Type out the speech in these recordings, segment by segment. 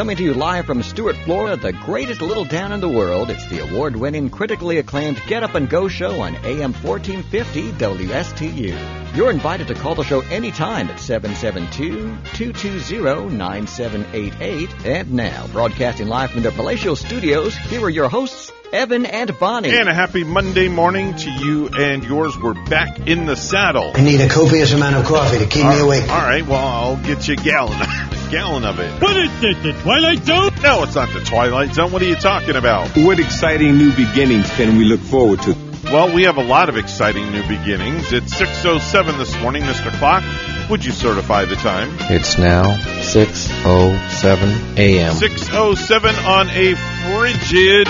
coming to you live from Stuart, Florida, the greatest little town in the world. It's the award-winning, critically acclaimed Get Up and Go show on AM 1450 WSTU. You're invited to call the show anytime at 772-220-9788. And now, broadcasting live from the palatial studios, here are your hosts, Evan and Bonnie. And a happy Monday morning to you and yours. We're back in the saddle. I need a copious amount of coffee to keep me awake. All right, well, I'll get you a gallon of it. What is it, the Twilight Zone? No, it's not the Twilight Zone. What are you talking about? What exciting new beginnings can we look forward to? Well, we have a lot of exciting new beginnings. It's 6:07 this morning, Mr. Clock. Would you certify the time? It's now 6:07 a.m. 6:07 on a frigid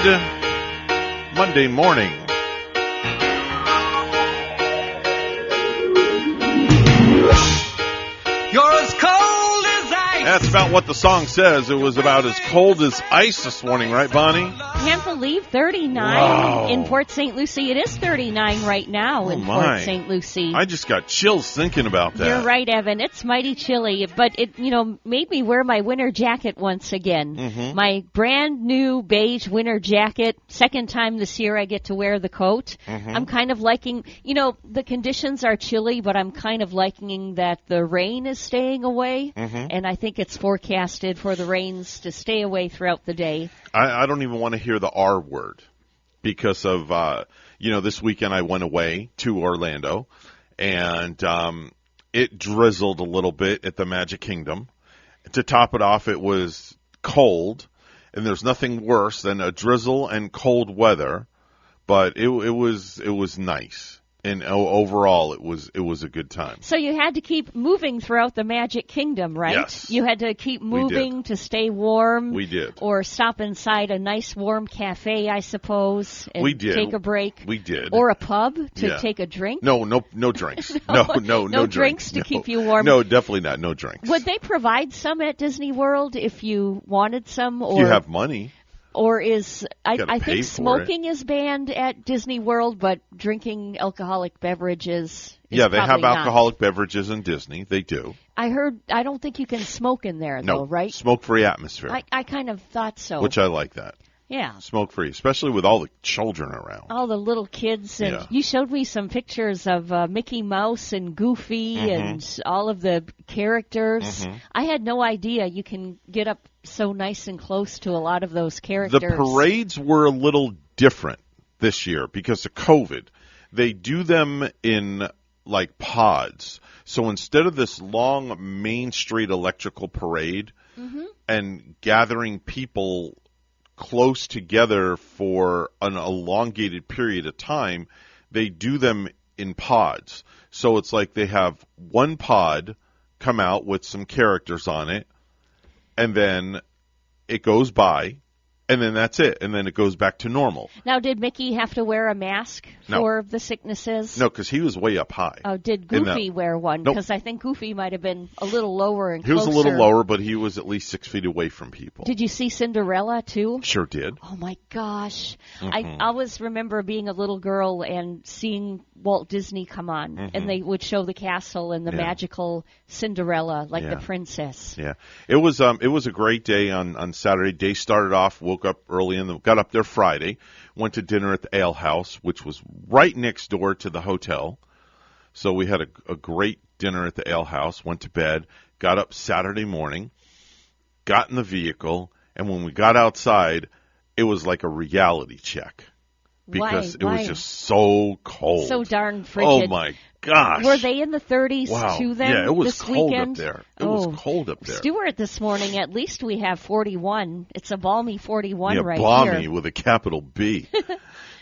Monday morning. You're as cold as ice. That's about what the song says. It was about as cold as ice this morning, right, Bonnie? Can't believe 39 in Port St. Lucie. It is 39 right now in Port St. Lucie. I just got chills thinking about that. You're right, Evan. It's mighty chilly, but it, made me wear my winter jacket once again. Mm-hmm. My brand new beige winter jacket. Second time this year I get to wear the coat. Mm-hmm. I'm kind of liking, the conditions are chilly, but I'm kind of liking that the rain is staying away, and I think it's forecasted for the rains to stay away throughout the day. I don't even want to hear the R word because of, this weekend I went away to Orlando, and it drizzled a little bit at the Magic Kingdom. To top it off, it was cold, and there's nothing worse than a drizzle and cold weather, but it was nice. And overall, it was a good time. So you had to keep moving throughout the Magic Kingdom, right? Yes. You had to keep moving to stay warm. We did. Or stop inside a nice warm cafe, I suppose, and we did. Take a break. We did. Or a pub to take a drink. No drinks. no drinks to keep you warm. No, definitely not. No drinks. Would they provide some at Disney World if you wanted some? Or if you have money. Or is I think smoking is banned at Disney World, but drinking alcoholic beverages is they have not. alcoholic beverages in Disney. They do. I don't think you can smoke in there, though, right? Smoke-free atmosphere. I kind of thought so. Which I like that. Yeah. Smoke-free, especially with all the children around. All the little kids. And you showed me some pictures of Mickey Mouse and Goofy and all of the characters. I had no idea you can get up so nice and close to a lot of those characters. The parades were a little different this year because of COVID. They do them in like pods. So instead of this long Main Street electrical parade and gathering people close together for an elongated period of time, they do them in pods. So it's like they have one pod come out with some characters on it, and then it goes by, and then that's it, and then it goes back to normal. Now, did Mickey have to wear a mask for the sicknesses? No, because he was way up high. Oh, did Goofy wear one? Because I think Goofy might have been a little lower and closer. He was a little lower, but he was at least 6 feet away from people. Did you see Cinderella, too? Sure did. Oh, my gosh. I always remember being a little girl and seeing Walt Disney come on, and they would show the castle and the magical Cinderella, like the princess. Yeah. It was a great day on Saturday. Day started off, woke up early, and got up there Friday, went to dinner at the Ale House, which was right next door to the hotel. So we had a great dinner at the Ale House, went to bed, got up Saturday morning, got in the vehicle, and when we got outside, it was like a reality check. Because it was just so cold. So darn frigid. Oh, my gosh. Were they in the 30s too then? Yeah, it was this cold weekend? up there. It was cold up there. Stuart, this morning, at least we have 41. It's a balmy 41 right balmy here. With a capital B.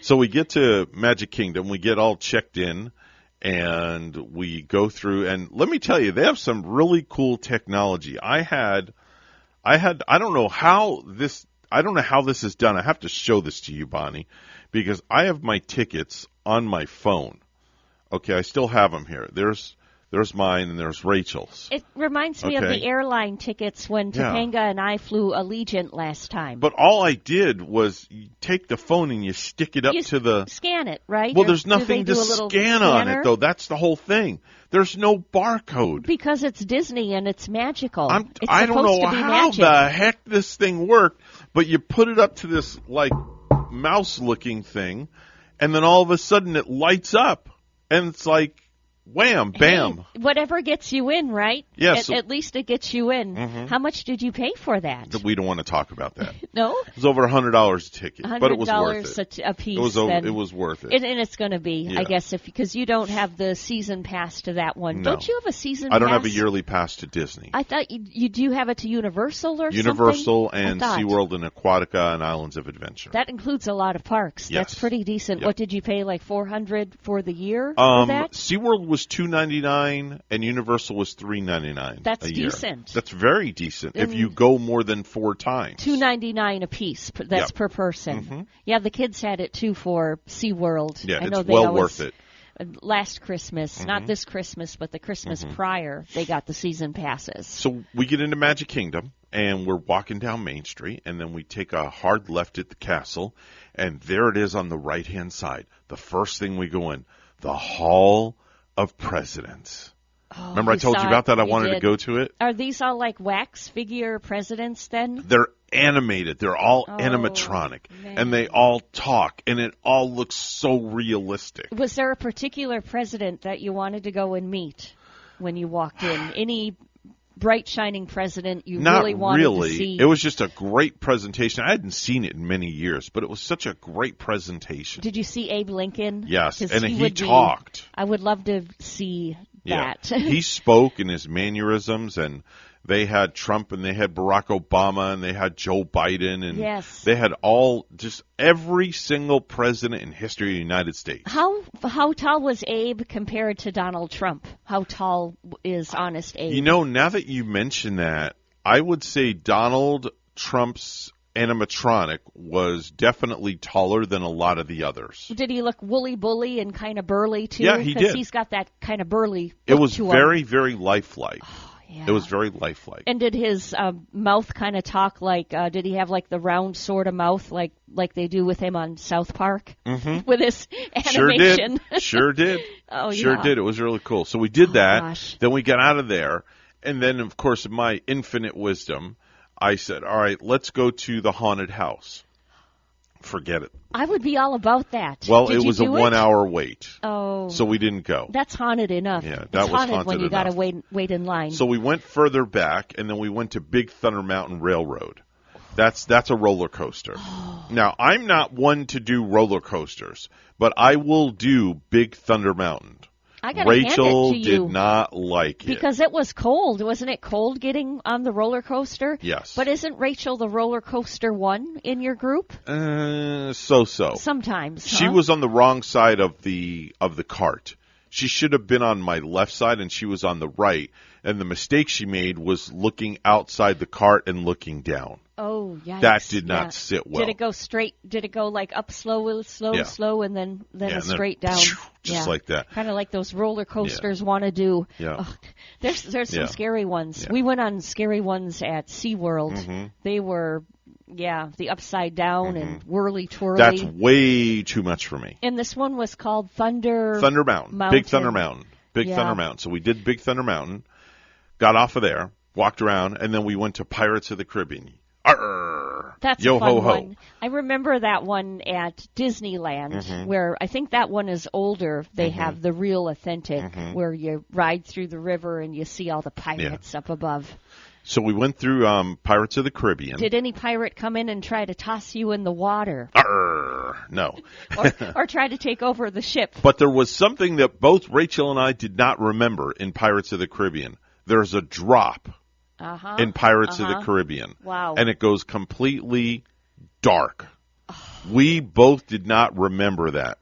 So we get to Magic Kingdom. We get all checked in, and we go through. And let me tell you, they have some really cool technology. I don't know how this is done. I have to show this to you, Bonnie, because I have my tickets on my phone. Okay, I still have them here. There's there's mine, and there's Rachel's. It reminds me of the airline tickets when Topanga and I flew Allegiant last time. But all I did was you take the phone and you stick it up to the... scan it, right? Well, there's nothing to scan on it, though. That's the whole thing. There's no barcode. Because it's Disney and it's magical. I don't know how the heck this thing worked, but you put it up to this, like, mouse-looking thing, and then all of a sudden it lights up. And it's like... wham, bam. Hey, whatever gets you in, right? Yes. At least it gets you in. Mm-hmm. How much did you pay for that? We don't want to talk about that. No? It was over $100 a ticket, but it was worth it. $100 a piece. It was worth it. And it's going to be, I guess, because you don't have the season pass to that one. No. Don't you have a season pass? I don't have a yearly pass to Disney. I thought you do have it to Universal or Universal something? and SeaWorld and Aquatica and Islands of Adventure. That includes a lot of parks. Yes. That's pretty decent. Yep. What did you pay, like $400 for the year for that? SeaWorld was $299 and Universal was $399 That's a year. decent. That's very decent if you go more than 4 times. $299 a piece. That's per person. Mm-hmm. Yeah, the kids had it too for SeaWorld. Yeah, I know it's well worth it. Last Christmas, not this Christmas, but the Christmas prior, they got the season passes. So we get into Magic Kingdom, and we're walking down Main Street, and then we take a hard left at the castle, and there it is on the right-hand side. The first thing we go in, the Hall of Presidents. Oh, remember I told you about that? I wanted to go to it. Are these all like wax figure presidents then? They're animated. They're all animatronic. Man. And they all talk. And it all looks so realistic. Was there a particular president that you wanted to go and meet when you walked in? Any bright, shining president you really wanted to see? It was just a great presentation. I hadn't seen it in many years, but it was such a great presentation. Did you see Abe Lincoln? Yes, and he talked. I would love to see that. He spoke in his mannerisms, and they had Trump, and they had Barack Obama, and they had Joe Biden, and they had just every single president in history of the United States. How tall was Abe compared to Donald Trump? How tall is Honest Abe? You know, now that you mention that, I would say Donald Trump's animatronic was definitely taller than a lot of the others. Did he look woolly bully and kind of burly too? Yeah, he did. Because he's got that kind of burly look It was to very, him. very lifelike. Yeah. It was very lifelike. And did his mouth kind of talk like? Did he have like the round sort of mouth like they do with him on South Park with his animation? Sure did. Oh, sure did. It was really cool. So we did that. Gosh. Then we got out of there, and then of course, in my infinite wisdom, I said, "All right, let's go to the haunted house." Forget it. I would be all about that. Well, it was a 1 hour wait. Oh. So we didn't go. That's haunted enough. Yeah, that it's was haunted when you enough. got to wait in line. So we went further back, and then we went to Big Thunder Mountain Railroad. That's a roller coaster. Now, I'm not one to do roller coasters, but I will do Big Thunder Mountain. Rachel did not like it. Because it was cold. Wasn't it cold getting on the roller coaster? Yes. But isn't Rachel the roller coaster one in your group? So-so. Sometimes, She was on the wrong side of the cart. She should have been on my left side, and she was on the right. And the mistake she made was looking outside the cart and looking down. Oh, yikes. That did not sit well. Did it go straight? Did it go like up slow, and then straight down? Just like that. Kind of like those roller coasters want to do. Yeah. Oh, there's some scary ones. Yeah. We went on scary ones at SeaWorld. Mm-hmm. They were, the upside down and whirly-twirly. That's way too much for me. And this one was called Thunder Mountain. Big Thunder Mountain. Thunder Mountain. So we did Big Thunder Mountain, got off of there, walked around, and then we went to Pirates of the Caribbean. Arr! That's Yo a fun ho ho. one. I remember that one at Disneyland, where I think that one is older. They have the real authentic, where you ride through the river and you see all the pirates up above. So we went through Pirates of the Caribbean. Did any pirate come in and try to toss you in the water? Arr! No. or try to take over the ship? But there was something that both Rachel and I did not remember in Pirates of the Caribbean. There's a drop in Pirates of the Caribbean. Wow. And it goes completely dark. We both did not remember that.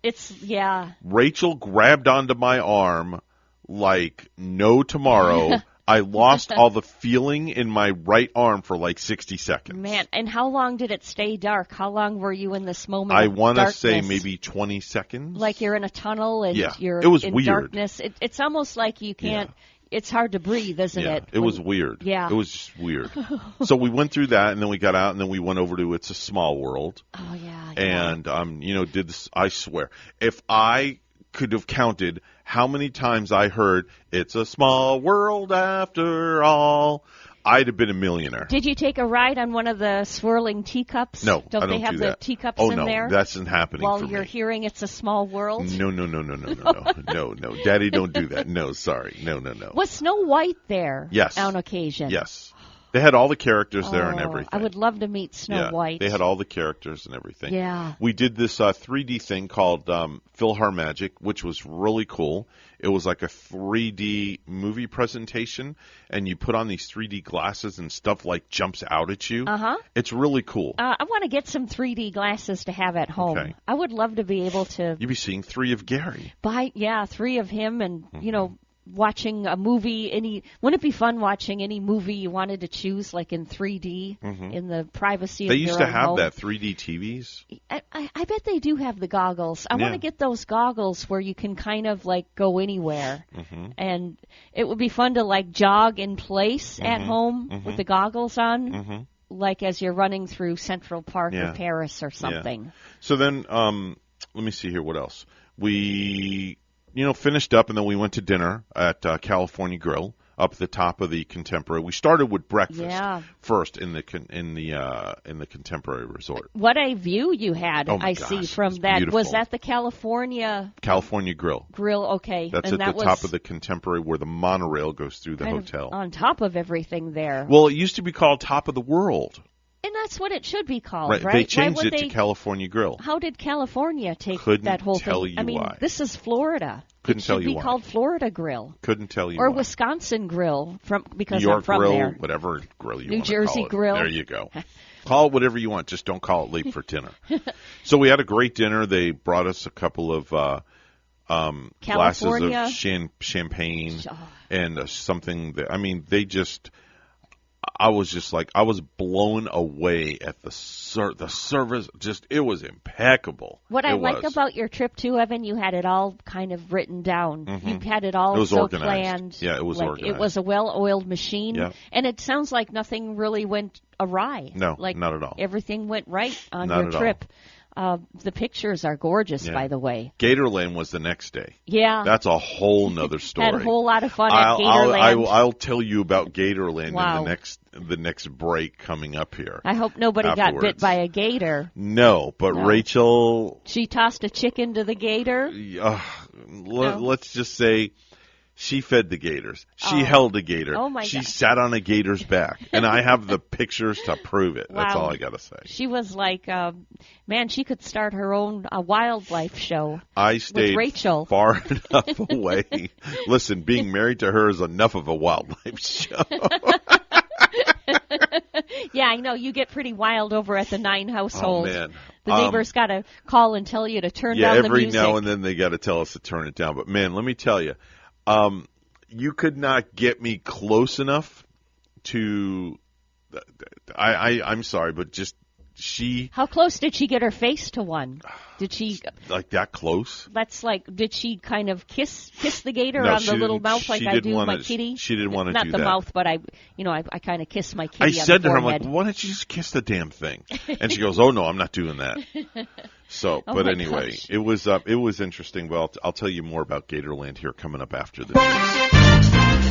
Rachel grabbed onto my arm like no tomorrow. I lost all the feeling in my right arm for like 60 seconds. Man, and how long did it stay dark? How long were you in this moment I of want to darkness? say maybe 20 seconds. Like you're in a tunnel and you're it was in weird. darkness. It's almost like you can't, it's hard to breathe, isn't it? It was weird. Yeah. It was just weird. So we went through that, and then we got out, and then we went over to It's a Small World. Oh, yeah. And, did this, I swear, if I could have counted how many times I heard, "It's a small world after all," I'd have been a millionaire. Did you take a ride on one of the swirling teacups? No, don't I don't they have do the that. teacups Oh, in no, there? that's not happening while for you're me. hearing It's a Small World? No. No. Daddy, don't do that. No, sorry. No. Was Snow White there Yes. on occasion? Yes. They had all the characters there and Oh, everything. I would love to meet Snow White. They had all the characters and everything. Yeah. We did this 3D thing called PhilharMagic, which was really cool. It was like a 3D movie presentation, and you put on these 3D glasses and stuff like jumps out at you. Uh-huh. It's really cool. I want to get some 3D glasses to have at home. Okay. I would love to be able to You'd be seeing 3 of Gary. buy, 3 of him and, watching a movie. Wouldn't it be fun watching any movie you wanted to choose, like in 3D, in the privacy They of your used to own have home? that 3D TVs. I bet they do have the goggles. I want to get those goggles where you can kind of like go anywhere, and it would be fun to like jog in place at home with the goggles on, like as you're running through Central Park or Paris or something. Yeah. So then, let me see here. What else? We, finished up, and then we went to dinner at California Grill up at the top of the Contemporary. We started with breakfast first in the Contemporary Resort. What a view you had! Oh my I gosh, see from it's that. beautiful. Was that the California Grill? Okay, That's and at that the top of the Contemporary where the monorail goes through the kind hotel. of on top of everything there. Well, it used to be called Top of the World. And that's what it should be called, right? They changed it to California Grill. How did California take Couldn't that whole tell thing? you I mean, why. this is Florida. Couldn't tell you It should why. be called Florida Grill. Couldn't tell you Or why. Wisconsin Grill, because New York I'm from Grill, there. whatever grill you New want to Jersey call it. Grill. There you go. Call it whatever you want. Just don't call it late for dinner. So we had a great dinner. They brought us a couple of glasses of champagne and something that, they just... I was blown away at the service. It was impeccable. What I like about your trip too, Evan, you had it all kind of written down. You had it all so organized. planned. Yeah, it was organized. It was a well-oiled machine, Yeah. and it sounds like nothing really went awry. No, not at all. Everything went right on Not your at all. trip. The pictures are gorgeous, by the way. Gatorland was the next day. Yeah. That's a whole nother story. Had a whole lot of fun at Gatorland. I'll tell you about Gatorland Wow. in the next break coming up here. I hope nobody got bit afterwards. by a gator. No, but No. Rachel... She tossed a chicken to the gator. Let's just say... She fed the gators. She held a gator. Oh, my she God. sat on a gator's back. And I have the pictures to prove it. That's Wow. all I got to say. She was like, man, she could start her own wildlife show. I stayed with Rachel. far enough away. Listen, being married to her is enough of a wildlife show. Yeah, I know. You get pretty wild over at the 9 household. Oh, man. The neighbors got to call and tell you to turn down the every music. now and then they got to tell us to turn it down. But, man, let me tell you, you could not get me close enough to I'm sorry, but just she... How close did she get her face to one? Did she... Like that close? That's like, did she kind of kiss the gator No, on she the little didn't- mouth like she I didn't do wanna- my kitty? she didn't wanna Not do the that. mouth, but I kind of kiss my I kitty on said the to her, I'm forehead. like, why don't you just kiss the damn thing? And she goes, oh, no, I'm not doing that. So, Oh but my anyway, gosh. it was interesting. Well, I'll tell you more about Gatorland here coming up after the news.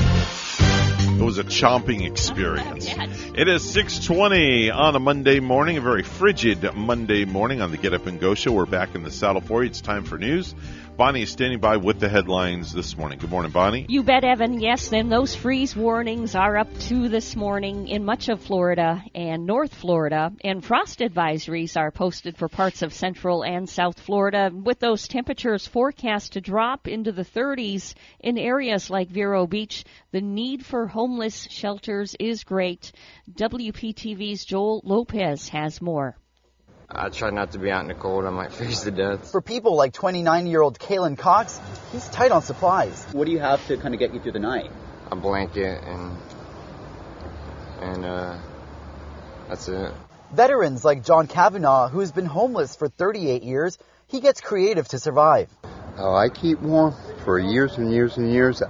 It was a chomping experience. It is 6:20 on a Monday morning, a very frigid Monday morning on the Get Up and Go show. We're back in the saddle for you. It's time for news. Bonnie is standing by with the headlines this morning. Good morning, Bonnie. You bet, Evan. Yes, then those freeze warnings are up to this morning in much of Florida and North Florida, and frost advisories are posted for parts of Central and South Florida, with those temperatures forecast to drop into the 30s in areas like Vero Beach. The need for homeless shelters is great. WPTV's Joel Lopez has more. I try not to be out in the cold. I might freeze to death. For people like 29-year-old Kalen Cox, he's tight on supplies. What do you have to kind of get you through the night? a blanket, and that's it. Veterans like John Kavanaugh, who's been homeless for 38 years, he gets creative to survive. Oh, I keep warm for years and years and years.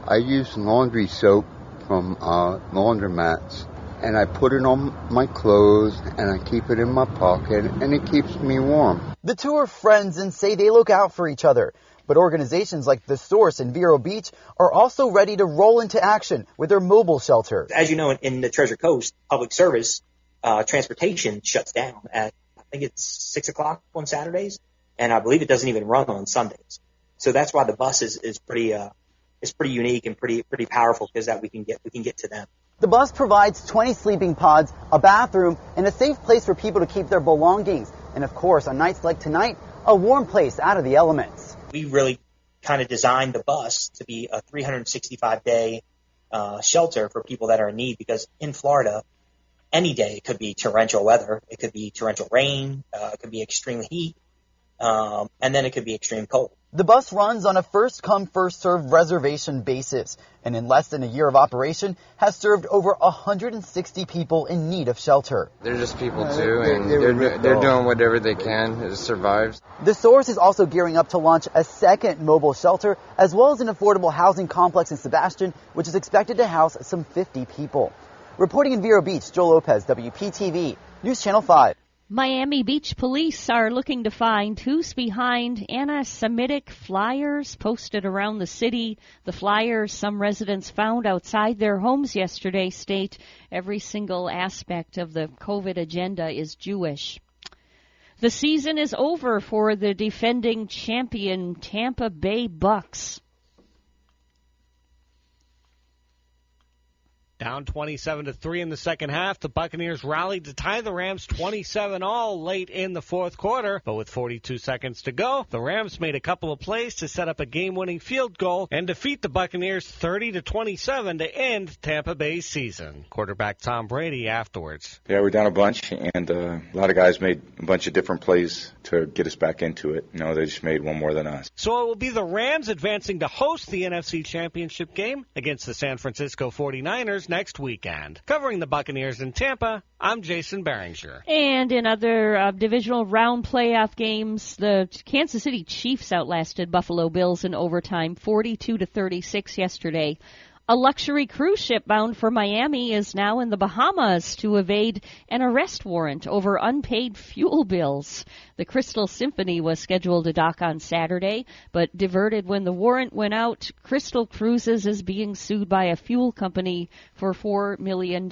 I use laundry soap from laundromats, and I put it on my clothes, and I keep it in my pocket, and it keeps me warm. The two are friends and say they look out for each other. But organizations like The Source in Vero Beach are also ready to roll into action with their mobile shelter. As you know, in the Treasure Coast, public service transportation shuts down at, I think it's 6 o'clock on Saturdays, and I believe it doesn't even run on Sundays. So that's why the bus is pretty unique and pretty powerful, because that we can get to them. The bus provides 20 sleeping pods, a bathroom, and a safe place for people to keep their belongings. And of course, on nights like tonight, a warm place out of the elements. We really kind of designed the bus to be a 365-day shelter for people that are in need, because in Florida, any day it could be torrential weather, it could be torrential rain, it could be extreme heat, and then it could be extreme cold. The bus runs on a first-come, first-served reservation basis, and in less than a year of operation has served over 160 people in need of shelter. They're just people too, and they're doing whatever they can to survive. The Source is also gearing up to launch a second mobile shelter, as well as an affordable housing complex in Sebastian, which is expected to house some 50 people. Reporting in Vero Beach, Joe Lopez, WPTV, News Channel 5. Miami Beach police are looking to find who's behind anti-Semitic flyers posted around the city. The flyers some residents found outside their homes yesterday state every single aspect of the COVID agenda is Jewish. The season is over for the defending champion Tampa Bay Bucks. Down 27-3 in the second half, the Buccaneers rallied to tie the Rams 27-all late in the fourth quarter. But with 42 seconds to go, the Rams made a couple of plays to set up a game-winning field goal and defeat the Buccaneers 30-27 to end Tampa Bay's season. Quarterback Tom Brady afterwards. Yeah, we're down a bunch, and a lot of guys made a bunch of different plays to get us back into it. They just made one more than us. So it will be the Rams advancing to host the NFC Championship game against the San Francisco 49ers next weekend. Covering the Buccaneers in Tampa, I'm Jason Behringer. And in other divisional round playoff games, the Kansas City Chiefs outlasted Buffalo Bills in overtime 42-36 yesterday. A luxury cruise ship bound for Miami is now in the Bahamas to evade an arrest warrant over unpaid fuel bills. The Crystal Symphony was scheduled to dock on Saturday, but diverted when the warrant went out. Crystal Cruises is being sued by a fuel company for $4 million.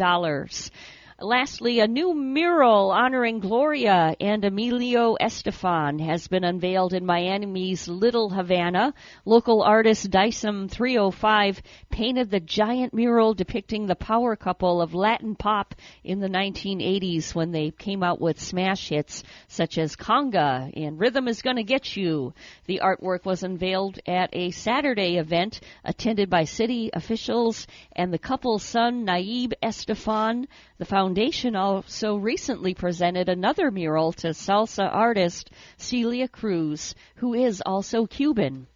Lastly, a new mural honoring Gloria and Emilio Estefan has been unveiled in Miami's Little Havana. Local artist Dysam 305 painted the giant mural depicting the power couple of Latin pop in the 1980s when they came out with smash hits such as Conga and Rhythm Is Gonna Get You. The artwork was unveiled at a Saturday event attended by city officials and the couple's son, Naib Estefan. The foundation also recently presented another mural to salsa artist Celia Cruz, who is also Cuban.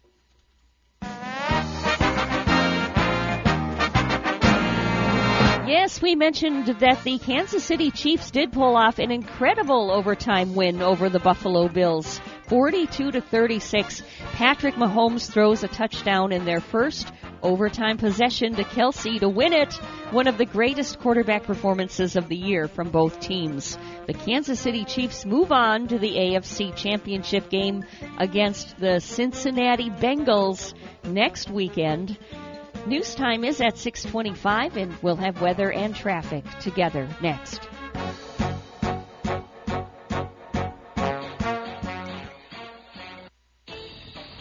Yes, we mentioned that the Kansas City Chiefs did pull off an incredible overtime win over the Buffalo Bills, 42-36. Patrick Mahomes throws a touchdown in their first overtime possession to Kelsey to win it, one of the greatest quarterback performances of the year from both teams. The Kansas City Chiefs move on to the AFC Championship game against the Cincinnati Bengals next weekend. News time is at 6:25, and we'll have weather and traffic together next.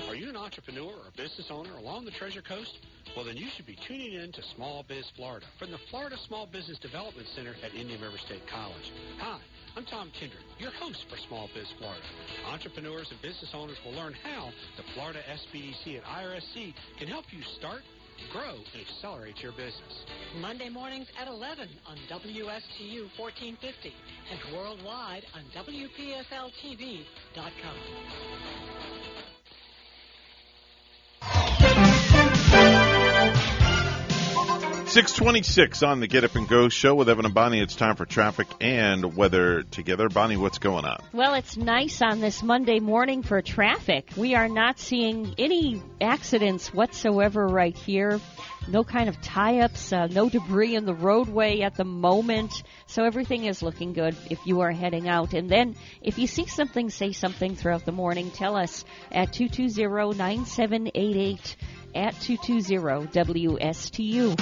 Are you an entrepreneur or business owner along the Treasure Coast? Well, then you should be tuning in to Small Biz Florida from the Florida Small Business Development Center at Indian River State College. Hi, I'm Tom Kindred, your host for Small Biz Florida. Entrepreneurs and business owners will learn how the Florida SBDC and IRSC can help you start, grow, and accelerate your business. Monday mornings at 11 on WSTU 1450 and worldwide on WPSLTV.com. 6:26 on the Get Up and Go show with Evan and Bonnie. It's time for traffic and weather together. Bonnie, what's going on? Well, it's nice on this Monday morning for traffic. We are not seeing any accidents whatsoever right here. No kind of tie-ups, no debris in the roadway at the moment. So everything is looking good if you are heading out. And then if you see something, say something throughout the morning. Tell us at 220-9788. At 220-WSTU.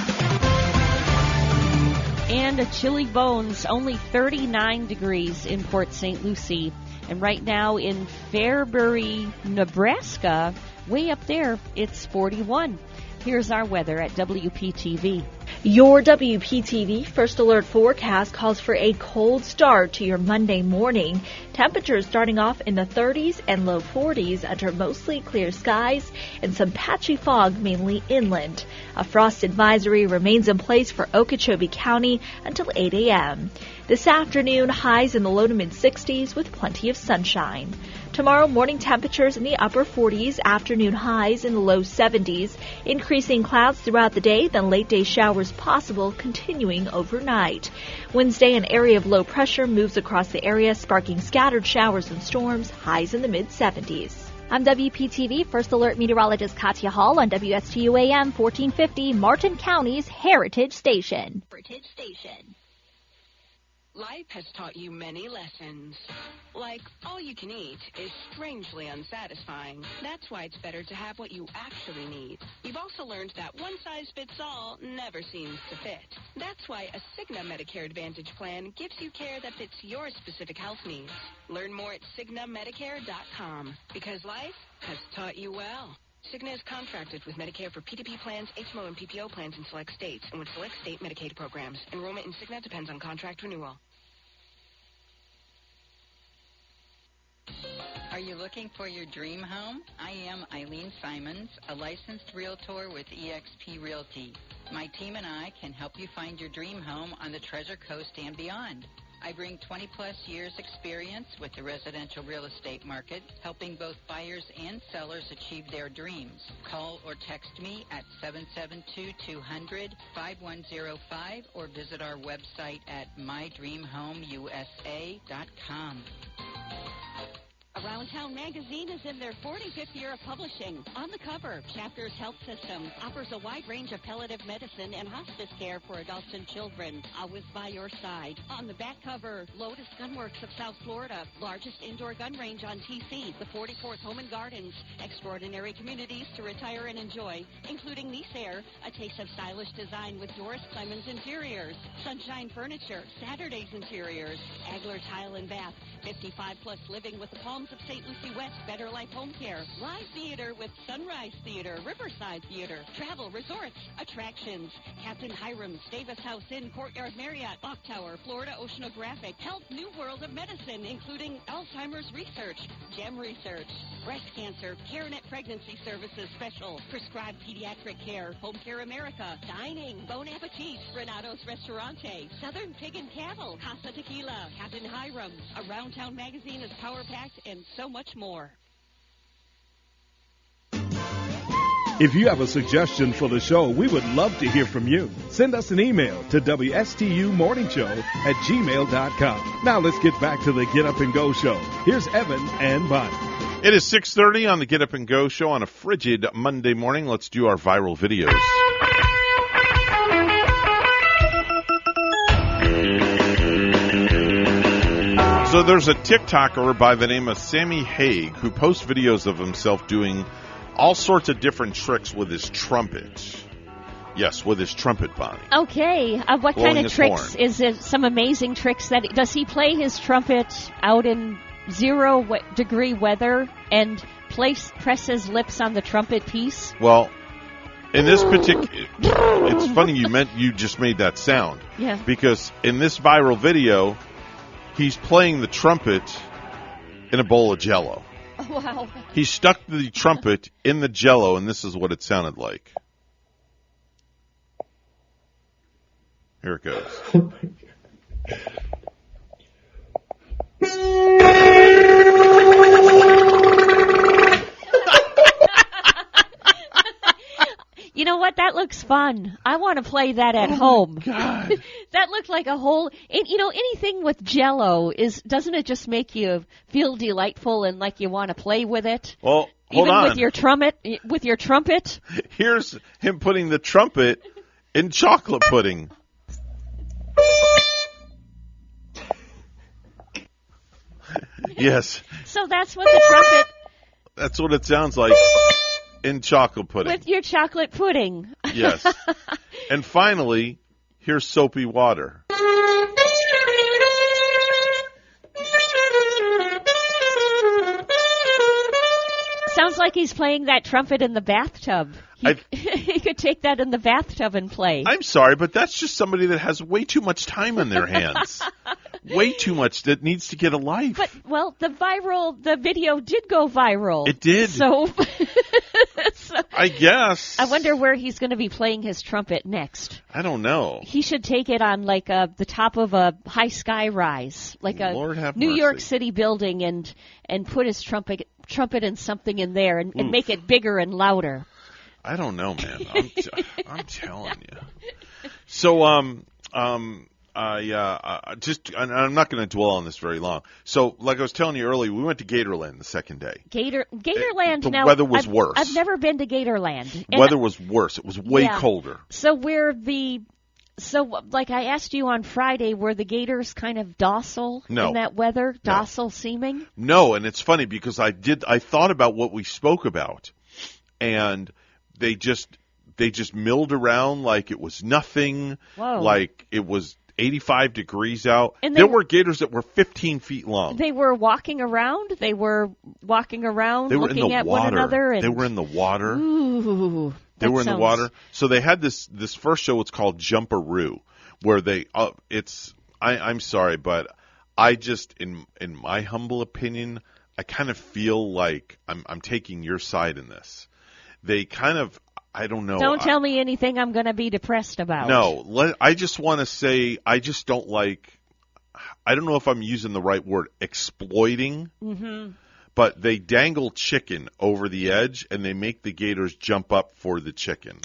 And a chilly bones, only 39 degrees in Port St. Lucie. And right now in Fairbury, Nebraska, way up there, it's 41. Here's our weather at WPTV. Your WPTV First Alert forecast calls for a cold start to your Monday morning. Temperatures starting off in the 30s and low 40s under mostly clear skies and some patchy fog mainly inland. A frost advisory remains in place for Okeechobee County until 8 a.m. This afternoon, highs in the low to mid-60s with plenty of sunshine. Tomorrow, morning temperatures in the upper 40s, afternoon highs in the low 70s, increasing clouds throughout the day, then late-day showers possible, continuing overnight. Wednesday, an area of low pressure moves across the area, sparking scattered showers and storms, highs in the mid-70s. I'm WPTV First Alert meteorologist Katya Hall on WSTU AM 1450, Martin County's Heritage Station. Life has taught you many lessons. Like, all you can eat is strangely unsatisfying. That's why it's better to have what you actually need. You've also learned that one size fits all never seems to fit. That's why a Cigna Medicare Advantage plan gives you care that fits your specific health needs. Learn more at CignaMedicare.com. Because life has taught you well. Cigna is contracted with Medicare for PDP plans, HMO, and PPO plans in select states and with select state Medicaid programs. Enrollment in Cigna depends on contract renewal. Are you looking for your dream home? I am Eileen Simons, a licensed realtor with eXp Realty. My team and I can help you find your dream home on the Treasure Coast and beyond. I bring 20-plus years experience with the residential real estate market, helping both buyers and sellers achieve their dreams. Call or text me at 772-200-5105 or visit our website at mydreamhomeusa.com. Around Town magazine is in their 45th year of publishing. On the cover, Chapters Health System offers a wide range of palliative medicine and hospice care for adults and children. Always by your side. On the back cover, Lotus Gunworks of South Florida, largest indoor gun range on TC, the 44th Home and Gardens, extraordinary communities to retire and enjoy, including Nice Air, a taste of stylish design with Doris Clemens Interiors, Sunshine Furniture, Saturday's Interiors, Agler Tile and Bath, 55-plus living with the Palms of St. Lucie West, Better Life Home Care, live theater with Sunrise Theater, Riverside Theater, travel, resorts, attractions, Captain Hiram's, Davis House Inn, Courtyard Marriott, Clock Tower, Florida Oceanographic, Health New World of Medicine, including Alzheimer's Research, GEM Research, breast cancer, CareNet Pregnancy Services Special, prescribed pediatric care, Home Care America, dining, Bon Appetit, Renato's Restaurante, Southern Pig and Cattle, Casa Tequila, Captain Hiram's, Around Town magazine is power-packed, and so much more. If you have a suggestion for the show, we would love to hear from you. Send us an email to WSTUmorningshow@gmail.com. Now let's get back to the Get Up and Go show. Here's Evan and Bonnie. It is 6:30 on the Get Up and Go show on a frigid Monday morning. Let's do our viral videos. So there's a TikToker by the name of Sammy Haig who posts videos of himself doing all sorts of different tricks with his trumpet. Yes, with his trumpet, Bonnie. Okay. What kind of tricks? Horn. Is it some amazing tricks that does he play his trumpet out in 0-degree weather and press his lips on the trumpet piece? Well, in this particular, it's funny you just made that sound. Yeah. Because in this viral video, he's playing the trumpet in a bowl of Jell-O. Oh, wow. He stuck the trumpet in the Jell-O, and this is what it sounded like. Here it goes. Oh my You know what? That looks fun. I want to play that at home. God. That looked like a whole, and anything with Jell-O doesn't it just make you feel delightful and like you want to play with it? Well, hold on. With your trumpet. Here's him putting the trumpet in chocolate pudding. Yes. So that's what the trumpet. That's what it sounds like in chocolate pudding. With your chocolate pudding. Yes. And finally, here's soapy water. Sounds like he's playing that trumpet in the bathtub. He could take that in the bathtub and play. I'm sorry, but that's just somebody that has way too much time on their hands. Way too much that needs to get a life. But, well, the video did go viral. It did. So I guess. I wonder where he's going to be playing his trumpet next. I don't know. He should take it on like the top of a high sky rise, like a New York City building, and put his trumpet in something in there and make it bigger and louder. I don't know, man. I'm telling you. So, I'm not going to dwell on this very long. So, like I was telling you earlier, we went to Gatorland the second day. Gatorland. The now, weather was worse. I've never been to Gatorland. Weather was worse. It was way colder. So like I asked you on Friday, were the gators kind of docile in that weather? Docile seeming? No, and it's funny because I thought about what we spoke about, and they just milled around like it was nothing. Whoa. Like it was 85 degrees out. And there were gators that were 15 feet long. They were walking around. They were looking at one another. And they were in the water. Ooh, they were in the water. So they had this first show. It's called Jumperoo, where they. I'm sorry, but I just in my humble opinion, I kind of feel like I'm taking your side in this. They kind of. I don't know. Don't tell me anything I'm going to be depressed about. No, I just want to say I just don't like. I don't know if I'm using the right word, exploiting. Mm-hmm. But they dangle chicken over the edge, and they make the gators jump up for the chicken.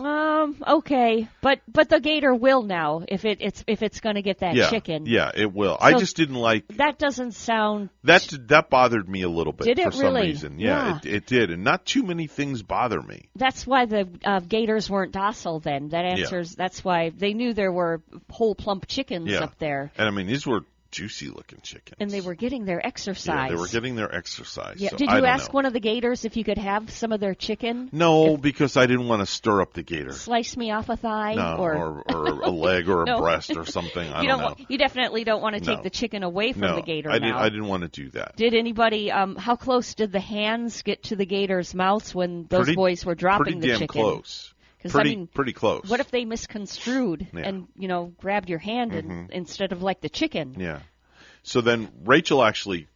Okay, but the gator will now if it's going to get that chicken. Yeah, it will. So I just didn't like. That doesn't sound. That bothered me a little bit. Did it for really? Some reason? Yeah. It did, and not too many things bother me. That's why the gators weren't docile then. That answers. Yeah. That's why they knew there were whole plump chickens up there. And I mean, these were juicy-looking chickens. And they were getting their exercise. Yeah, they were getting their exercise. Yeah. So Did you ask one of the gators if you could have some of their chicken? No, because I didn't want to stir up the gator. Slice me off a thigh? No, or a leg or a breast or something. I don't know. You definitely don't want to take the chicken away from the gator now. I didn't want to do that. Did anybody, how close did the hands get to the gator's mouths when those boys were dropping the chicken? Pretty damn close. Pretty close. What if they misconstrued and, grabbed your hand instead of like the chicken? Yeah. So then Rachel actually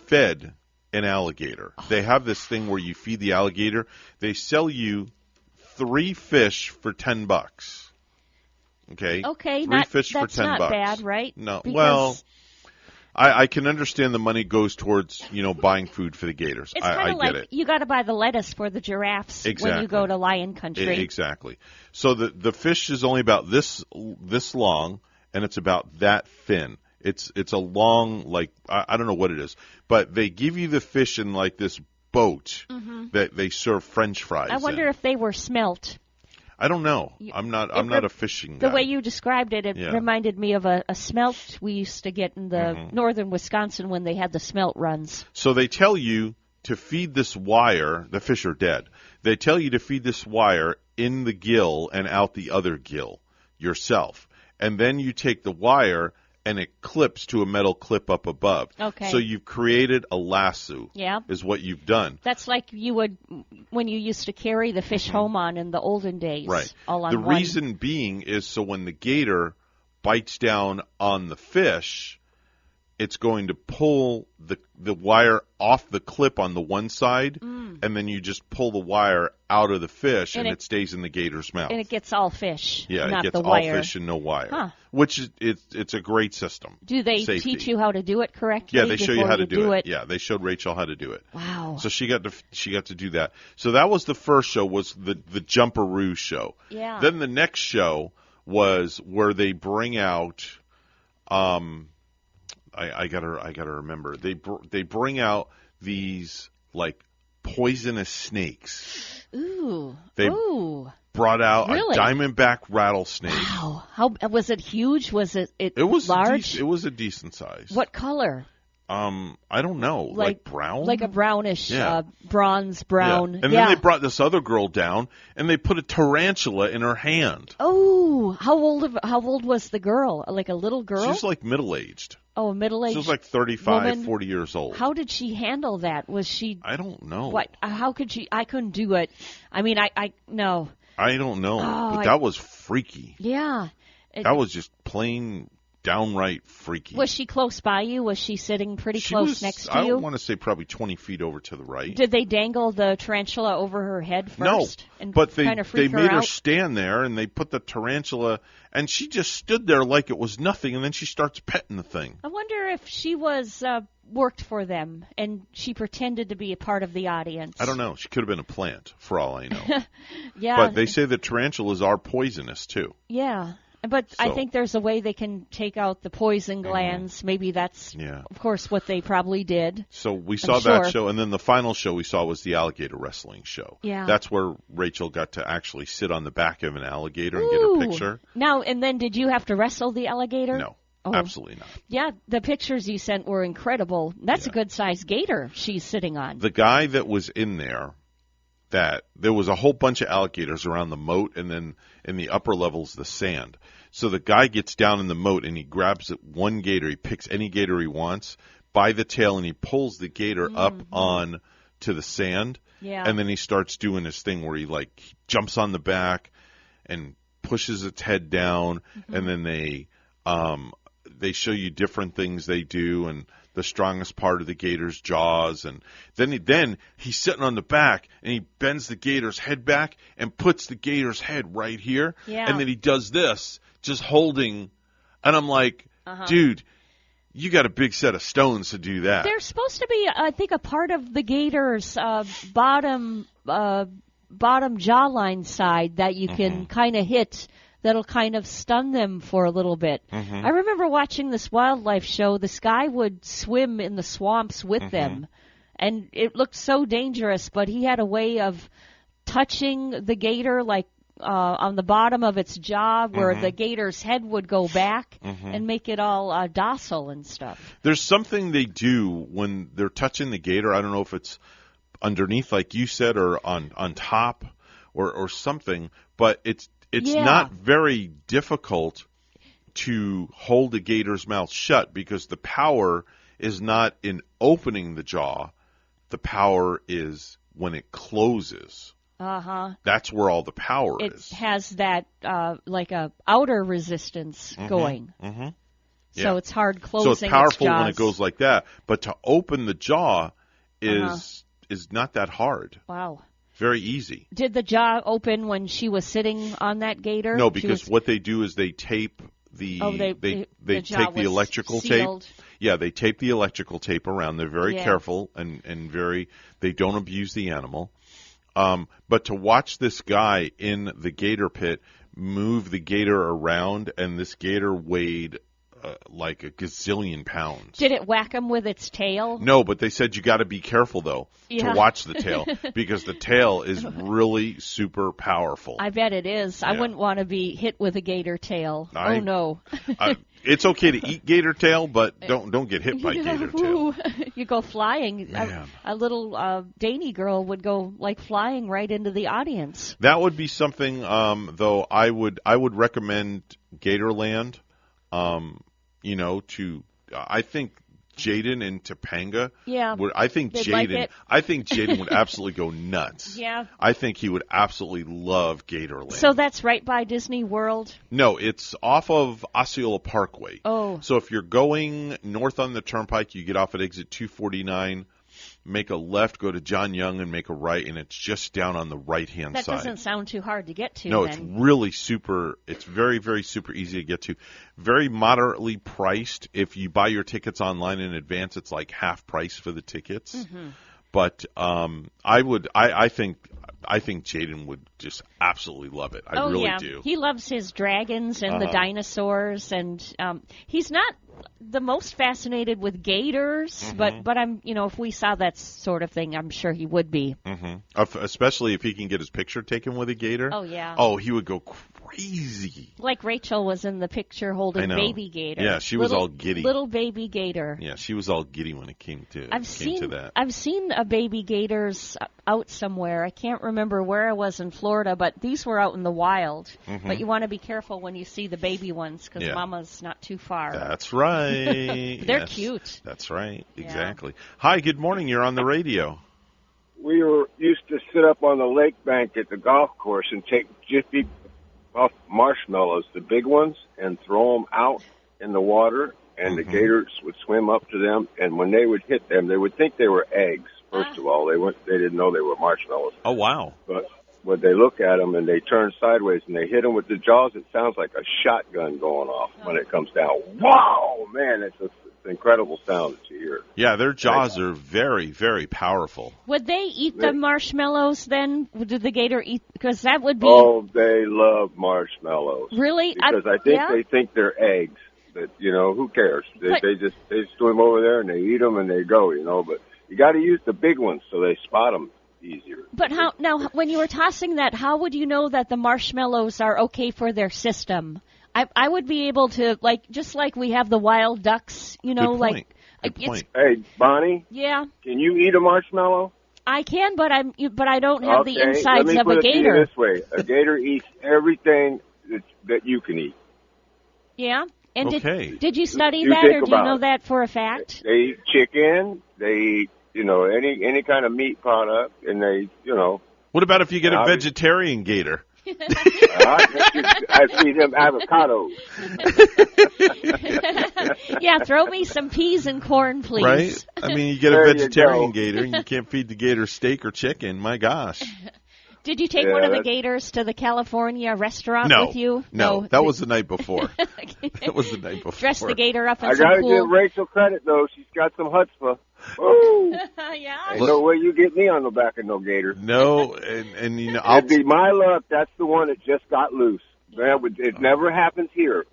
fed an alligator. They have this thing where you feed the alligator. They sell you 3 fish for $10. Okay? Okay, 3 fish for $10. That's not bad, right? No. Well, I can understand the money goes towards, buying food for the gators. It's I get like it. You got to buy the lettuce for the giraffes when you go to lion country. Exactly. So the fish is only about this long, and it's about that thin. It's a long, I don't know what it is, but they give you the fish in like this boat that they serve French fries. I wonder if they were smelt. I don't know. I'm not a fishing guy. The way you described it, reminded me of a smelt we used to get in the northern Wisconsin when they had the smelt runs. So they tell you to feed this wire. The fish are dead. They tell you to feed this wire in the gill and out the other gill yourself, and then you take the wire and it clips to a metal clip up above. Okay. So you've created a lasso. Yeah. Is what you've done. That's like you would when you used to carry the fish home on in the olden days. Right. All on the one. reason being is so when the gator bites down on the fish, it's going to pull the wire off the clip on the one side and then you just pull the wire out of the fish, and And it stays in the gator's mouth. And it gets all fish, Yeah, not it gets the all wire. fish and no wire, Huh. which is it's a great system. Do they Safety. teach you how to do it correctly? Yeah, they show you before how to do it. it. Yeah, they showed Rachel how to do it. Wow. So she got to do that. So that was the first show, was the Jumperoo show. Yeah. Then the next show was where they bring out I gotta remember. They bring out these like poisonous snakes. Ooh. They brought out Really? a diamondback rattlesnake. Wow. How was it huge? Was it was large? It was a decent size. What color? I don't know, like brown, like a brownish, Yeah. bronze brown. Yeah. And then they brought this other girl down, and they put a tarantula in her hand. Oh, how old was the girl? Like a little girl? She was like middle-aged. Oh, a middle-aged. She was like 35, woman? 40 years old. How did she handle that? Was she? I don't know. What? How could she? I couldn't do it. I mean, I no. I don't know, Oh, but that was freaky. Yeah. That was just plain downright freaky. Was she close by you? Was she sitting pretty She close was, next to I you? want to say probably 20 feet over to the right. Did they dangle the tarantula over her head first? No, and but they kind of freak made her out? stand there, and they put the tarantula, and she just stood there like it was nothing, and then she starts petting the thing. I wonder if she was worked for them and she pretended to be a part of the audience. I don't know. She could have been a plant, for all I know. Yeah. But they say that tarantulas are poisonous, too. Yeah. But I So- think there's a way they can take out the poison glands. Maybe that's, of course, what they probably did. So we I'm saw that sure. show, and then the final show we saw was the alligator wrestling show. Yeah. That's where Rachel got to actually sit on the back of an alligator and get her Ooh. picture. Now, and then did you have to wrestle the alligator? No, Oh. absolutely not. Yeah, the pictures you sent were incredible. That's a good-sized gator she's sitting on. The guy that was in there, that there was a whole bunch of alligators around the moat, and then in the upper levels the sand. So the guy gets down in the moat and he grabs one gator. He picks any gator he wants by the tail, and he pulls the gator up on to the sand. Yeah. And then he starts doing his thing where he jumps on the back and pushes its head down, and then they show you different things they do, and the strongest part of the gator's jaws, and then he's sitting on the back and he bends the gator's head back and puts the gator's head right here, and then he does this, just holding, and I'm like, dude, you got a big set of stones to do that. There's supposed to be, I think, a part of the gator's bottom jawline side that you can kind of hit that'll kind of stun them for a little bit. I remember watching this wildlife show. This guy would swim in the swamps with them, and it looked so dangerous, but he had a way of touching the gator like on the bottom of its jaw where the gator's head would go back and make it all docile and stuff. There's something they do when they're touching the gator. I don't know if it's underneath, like you said, or on top or something, but it's not very difficult to hold the gator's mouth shut because the power is not in opening the jaw. The power is when it closes. That's where all the power is. It has that like a outer resistance going. So it's hard closing. So it's powerful its jaws. when it goes like that, but to open the jaw is not that hard. Wow. Very easy. Did the jaw open when she was sitting on that gator? No, because what they do is they tape the they jaw take the was electrical sealed. tape. Yeah, they tape the electrical tape around. They're very Yeah. careful and they don't abuse the animal. But to watch this guy in the gator pit move the gator around, and this gator weighed like a gazillion pounds. Did it whack him with its tail? No, but they said you got to be careful though Yeah. to watch the tail because the tail is really super powerful. I bet it is. I wouldn't want to be hit with a gator tail. Oh no. It's okay to eat gator tail, but don't get hit by gator tail. You go flying. A little dainty girl would go like flying right into the audience. That would be something, though. I would recommend Gatorland. I think Jaden and Topanga. Yeah, I think they'd like Jaden. it. I think Jaden would absolutely go nuts. Yeah. I think he would absolutely love Gatorland. So that's right by Disney World? No, it's off of Osceola Parkway. Oh. So if you're going north on the turnpike, you get off at exit 249. make a left, go to John Young, and make a right, and it's just down on the right-hand That side. doesn't sound too hard to get to. No, then. it's really super. It's very, very super easy to get to. Very moderately priced. If you buy your tickets online in advance, it's like half price for the tickets. Mm-hmm. But I think Jaden would just absolutely love it. I really do. He loves his dragons and the dinosaurs, and he's not the most fascinated with gators, but I'm, if we saw that sort of thing, I'm sure he would be. Mm-hmm. Especially if he can get his picture taken with a gator. Oh, yeah. Oh, he would go crazy. Like Rachel was in the picture holding baby gator. Yeah, she was all giddy. Little baby gator. Yeah, she was all giddy when it came to that. I've seen a baby gators out somewhere. I can't remember where I was in Florida, but these were out in the wild. Mm-hmm. But you want to be careful when you see the baby ones because Mama's not too far. That's right. They're cute. That's right. Exactly. Hi, good morning. You're on the radio. We used to sit up on the lake bank at the golf course and take jiffy puff marshmallows, the big ones, and throw them out in the water, and the gators would swim up to them, and when they would hit them, they would think they were eggs. First of all, they didn't know they were marshmallows. Oh, wow. But when they look at them and they turn sideways and they hit them with the jaws, it sounds like a shotgun going off when it comes down. Wow, man, it's an incredible sound that you hear. Yeah, their jaws are very, very powerful. Would they eat the marshmallows then? Did the gator eat? Because that would be... Oh, they love marshmallows. Really? Because I think they think they're eggs. That, who cares? They swim over there and they eat them and they go, but you got to use the big ones so they spot them easier. But now, when you were tossing that, how would you know that the marshmallows are okay for their system? I would be able to, just like we have the wild ducks, Good point. Hey, Bonnie? Yeah? Can you eat a marshmallow? I can, but I don't have the insides of a gator. Let me put it to you this way. A gator eats everything that you can eat. Yeah? And okay. did you study that, or do you know that for a fact? They eat chicken. They eat, any kind of meat product, and they, What about if you get a vegetarian gator? I feed him avocados. Yeah, throw me some peas and corn, please. Right? I mean, you get a vegetarian gator, and you can't feed the gator steak or chicken. My gosh. Did you take one of the gators to the California restaurant with you? No, that was the night before. That was the night before. Dress the gator up in I some gotta cool... give Rachel credit, though. She's got some chutzpah. Woo! Yeah. Ain't no way you get me on the back of no gator. No, and it'd be my luck. That's the one that just got loose. It never happens here.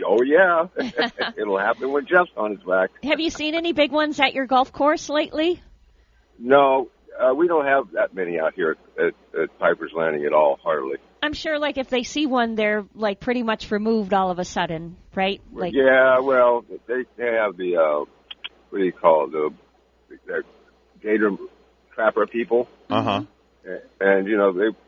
Oh, yeah. It'll happen when Jeff's on his back. Have you seen any big ones at your golf course lately? No. We don't have that many out here at Piper's Landing at all, hardly. I'm sure, if they see one, they're, pretty much removed all of a sudden, right? Yeah, well, they have the, what do you call it, the gator trapper people. Uh-huh. And,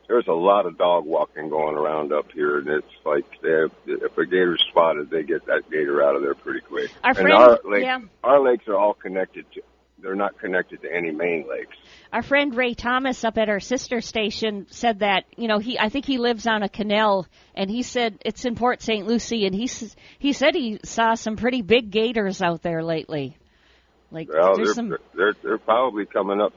there's a lot of dog walking going around up here, and it's like if a gator's spotted, they get that gator out of there pretty quick. Our lakes are all connected to... They're not connected to any main lakes. Our friend Ray Thomas up at our sister station said that, I think he lives on a canal, and he said it's in Port St. Lucie, and he said he saw some pretty big gators out there lately. They're probably coming up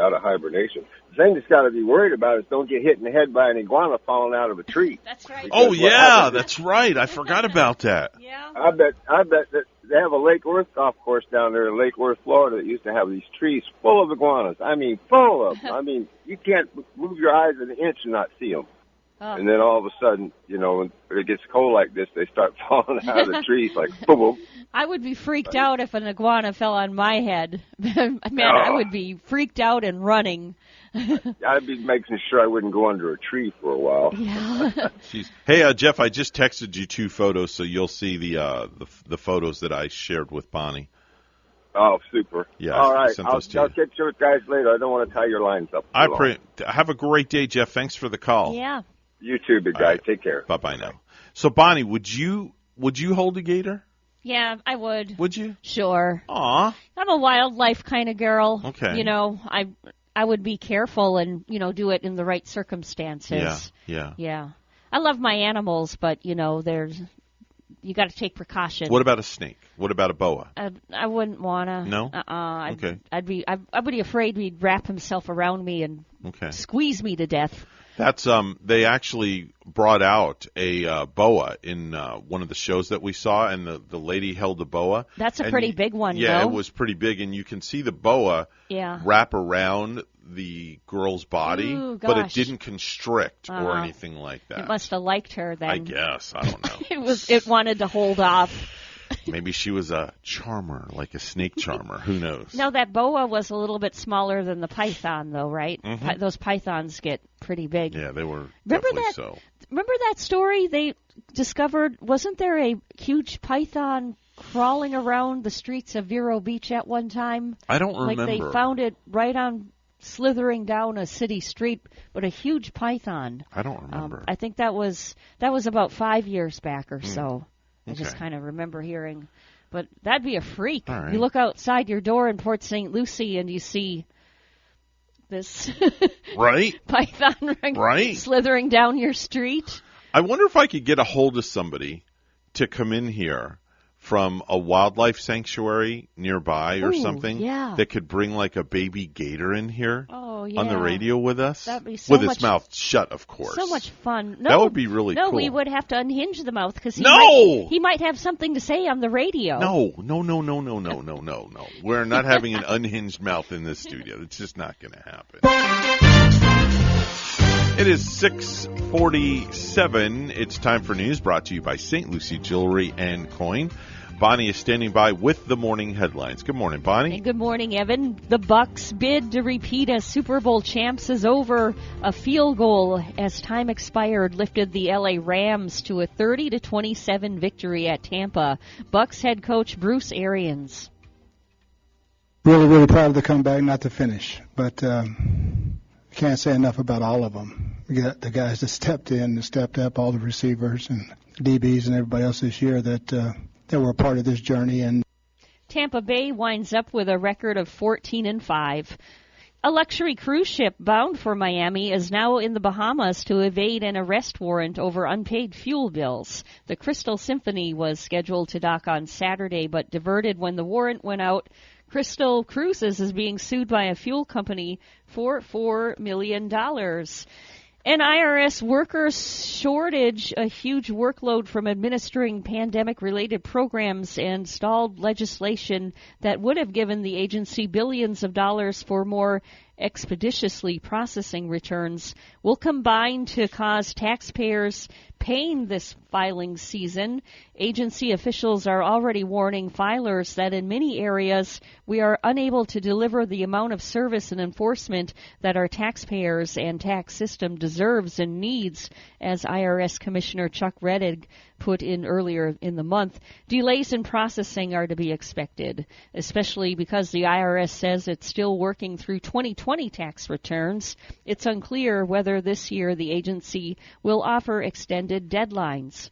out of hibernation. The thing that's got to be worried about is don't get hit in the head by an iguana falling out of a tree. That's right. Oh, yeah, that's right. I forgot about that. Yeah. I bet that they have a Lake Worth golf course down there in Lake Worth, Florida, that used to have these trees full of iguanas. I mean, full of them. I mean, you can't move your eyes an inch and not see them. Oh. And then all of a sudden, when it gets cold like this, they start falling out of the trees like boom, boom. I would be freaked out if an iguana fell on my head. Man, I would be freaked out and running. I'd be making sure I wouldn't go under a tree for a while. Yeah. Hey, Jeff, I just texted you 2 photos, so you'll see the photos that I shared with Bonnie. Oh, super. Yeah, all right. I'll catch you guys later. I don't want to tie your lines up. Have a great day, Jeff. Thanks for the call. Yeah. You too, big guy. Right. Take care. Bye-bye now. So, Bonnie, would you hold a gator? Yeah, I would. Would you? Sure. Aw. I'm a wildlife kind of girl. Okay. I would be careful and, do it in the right circumstances. Yeah. I love my animals, but, you got to take precaution. What about a snake? What about a boa? I wouldn't wanna. No. Okay. I'd be afraid he'd wrap himself around me and squeeze me to death. That's they actually brought out a boa in one of the shows that we saw, and the lady held the boa. That's a pretty big one. Yeah, though. It was pretty big, and you can see the boa wrap around the girl's body, but it didn't constrict or anything like that. It must have liked her then. I guess. I don't know. It wanted to hold off. Maybe she was a charmer, like a snake charmer. Who knows? No, that boa was a little bit smaller than the python, though, right? Mm-hmm. Those pythons get pretty big. Yeah, they were so. Remember that story they discovered? Wasn't there a huge python crawling around the streets of Vero Beach at one time? I don't remember. Like they found it right on slithering down a city street, but a huge python. I don't remember. I think that was about 5 years back or so. I just kind of remember hearing. But that'd be a freak. Right. You look outside your door in Port St. Lucie and you see this python slithering down your street. I wonder if I could get a hold of somebody to come in here from a wildlife sanctuary nearby or something that could bring like a baby gator in here on the radio with us. That'd be so with its mouth shut, of course. So much fun. No, that would be really cool. No, we would have to unhinge the mouth because he might have something to say on the radio. No. We're not having an unhinged mouth in this studio. It's just not going to happen. It is 6:47. It's time for news brought to you by St. Lucie Jewelry and Coin. Bonnie is standing by with the morning headlines. Good morning, Bonnie. And good morning, Evan. The Bucs' bid to repeat as Super Bowl champs is over. A field goal as time expired lifted the LA Rams to a 30-27 victory at Tampa. Bucs head coach Bruce Arians. Really, really proud of the comeback, not the finish, but can't say enough about all of them. We got the guys that stepped in and stepped up, all the receivers and DBs and everybody else this year that were a part of this journey. And Tampa Bay winds up with a record of 14-5. A luxury cruise ship bound for Miami is now in the Bahamas to evade an arrest warrant over unpaid fuel bills. The Crystal Symphony was scheduled to dock on Saturday, but diverted when the warrant went out. Crystal Cruises is being sued by a fuel company for $4 million. An IRS worker shortage, a huge workload from administering pandemic-related programs, and stalled legislation that would have given the agency billions of dollars for more expeditiously processing returns will combine to cause taxpayers pain this filing season. Agency officials are already warning filers that in many areas we are unable to deliver the amount of service and enforcement that our taxpayers and tax system deserves and needs, as IRS Commissioner Chuck Rettig put in earlier in the month. Delays in processing are to be expected, especially because the IRS says it's still working through 2020 tax returns. It's unclear whether this year the agency will offer extended deadlines.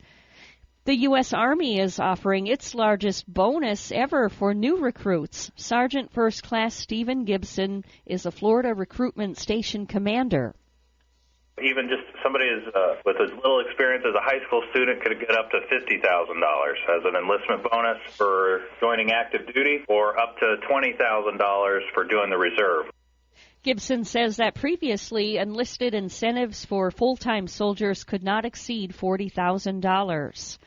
The U.S. Army is offering its largest bonus ever for new recruits. Sergeant First Class Stephen Gibson is a Florida recruitment station commander. Even just somebody with as little experience as a high school student could get up to $50,000 as an enlistment bonus for joining active duty, or up to $20,000 for doing the reserve. Gibson says that previously enlisted incentives for full-time soldiers could not exceed $40,000.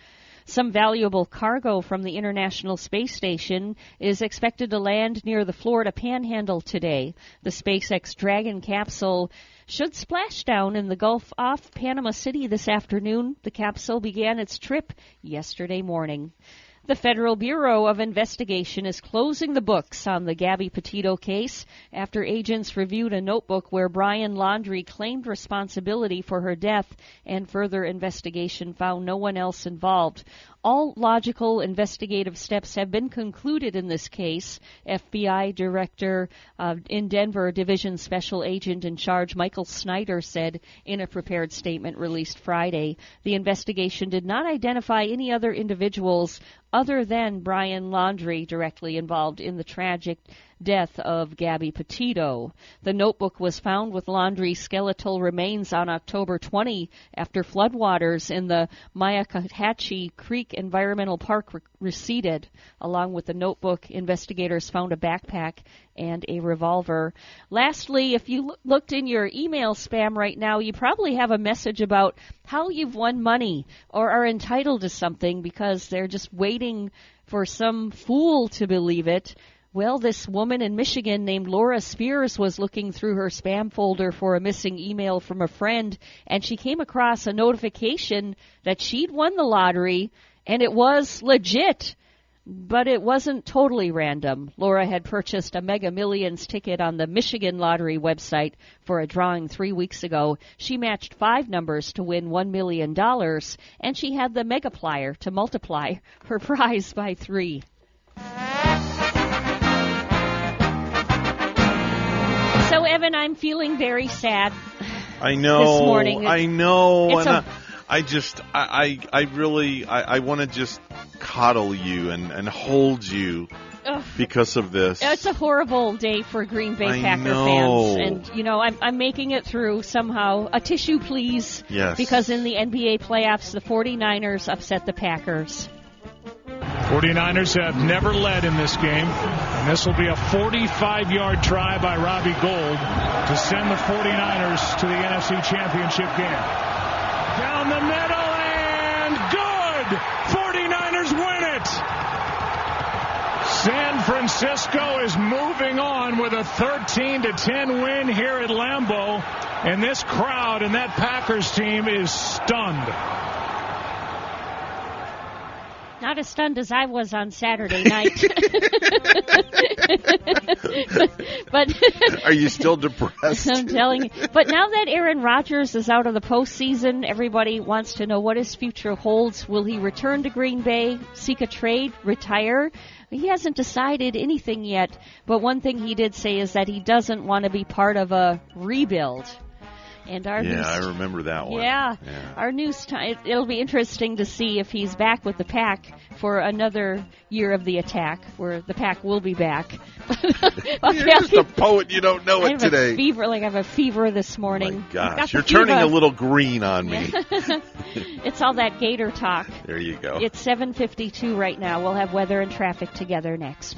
Some valuable cargo from the International Space Station is expected to land near the Florida Panhandle today. The SpaceX Dragon capsule should splash down in the Gulf off Panama City this afternoon. The capsule began its trip yesterday morning. The Federal Bureau of Investigation is closing the books on the Gabby Petito case after agents reviewed a notebook where Brian Laundrie claimed responsibility for her death, and further investigation found no one else involved. All logical investigative steps have been concluded in this case. FBI Director in Denver, Division Special Agent in charge Michael Snyder said in a prepared statement released Friday. The investigation did not identify any other individuals other than Brian Laundrie directly involved in the tragic death of Gabby Petito. The notebook was found with laundry skeletal remains on October 20 after floodwaters in the Myakatachee Creek Environmental Park receded. Along with the notebook, investigators found a backpack and a revolver. Lastly, if you looked in your email spam right now, you probably have a message about how you've won money or are entitled to something because they're just waiting for some fool to believe it. Well, this woman in Michigan named Laura Spears was looking through her spam folder for a missing email from a friend, and she came across a notification that she'd won the lottery, and it was legit. But it wasn't totally random. Laura had purchased a Mega Millions ticket on the Michigan Lottery website for a drawing 3 weeks ago. She matched 5 numbers to win $1 million, and she had the Megaplier to multiply her prize by 3. So, Evan, I'm feeling very sad. I know. This morning. I know. I really want to just coddle you and hold you because of this. It's a horrible day for Green Bay Packer fans. And, I'm making it through somehow. A tissue, please. Yes. Because in the NBA playoffs, the 49ers upset the Packers. 49ers have never led in this game, and this will be a 45-yard try by Robbie Gould to send the 49ers to the NFC Championship game. Down the middle, and good! 49ers win it! San Francisco is moving on with a 13-10 win here at Lambeau, and this crowd and that Packers team is stunned. Not as stunned as I was on Saturday night. But are you still depressed? I'm telling you. But now that Aaron Rodgers is out of the postseason, everybody wants to know what his future holds. Will he return to Green Bay, seek a trade, retire? He hasn't decided anything yet. But one thing he did say is that he doesn't want to be part of a rebuild. And our I remember that one. Yeah. Our news time. It'll be interesting to see if he's back with the Pack for another year of the attack, where the Pack will be back. You're just a poet. You don't know it today. I have a fever this morning. My gosh, you're turning a little green on me. It's all that Gator talk. There you go. It's 7:52 right now. We'll have weather and traffic together next.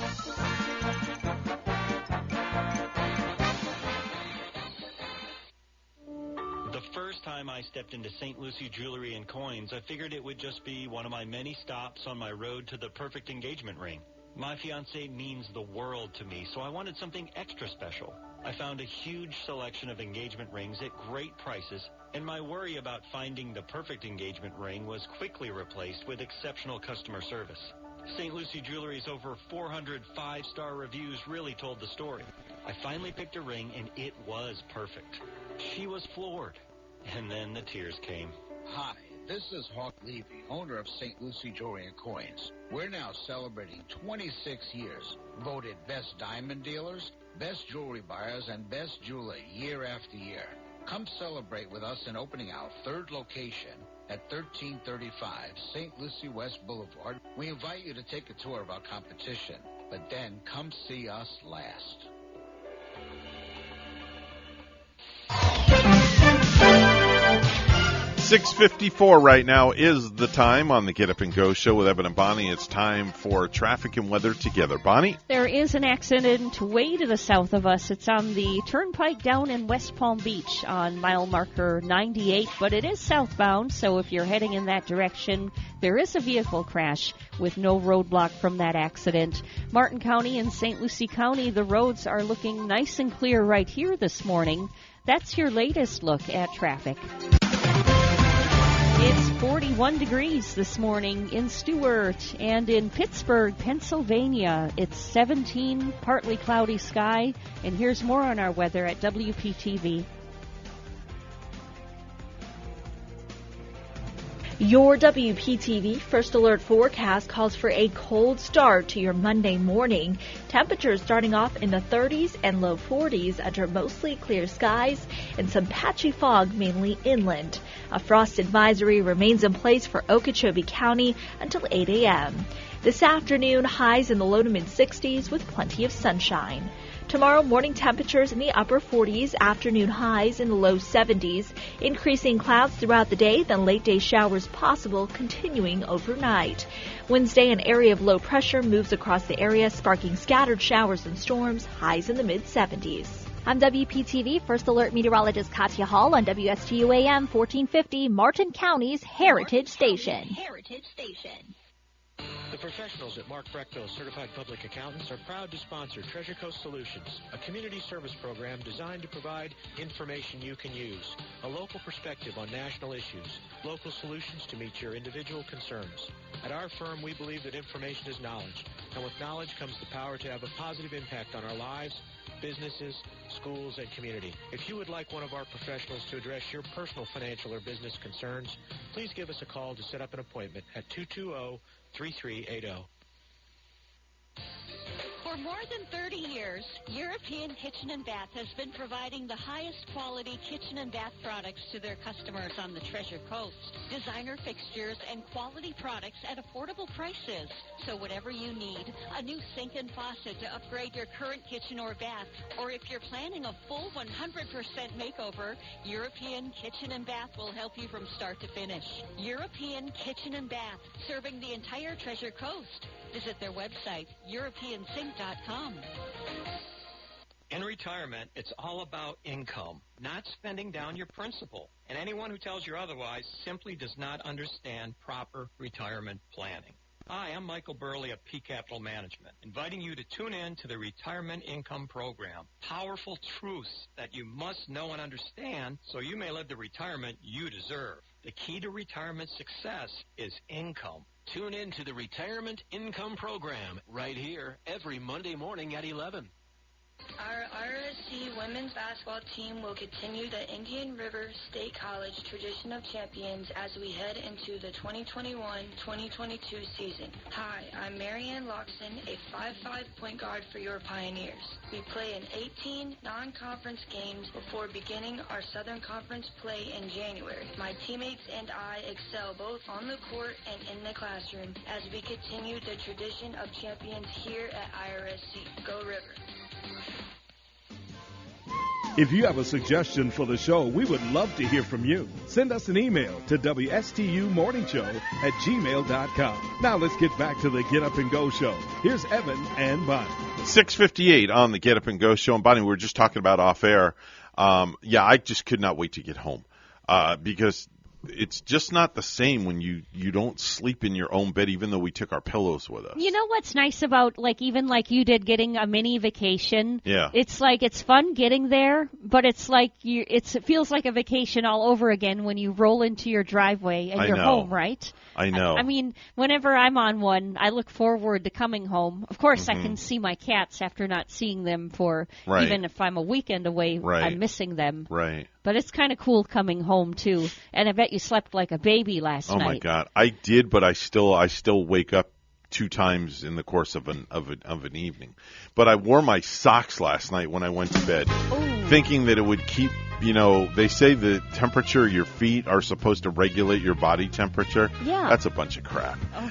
First time I stepped into St. Lucie Jewelry and Coins, I figured it would just be one of my many stops on my road to the perfect engagement ring. My fiancée means the world to me, so I wanted something extra special. I found a huge selection of engagement rings at great prices, and my worry about finding the perfect engagement ring was quickly replaced with exceptional customer service. St. Lucie Jewelry's over 400 5-star reviews really told the story. I finally picked a ring, and it was perfect. She was floored. And then the tears came. Hi, this is Hawk Levy, owner of St. Lucie Jewelry and Coins. We're now celebrating 26 years. Voted best diamond dealers, best jewelry buyers, and best jeweler year after year. Come celebrate with us in opening our 3rd location at 1335 St. Lucie West Boulevard. We invite you to take a tour of our competition, but then come see us last. 6:54 right now is the time on the Get Up and Go show with Evan and Bonnie. It's time for traffic and weather together. Bonnie? There is an accident way to the south of us. It's on the turnpike down in West Palm Beach on mile marker 98, but it is southbound, so if you're heading in that direction, there is a vehicle crash with no roadblock from that accident. Martin County and St. Lucie County, the roads are looking nice and clear right here this morning. That's your latest look at traffic. It's 41 degrees this morning in Stuart, and in Pittsburgh, Pennsylvania, it's 17, partly cloudy sky. And here's more on our weather at WPTV. Your WPTV First Alert forecast calls for a cold start to your Monday morning. Temperatures starting off in the 30s and low 40s under mostly clear skies and some patchy fog mainly inland. A frost advisory remains in place for Okeechobee County until 8 a.m. This afternoon, highs in the low to mid-60s with plenty of sunshine. Tomorrow, morning temperatures in the upper 40s, afternoon highs in the low 70s, increasing clouds throughout the day, then late-day showers possible, continuing overnight. Wednesday, an area of low pressure moves across the area, sparking scattered showers and storms, highs in the mid-70s. I'm WPTV First Alert Meteorologist Katya Hall on WSTU AM 1450, Martin County's Heritage Station. The professionals at Mark Breckville Certified Public Accountants are proud to sponsor Treasure Coast Solutions, a community service program designed to provide information you can use, a local perspective on national issues, local solutions to meet your individual concerns. At our firm, we believe that information is knowledge, and with knowledge comes the power to have a positive impact on our lives, businesses, schools, and community. If you would like one of our professionals to address your personal financial or business concerns, please give us a call to set up an appointment at 220-3380. For more than 30 years, European Kitchen and Bath has been providing the highest quality kitchen and bath products to their customers on the Treasure Coast. Designer fixtures and quality products at affordable prices. So whatever you need, a new sink and faucet to upgrade your current kitchen or bath, or if you're planning a full 100% makeover, European Kitchen and Bath will help you from start to finish. European Kitchen and Bath, serving the entire Treasure Coast. Visit their website, EuropeanSink.com. In retirement, it's all about income, not spending down your principal. And anyone who tells you otherwise simply does not understand proper retirement planning. Hi, I'm Michael Burley of P Capital Management, inviting you to tune in to the Retirement Income Program. Powerful truths that you must know and understand so you may live the retirement you deserve. The key to retirement success is income. Tune in to the Retirement Income Program right here every Monday morning at 11. Our RSC women's basketball team will continue the Indian River State College tradition of champions as we head into the 2021-2022 season. Hi, I'm Marianne Loxton, a 5'5" point guard for your Pioneers. We play in 18 non-conference games before beginning our Southern Conference play in January. My teammates and I excel both on the court and in the classroom as we continue the tradition of champions here at IRSC. Go River. If you have a suggestion for the show, we would love to hear from you. Send us an email to WSTUmorningshow@gmail.com. Now let's get back to the Get Up and Go show. Here's Evan and Bonnie. 6:58 on the Get Up and Go show. And Bonnie, we were just talking about off air. I just could not wait to get home because it's just not the same when you don't sleep in your own bed, even though we took our pillows with us. You know what's nice about, even like you did, getting a mini vacation? Yeah. It's like it's fun getting there, but it's like it feels like a vacation all over again when you roll into your driveway and you're home, right? I know. I mean, whenever I'm on one, I look forward to coming home. Of course, I can see my cats after not seeing them for, even if I'm a weekend away, I'm missing them. Right. But it's kind of cool coming home, too. And I bet you slept like a baby last night. Oh, my God. I did, but I still wake up 2 times in the course of an evening. But I wore my socks last night when I went to bed, thinking that it would keep, they say the temperature of your feet are supposed to regulate your body temperature. Yeah. That's a bunch of crap. Oh.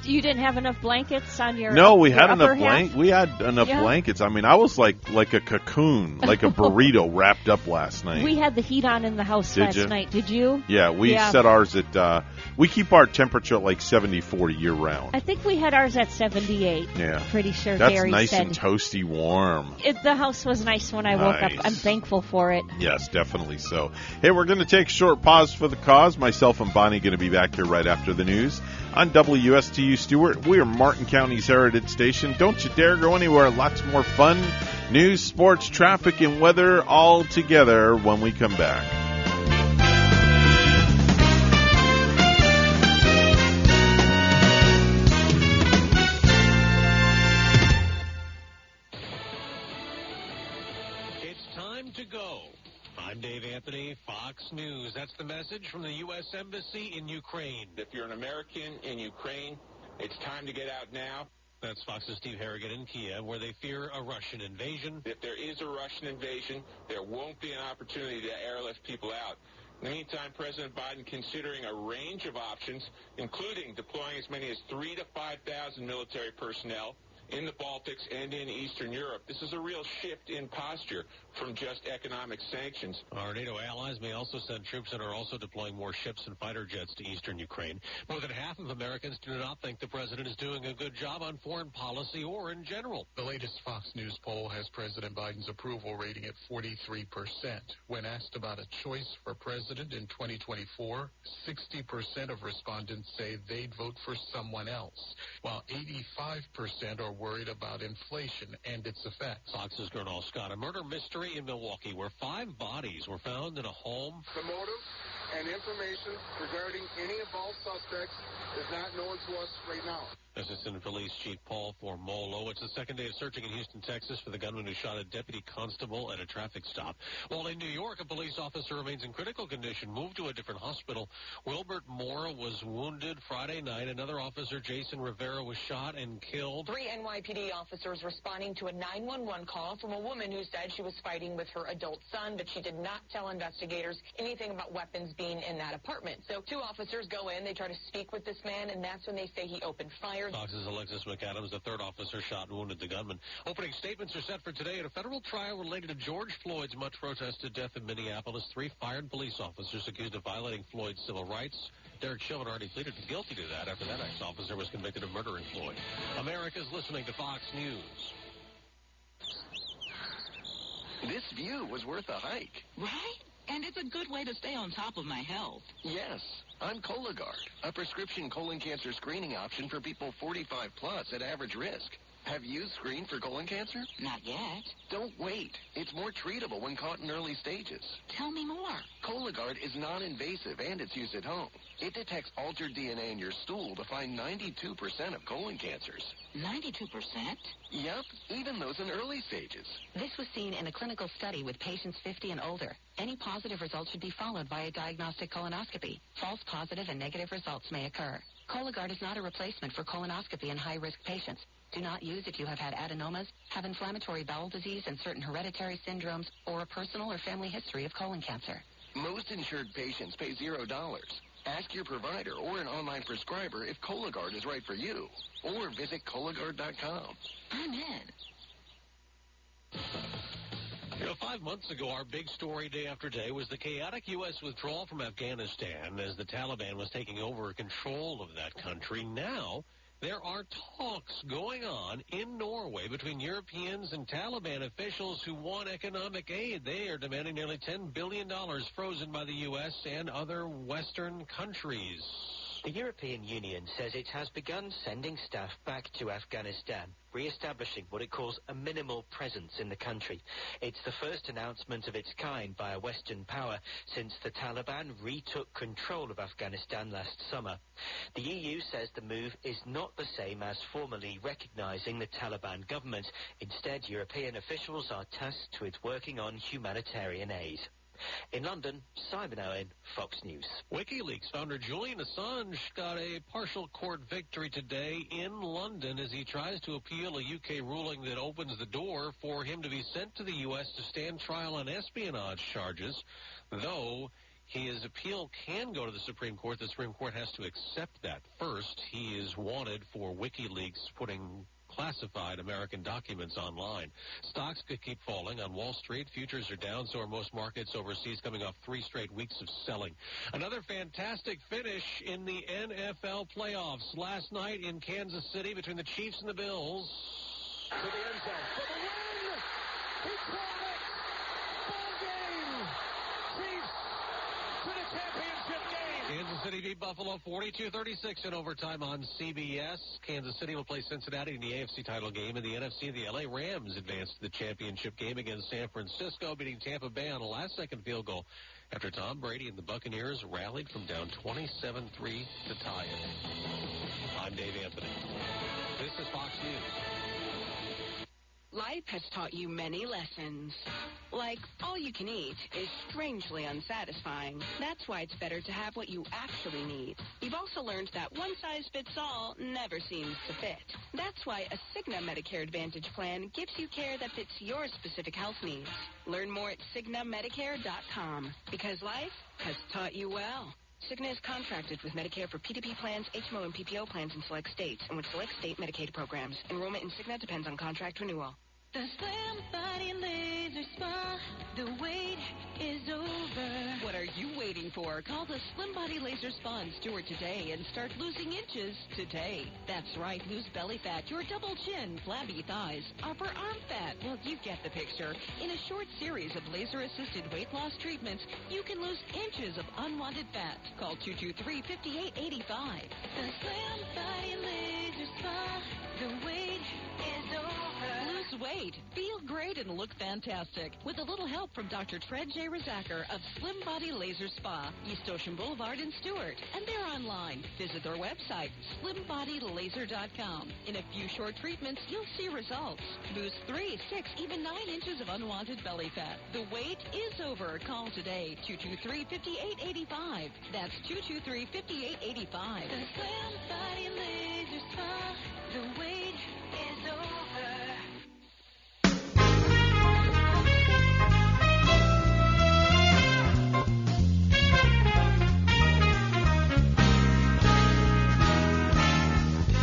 You didn't have enough blankets on your No, we your had upper enough half? We had enough blankets. I mean, I was like a cocoon, like a burrito wrapped up last night. We had the heat on in the house last night. Did you? Yeah, we set ours at, we keep our temperature at like 74 year round. I think we had ours at 78. Yeah. Pretty sure That's Gary nice said. and toasty warm. The house was nice when I woke up. I'm thankful for it. Yes, definitely so. Hey, we're going to take a short pause for the cause. Myself and Bonnie going to be back here right after the news on WSTU Stewart. We are Martin County's Heritage Station. Don't you dare go anywhere. Lots more fun, news, sports, traffic, and weather all together when we come back. To go. I'm Dave Anthony, Fox News. That's the message from the U.S. Embassy in Ukraine. If you're an American in Ukraine, it's time to get out now. That's Fox's Steve Harrigan in Kiev, where they fear a Russian invasion. If there is a Russian invasion, there won't be an opportunity to airlift people out. In the meantime, President Biden considering a range of options, including deploying as many as 3,000 to 5,000 military personnel in the Baltics and in Eastern Europe. This is a real shift in posture from just economic sanctions. Our NATO allies may also send troops and are also deploying more ships and fighter jets to eastern Ukraine. More than half of Americans do not think the president is doing a good job on foreign policy or in general. The latest Fox News poll has President Biden's approval rating at 43%. When asked about a choice for president in 2024, 60% of respondents say they'd vote for someone else, while 85% are worried about inflation and its effects. Fox's Gernal Scott, a murder mystery in Milwaukee where 5 bodies were found in a home. The motive and information regarding any involved suspects is not known to us right now. Assistant Police Chief Paul Formolo. It's the second day of searching in Houston, Texas for the gunman who shot a deputy constable at a traffic stop. While in New York, a police officer remains in critical condition, moved to a different hospital. Wilbert Moore was wounded Friday night. Another officer, Jason Rivera, was shot and killed. 3 NYPD officers responding to a 911 call from a woman who said she was fighting with her adult son, but she did not tell investigators anything about weapons being in that apartment. So 2 officers go in, they try to speak with this man, and that's when they say he opened fire. Fox's Alexis McAdams, the 3rd officer, shot and wounded the gunman. Opening statements are set for today at a federal trial related to George Floyd's much protested death in Minneapolis. 3 fired police officers accused of violating Floyd's civil rights. Derek Chauvin already pleaded guilty to that after that ex-officer was convicted of murdering Floyd. America's listening to Fox News. This view was worth a hike. Right? And it's a good way to stay on top of my health. Yes. I'm Cologuard, a prescription colon cancer screening option for people 45 plus at average risk. Have you screened for colon cancer? Not yet. Don't wait. It's more treatable when caught in early stages. Tell me more. Cologuard is non-invasive and it's used at home. It detects altered DNA in your stool to find 92% of colon cancers. 92%? Yep, even those in early stages. This was seen in a clinical study with patients 50 and older. Any positive results should be followed by a diagnostic colonoscopy. False positive and negative results may occur. Cologuard is not a replacement for colonoscopy in high-risk patients. Do not use if you have had adenomas, have inflammatory bowel disease and certain hereditary syndromes, or a personal or family history of colon cancer. Most insured patients pay $0. Ask your provider or an online prescriber if Cologuard is right for you, or visit Cologuard.com. I'm in. 5 months ago, our big story day after day was the chaotic U.S. withdrawal from Afghanistan as the Taliban was taking over control of that country. Now, there are talks going on in Norway between Europeans and Taliban officials who want economic aid. They are demanding nearly $10 billion frozen by the U.S. and other Western countries. The European Union says it has begun sending staff back to Afghanistan, re-establishing what it calls a minimal presence in the country. It's the first announcement of its kind by a Western power since the Taliban retook control of Afghanistan last summer. The EU says the move is not the same as formally recognizing the Taliban government. Instead, European officials are tasked with working on humanitarian aid. In London, Simon Owen, Fox News. WikiLeaks founder Julian Assange got a partial court victory today in London as he tries to appeal a UK ruling that opens the door for him to be sent to the U.S. to stand trial on espionage charges. Though his appeal can go to the Supreme Court, the Supreme Court has to accept that first. He is wanted for WikiLeaks putting classified American documents online. Stocks could keep falling on Wall Street. Futures are down, so are most markets overseas, coming off 3 straight weeks of selling. Another fantastic finish in the NFL playoffs last night in Kansas City between the Chiefs and the Bills. To the end zone for the win! He caught it! Ball game! Chiefs to the championship game! Kansas City beat Buffalo 42-36 in overtime on CBS. Kansas City will play Cincinnati in the AFC title game. In the NFC, the LA Rams advanced to the championship game against San Francisco, beating Tampa Bay on a last-second field goal after Tom Brady and the Buccaneers rallied from down 27-3 to tie it. I'm Dave Anthony. This is Fox News. Life has taught you many lessons. Like, all you can eat is strangely unsatisfying. That's why it's better to have what you actually need. You've also learned that one size fits all never seems to fit. That's why a Cigna Medicare Advantage plan gives you care that fits your specific health needs. Learn more at CignaMedicare.com, because life has taught you well. Cigna is contracted with Medicare for PDP plans, HMO, and PPO plans in select states, and with select state Medicaid programs. Enrollment in Cigna depends on contract renewal. The Slim Body Laser Spa, the wait is over. What are you waiting for? Call the Slim Body Laser Spa in Stewart today and start losing inches today. That's right, lose belly fat, your double chin, flabby thighs, upper arm fat. Well, you get the picture. In a short series of laser-assisted weight loss treatments, you can lose inches of unwanted fat. Call 223-5885. The Slim Body Laser Spa, the wait is over. Lose weight, feel great, and look fantastic with a little help from Dr. Tred J. Rizacker of Slim Body Laser Spa, East Ocean Boulevard in Stewart. And they're online. Visit their website, slimbodylaser.com. In a few short treatments, you'll see results. Lose 3, 6, even 9 inches of unwanted belly fat. The wait is over. Call today, 223-5885. That's 223-5885. The Slim Body Laser Spa, the wait is over.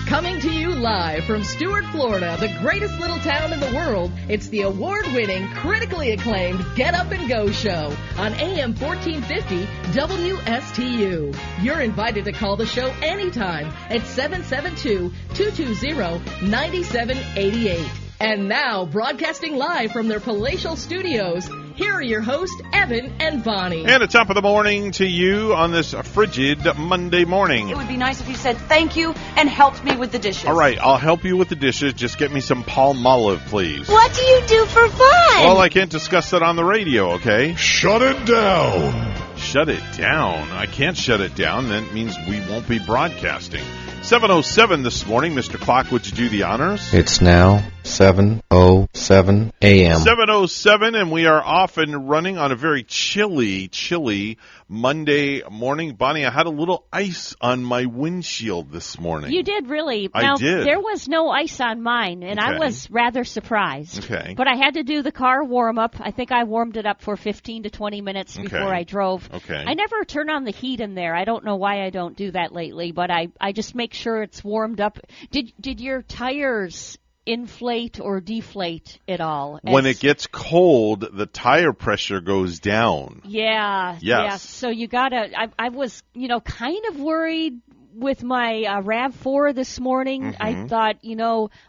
Coming to you live from Stewart, Florida, the greatest little town in the world, it's the award-winning, critically acclaimed Get Up and Go show on AM 1450 WSTU. You're invited to call the show anytime at 772-220-9788. And now, broadcasting live from their palatial studios, here are your hosts, Evan and Bonnie. And a top of the morning to you on this frigid Monday morning. It would be nice if you said thank you and helped me with the dishes. All right, I'll help you with the dishes. Just get me some Palmolive, please. What do you do for fun? Well, I can't discuss that on the radio, okay? Shut it down. Shut it down? I can't shut it down. That means we won't be broadcasting. 7:07 this morning. Mr. Clock, would you do the honors? It's now 7:07 a.m. 7:07, and we are off and running on a very chilly Monday morning. Bonnie, I had a little ice on my windshield this morning. You did, really. I now, did. There was no ice on mine, and I was rather surprised. Okay. But I had to do the car warm-up. I think I warmed it up for 15 to 20 minutes before I drove. Okay. I never turn on the heat in there. I don't know why I don't do that lately, but I just make sure it's warmed up. Did your tires inflate or deflate at all? When it gets cold, the tire pressure goes down. Yeah. Yes. Yeah. So you gotta. I was, kind of worried with my RAV4 this morning. Mm-hmm. I thought,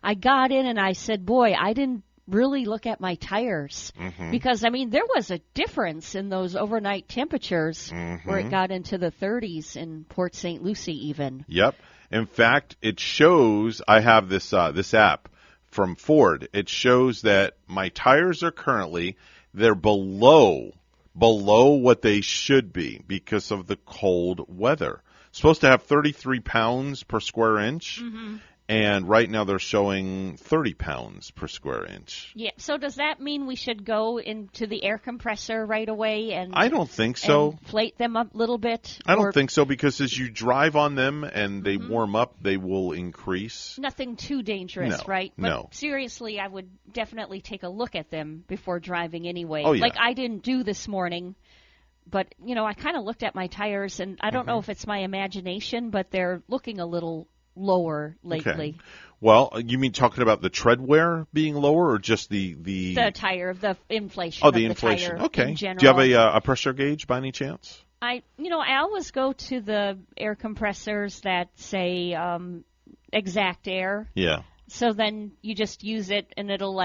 I got in and I said, boy, I didn't really look at my tires because there was a difference in those overnight temperatures where it got into the 30s in Port St. Lucie even. Yep. In fact, it shows. I have this app from Ford. It shows that my tires are currently below what they should be because of the cold weather. Supposed to have 33 pounds per square inch. And right now they're showing 30 pounds per square inch. Yeah. So does that mean we should go into the air compressor right away and I don't think so. And inflate them up a little bit? I don't think so because as you drive on them and they warm up, they will increase. Nothing too dangerous, right? But no. Seriously, I would definitely take a look at them before driving anyway. Oh, yeah. Like I didn't do this morning. But, I kind of looked at my tires, and I don't know if it's my imagination, but they're looking a little lower lately. Okay. Well, you mean talking about the tread wear being lower or just the tire, the inflation Oh, of the inflation. tire Okay. in general. Do you have a pressure gauge by any chance? I always go to the air compressors that say exact air. Yeah. So then you just use it, and it'll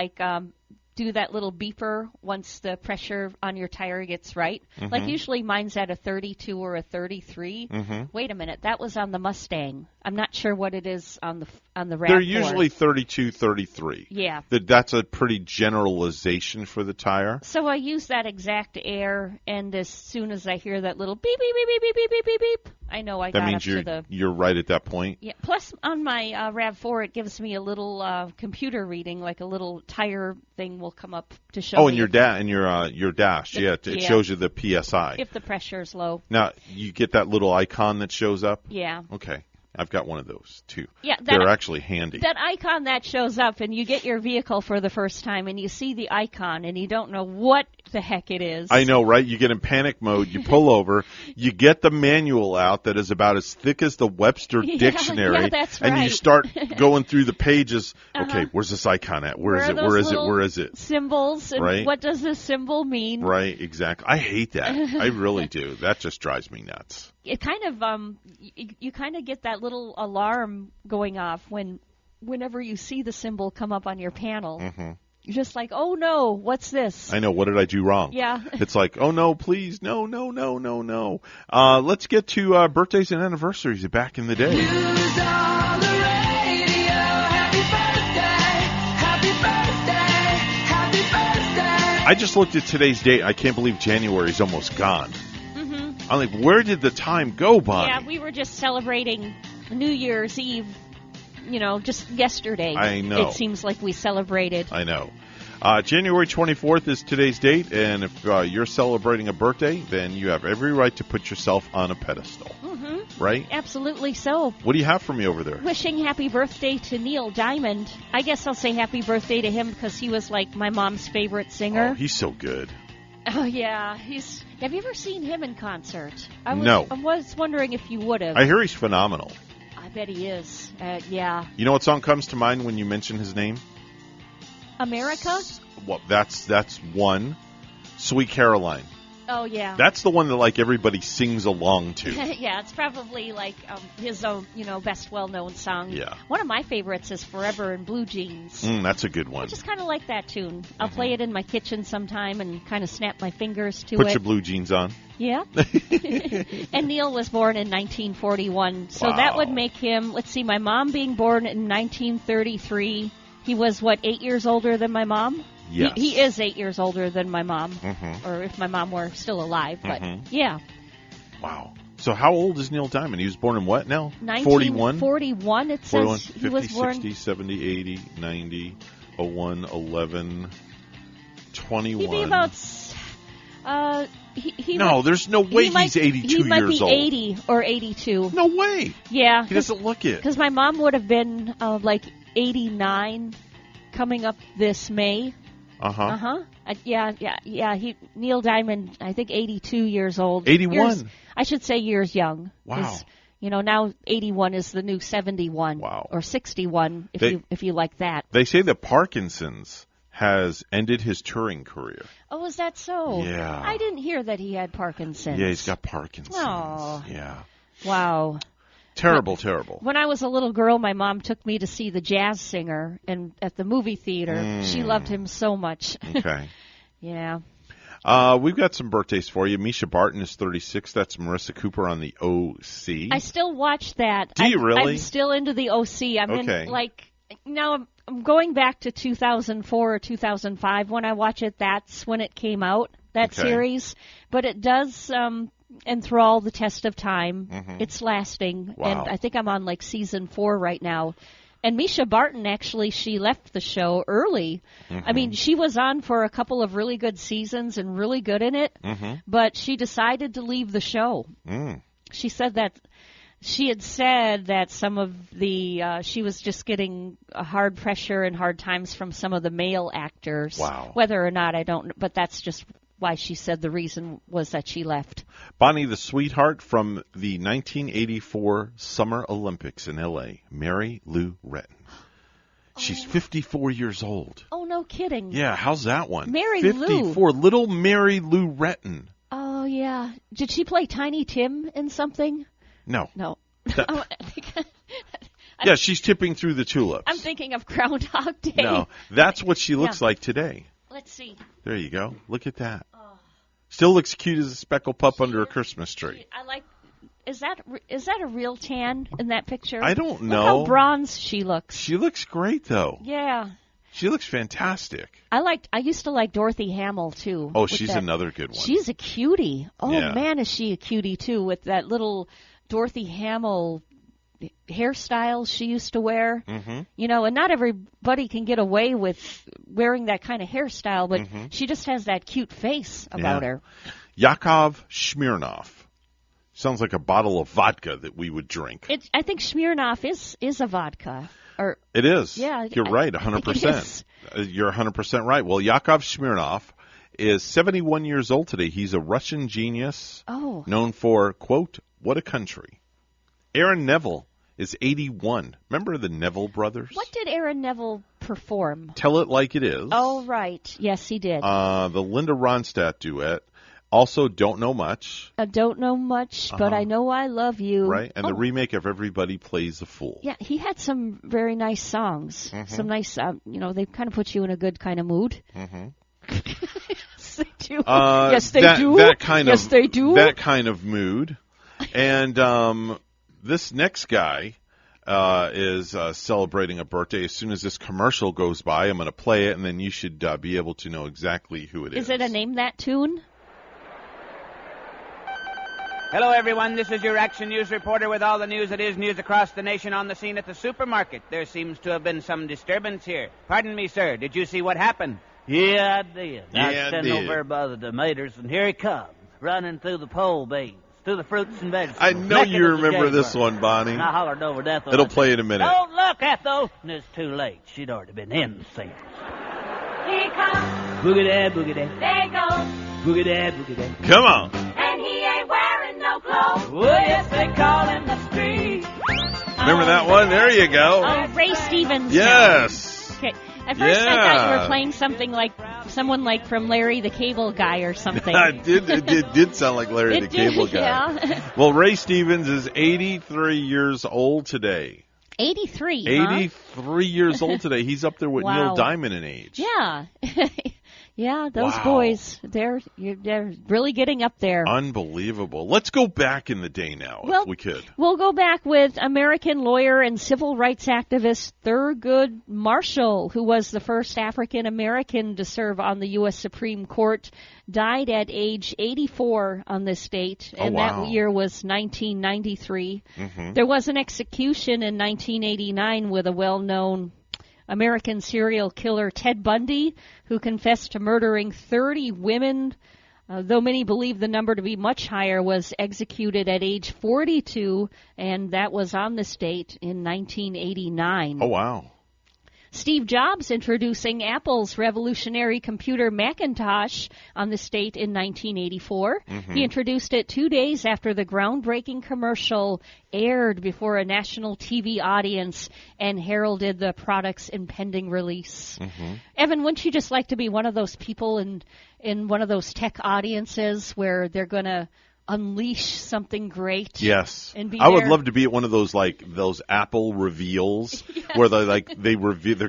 do that little beeper once the pressure on your tire gets right. Like usually mine's at a 32 or a 33. Wait a minute, that was on the Mustang. I'm not sure what it is on on the RAV4. They're usually 32, 33. Yeah. That's a pretty generalization for the tire. So I use that exact air, and as soon as I hear that little beep, beep, beep, beep, beep, beep, beep, beep, beep, I know I That got means up to the... you're right at that point? Yeah. Plus, on my RAV4, it gives me a little computer reading, like a little tire thing will come up to show me. Oh, and your dash. It shows you the PSI. If the pressure's low. Now, you get that little icon that shows up? Yeah. Okay. I've got one of those, too. Yeah, they're actually handy. That icon that shows up, and you get your vehicle for the first time, and you see the icon, and you don't know what the heck it is. I know, right? You get in panic mode, you pull over, you get the manual out that is about as thick as the Webster Dictionary, that's right. and you start going through the pages. Okay, where's this icon at? Where is it? Where is it? Where is it? Symbols, and right? What does this symbol mean? Right, exactly. I hate that. I really do. That just drives me nuts. It kind of you kind of get that little alarm going off whenever you see the symbol come up on your panel. Mm-hmm. You're just like, oh no, what's this? I know. What did I do wrong? Yeah. It's like, oh no, please, no. Let's get to birthdays and anniversaries back in the day. News on the radio. Happy birthday. I just looked at today's date. I can't believe January is almost gone. I'm like, where did the time go, Bonnie? Yeah, we were just celebrating New Year's Eve, just yesterday. I know. It seems like we celebrated. I know. January 24th is today's date, and if you're celebrating a birthday, then you have every right to put yourself on a pedestal. Mm-hmm. Right? Absolutely so. What do you have for me over there? Wishing happy birthday to Neil Diamond. I guess I'll say happy birthday to him because he was like my mom's favorite singer. Oh, he's so good. Oh, yeah. Have you ever seen him in concert? No. I was wondering if you would have. I hear he's phenomenal. I bet he is. Yeah. You know what song comes to mind when you mention his name? America? Well, that's one. Sweet Caroline. Oh, yeah. That's the one that, like, everybody sings along to. Yeah, it's probably, like, his own, best well-known song. Yeah. One of my favorites is Forever in Blue Jeans. That's a good one. I just kind of like that tune. I'll play it in my kitchen sometime and kind of snap my fingers to Put it. your blue jeans on. Yeah. And Neil was born in 1941, so that would make him, let's see, my mom being born in 1933. He was, 8 years older than my mom? Yes. He is 8 years older than my mom, Mm-hmm. or if my mom were still alive, but yeah. Wow. So how old is Neil Diamond? He was born in what now? 1941, it says 41, he 50, was born. 60, 70, 80, 90, 01, 11, 21. He'd be about... there's no way he's 82 years old. He might be 80 or 82. No way. Yeah. He doesn't look it. Because my mom would have been 89 coming up this May. Uh-huh. Yeah. Neil Diamond, I think 82 years old. 81. I should say years young. Wow. Now 81 is the new 71. Wow. Or 61 if you like that. They say that Parkinson's has ended his touring career. Oh, is that so? Yeah. I didn't hear that he had Parkinson's. Yeah, he's got Parkinson's. Oh. Yeah. Wow. Terrible. When I was a little girl, my mom took me to see the jazz singer at the movie theater. She loved him so much. Okay. Yeah. We've got some birthdays for you. Misha Barton is 36. That's Marissa Cooper on the OC. I still watch that. Do you really? I'm still into the OC. Okay. Now I'm going back to 2004 or 2005. When I watch it, that's when it came out, that series. But it does enthrall the test of time. Mm-hmm. It's lasting. Wow. And I think I'm on season 4 right now. And Misha Barton, actually, she left the show early. Mm-hmm. I mean, she was on for a couple of really good seasons and really good in it, but she decided to leave the show. She said that she had said that some of she was just getting a hard pressure and hard times from some of the male actors. Wow. Whether or not, I don't know, but that's just why she said the reason was that she left. Bonnie the Sweetheart from the 1984 Summer Olympics in L.A., Mary Lou Retton. She's 54 years old. Oh, no kidding. Yeah, how's that one? Mary 54, Lou. Little Mary Lou Retton. Oh, yeah. Did she play Tiny Tim in something? No. Yeah, she's tipping through the tulips. I'm thinking of Groundhog Day. No, that's what she looks like today. Let's see. There you go. Look at that. Still looks cute as a speckled pup under a Christmas tree. I like Is that a real tan in that picture? I don't know. Look how bronze she looks. She looks great, though. Yeah. She looks fantastic. I used to like Dorothy Hamill, too. Oh, she's another good one. She's a cutie. Oh, Yeah. man, is she a cutie, too, with that little Dorothy Hamill hairstyle she used to wear. Mm-hmm. You know, and not everybody can get away with wearing that kind of hairstyle, but she just has that cute face about her. Yakov Smirnoff. Sounds like a bottle of vodka that we would drink. I think Smirnoff is a vodka. It is. Yeah. You're right, 100%. You're 100% right. Well, Yakov Smirnoff is 71 years old today. He's a Russian genius known for, quote, what a country. Aaron Neville is 81. Remember the Neville brothers? What did Aaron Neville perform? Tell It Like It Is. Oh, right. Yes, he did. The Linda Ronstadt duet. Also, Don't Know Much. I don't know much, but I know I love you. Right, and the remake of Everybody Plays a Fool. Yeah, he had some very nice songs. Some nice, they kind of put you in a good kind of mood. Yes, they do. Yes, they do. Yes, they do. That kind of mood. And this next guy is celebrating a birthday. As soon as this commercial goes by, I'm going to play it, and then you should be able to know exactly who it is. Is it a Name That tune? Hello, everyone. This is your Action News reporter with all the news that is news across the nation on the scene at the supermarket. There seems to have been some disturbance here. Pardon me, sir. Did you see what happened? Yeah, I did. I was I standing did. over there by the tomatoes, and here he comes, running through the pole beans, through the fruits and vegetables. I know naked you as a remember this jaguar. one, Bonnie. And I hollered over that. It'll play in a minute. Don't look at those. And it's too late. She'd already been in the scene. Here comes, Boogie dad, boogie dad. there goes, Boogie dad, boogie dad. Come on. and he ain't wearing no clothes. Oh, yes, they call him the street. Remember that one? There you go. Oh, Ray Stevens. Yes. Okay. At first I thought you Yeah. were playing something like someone like from Larry the Cable Guy or something. It did sound like Larry the It did, Cable Guy. yeah. Well, Ray Stevens is 83 years old today. 83, huh? 83 years old today. He's up there with Wow. Neil Diamond in age. Yeah. Yeah, those Wow. boys, they're really getting up there. Unbelievable. Let's go back in the day now, Well, if we could. We'll go back with American lawyer and civil rights activist Thurgood Marshall, who was the first African American to serve on the U.S. Supreme Court, died at age 84 on this date, and wow. that year was 1993. Mhm. There was an execution in 1989 with a well-known American serial killer Ted Bundy, who confessed to murdering 30 women, though many believe the number to be much higher, was executed at age 42, and that was on this date in 1989. Oh, wow. Steve Jobs introducing Apple's revolutionary computer Macintosh on this date in 1984. Mhm. He introduced it 2 days after the groundbreaking commercial aired before a national TV audience and heralded the product's impending release. Mhm. Evan, wouldn't you just like to be one of those people in one of those tech audiences where they're going to unleash something great? Yes. And be I would there? love to be at one of those those Apple reveals where they're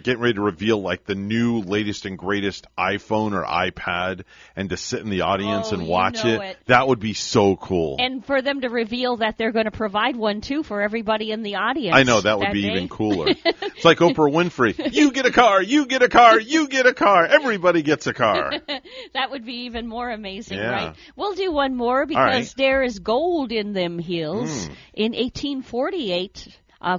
getting ready to reveal like the new latest and greatest iPhone or iPad, and to sit in the audience and watch it. That would be so cool. And for them to reveal that they're going to provide one, too, for everybody in the audience. I know, that would be day. even cooler. It's like Oprah Winfrey. You get a car, you get a car, you get a car. Everybody gets a car. That would be even more amazing, Yeah. right? We'll do one more because right. there is gold in them hills. In 1848,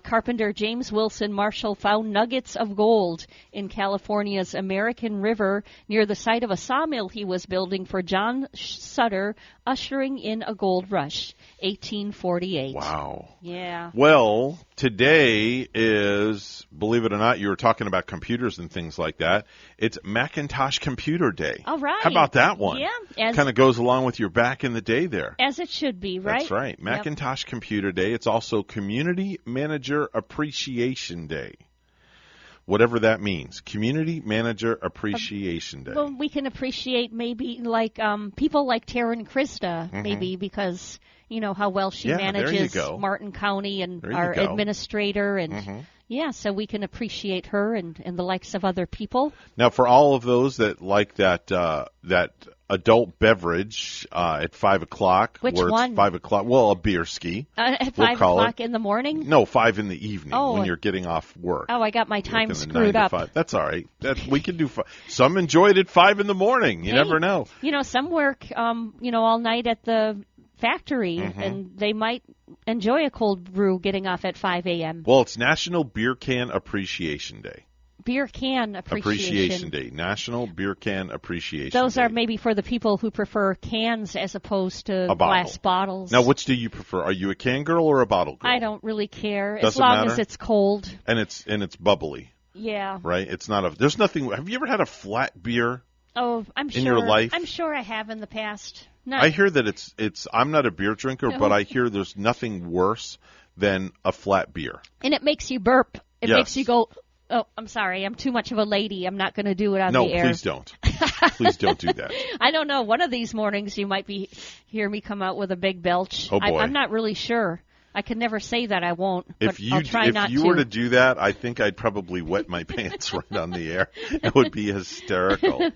carpenter James Wilson Marshall found nuggets of gold in California's American River near the site of a sawmill he was building for John Sutter, ushering in a gold rush. 1848. Wow. Yeah. Well, today is, believe it or not, you were talking about computers and things like that. It's Macintosh Computer Day. All right. How about that one? Yeah. Kind of goes along with your back in the day there. As it should be, right? That's right. Yep. Macintosh Computer Day. It's also Community Manager Appreciation Day. Whatever that means. Community Manager Appreciation Day. Well, we can appreciate maybe like people like Taryn Krista, Mhm. maybe because you know how well she Yeah, there you manages go. Martin County and There you our go. administrator, and Mhm. yeah, so we can appreciate her and the likes of other people. Now, for all of those that like that adult beverage at 5 o'clock. Which where one? It's 5 o'clock. Well, a beer ski. At we'll 5 call o'clock it. in the morning? No, 5 in the evening Oh. when you're getting off work. Oh, I got my You're time working the screwed 9 to up. 5. That's all right. We can do 5. Some enjoy it at 5 in the morning. You Hey, never know. Some work, all night at the factory, and they might enjoy a cold brew getting off at 5 a.m. Well, it's National Beer Can Appreciation Day. Beer can appreciation. Day. National Beer Can Appreciation Those Day. are maybe for the people who prefer cans as opposed to A bottle. glass bottles. Now, which do you prefer? Are you a can girl or a bottle girl? I don't really care as Doesn't long matter? as it's cold. And it's bubbly, Yeah. right? It's not there's nothing. Have you ever had a flat beer? Oh, I'm sure. In your life? I'm sure I have in the past. I hear that it's. I'm not a beer drinker, No. but I hear there's nothing worse than a flat beer. And it makes you burp. It Yes. makes you go, oh, I'm sorry, I'm too much of a lady. I'm not going to do it on No, the air. please don't. Please don't do that. I don't know. One of these mornings you might hear me come out with a big belch. Oh, boy. I'm not really sure. I can never say that I won't, but I'll try not If you were to do that, I think I'd probably wet my pants right on the air. It would be hysterical.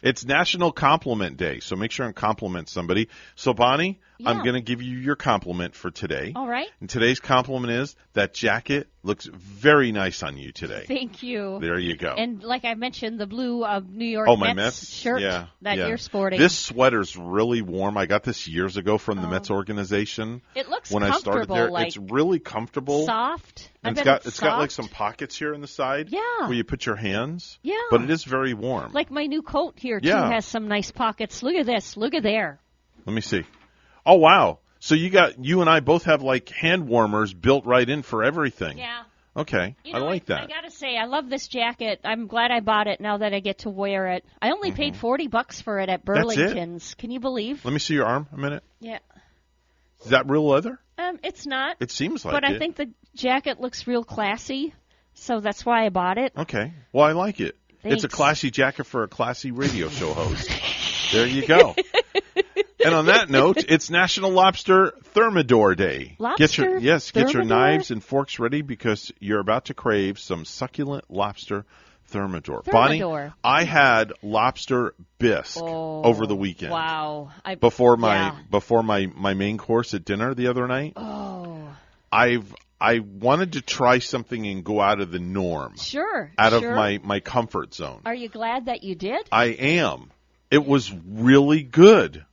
It's National Compliment Day, so make sure and compliment somebody. So, Bonnie, I'm going to give you your compliment for today. All right. And today's compliment is that jacket looks very nice on you today. Thank you. There you go. And like I mentioned, the blue New York my Mets shirt that yeah. you're sporting. This sweater's really warm. I got this years ago from the Mets organization. It looks when I started there. like it's really comfortable. Soft. And I bet it's got like soft. some pockets here in the side. Yeah. Where you put your hands. Yeah. But it is very warm. Like my new coat here, too, Yeah. has some nice pockets. Look at this. Look at there. Let me see. Oh, wow. So you and I both have like hand warmers built right in for everything. Yeah. Okay. I like that. I got to say, I love this jacket. I'm glad I bought it now that I get to wear it. I only paid $40 for it at Burlington's. Can you believe? Let me see your arm a minute. Yeah. Is that real leather? It's not. It seems like but it. I think the jacket looks real classy, so that's why I bought it. Okay. Well, I like it. Thanks. It's a classy jacket for a classy radio show host. There you go. And on that note, it's National Lobster Thermidor Day. Lobster? Get your Thermidor? knives and forks ready because you're about to crave some succulent lobster Thermidor. Thermidor. Bonnie, I had lobster bisque over the weekend. Wow. Before my main course at dinner the other night. Oh. I wanted to try something and go out of the norm. Sure. Out of my comfort zone. Are you glad that you did? I am. It was really good.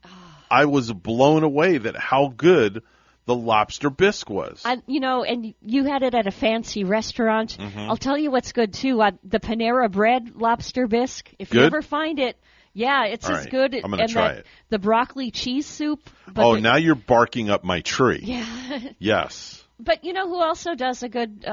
I was blown away that how good the lobster bisque was. And you had it at a fancy restaurant. Mhm. I'll tell you what's good, too. The Panera Bread lobster bisque. If you Good? ever find it, yeah, it's All as right. good. I'm gonna and try it. The broccoli cheese soup. But Now you're barking up my tree. Yeah. Yes. But you know who also does a good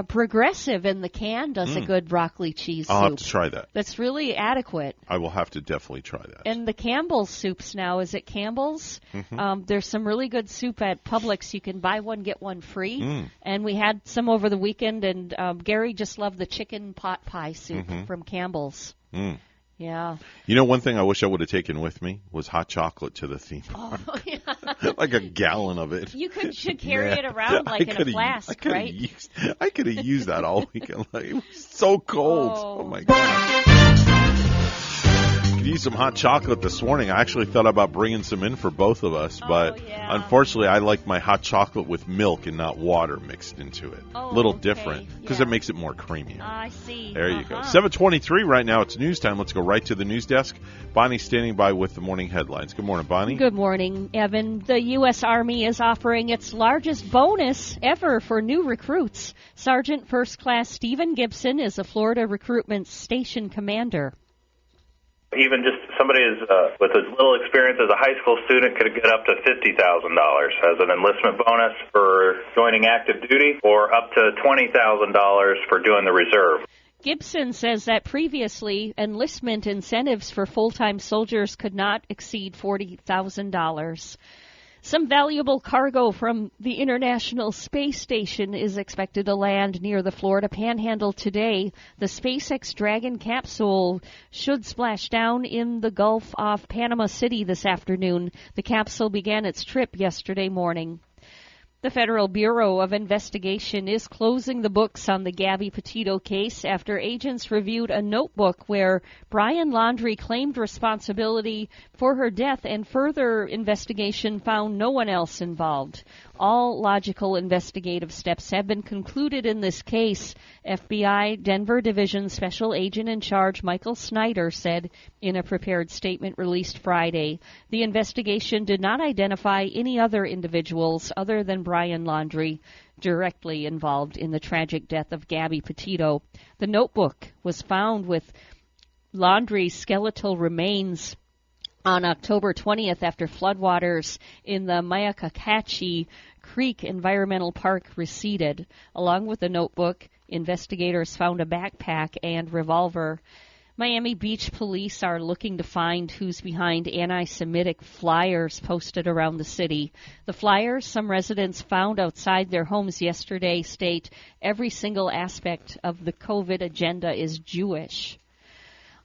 Progressive in the can does a good broccoli cheese I'll soup. have to try that. That's really adequate. I will have to definitely try that. And the Campbell's soups now, is it Campbell's? Mhm. There's some really good soup at Publix. You can buy one, get one free. Mm. And we had some over the weekend, and Gary just loved the chicken pot pie soup Mhm. from Campbell's. Mm. Yeah. You know, one thing I wish I would have taken with me was hot chocolate to the theme Oh, park. yeah. Like a gallon of it. You should carry Man, it around like in a flask, right? I could have used that all weekend. Like, it was so cold. Oh my God. Could use some hot chocolate this morning. I actually thought about bringing some in for both of us, but unfortunately I like my hot chocolate with milk and not water mixed into it. Oh, a little okay. different because it makes it more creamy. I see. There you go. 7:23 right now. It's news time. Let's go right to the news desk. Bonnie's standing by with the morning headlines. Good morning, Bonnie. Good morning, Evan. The U.S. Army is offering its largest bonus ever for new recruits. Sergeant First Class Stephen Gibson is a Florida recruitment station commander. Even just somebody with as little experience as a high school student could get up to $50,000 as an enlistment bonus for joining active duty, or up to $20,000 for doing the reserve. Gibson says that previously enlistment incentives for full-time soldiers could not exceed $40,000. Some valuable cargo from the International Space Station is expected to land near the Florida Panhandle today. The SpaceX Dragon capsule should splash down in the Gulf off Panama City this afternoon. The capsule began its trip yesterday morning. The Federal Bureau of Investigation is closing the books on the Gabby Petito case after agents reviewed a notebook where Brian Laundrie claimed responsibility for her death, and further investigation found no one else involved. All logical investigative steps have been concluded in this case, FBI Denver Division Special Agent in Charge Michael Snyder said in a prepared statement released Friday. The investigation did not identify any other individuals other than Brian Laundrie directly involved in the tragic death of Gabby Petito. The notebook was found with Laundrie's skeletal remains on October 20th after floodwaters in the Mayakakachi Creek Environmental Park receded. Along with the notebook, investigators found a backpack and revolver. Miami Beach police are looking to find who's behind anti-Semitic flyers posted around the city. The flyers some residents found outside their homes yesterday state every single aspect of the COVID agenda is Jewish.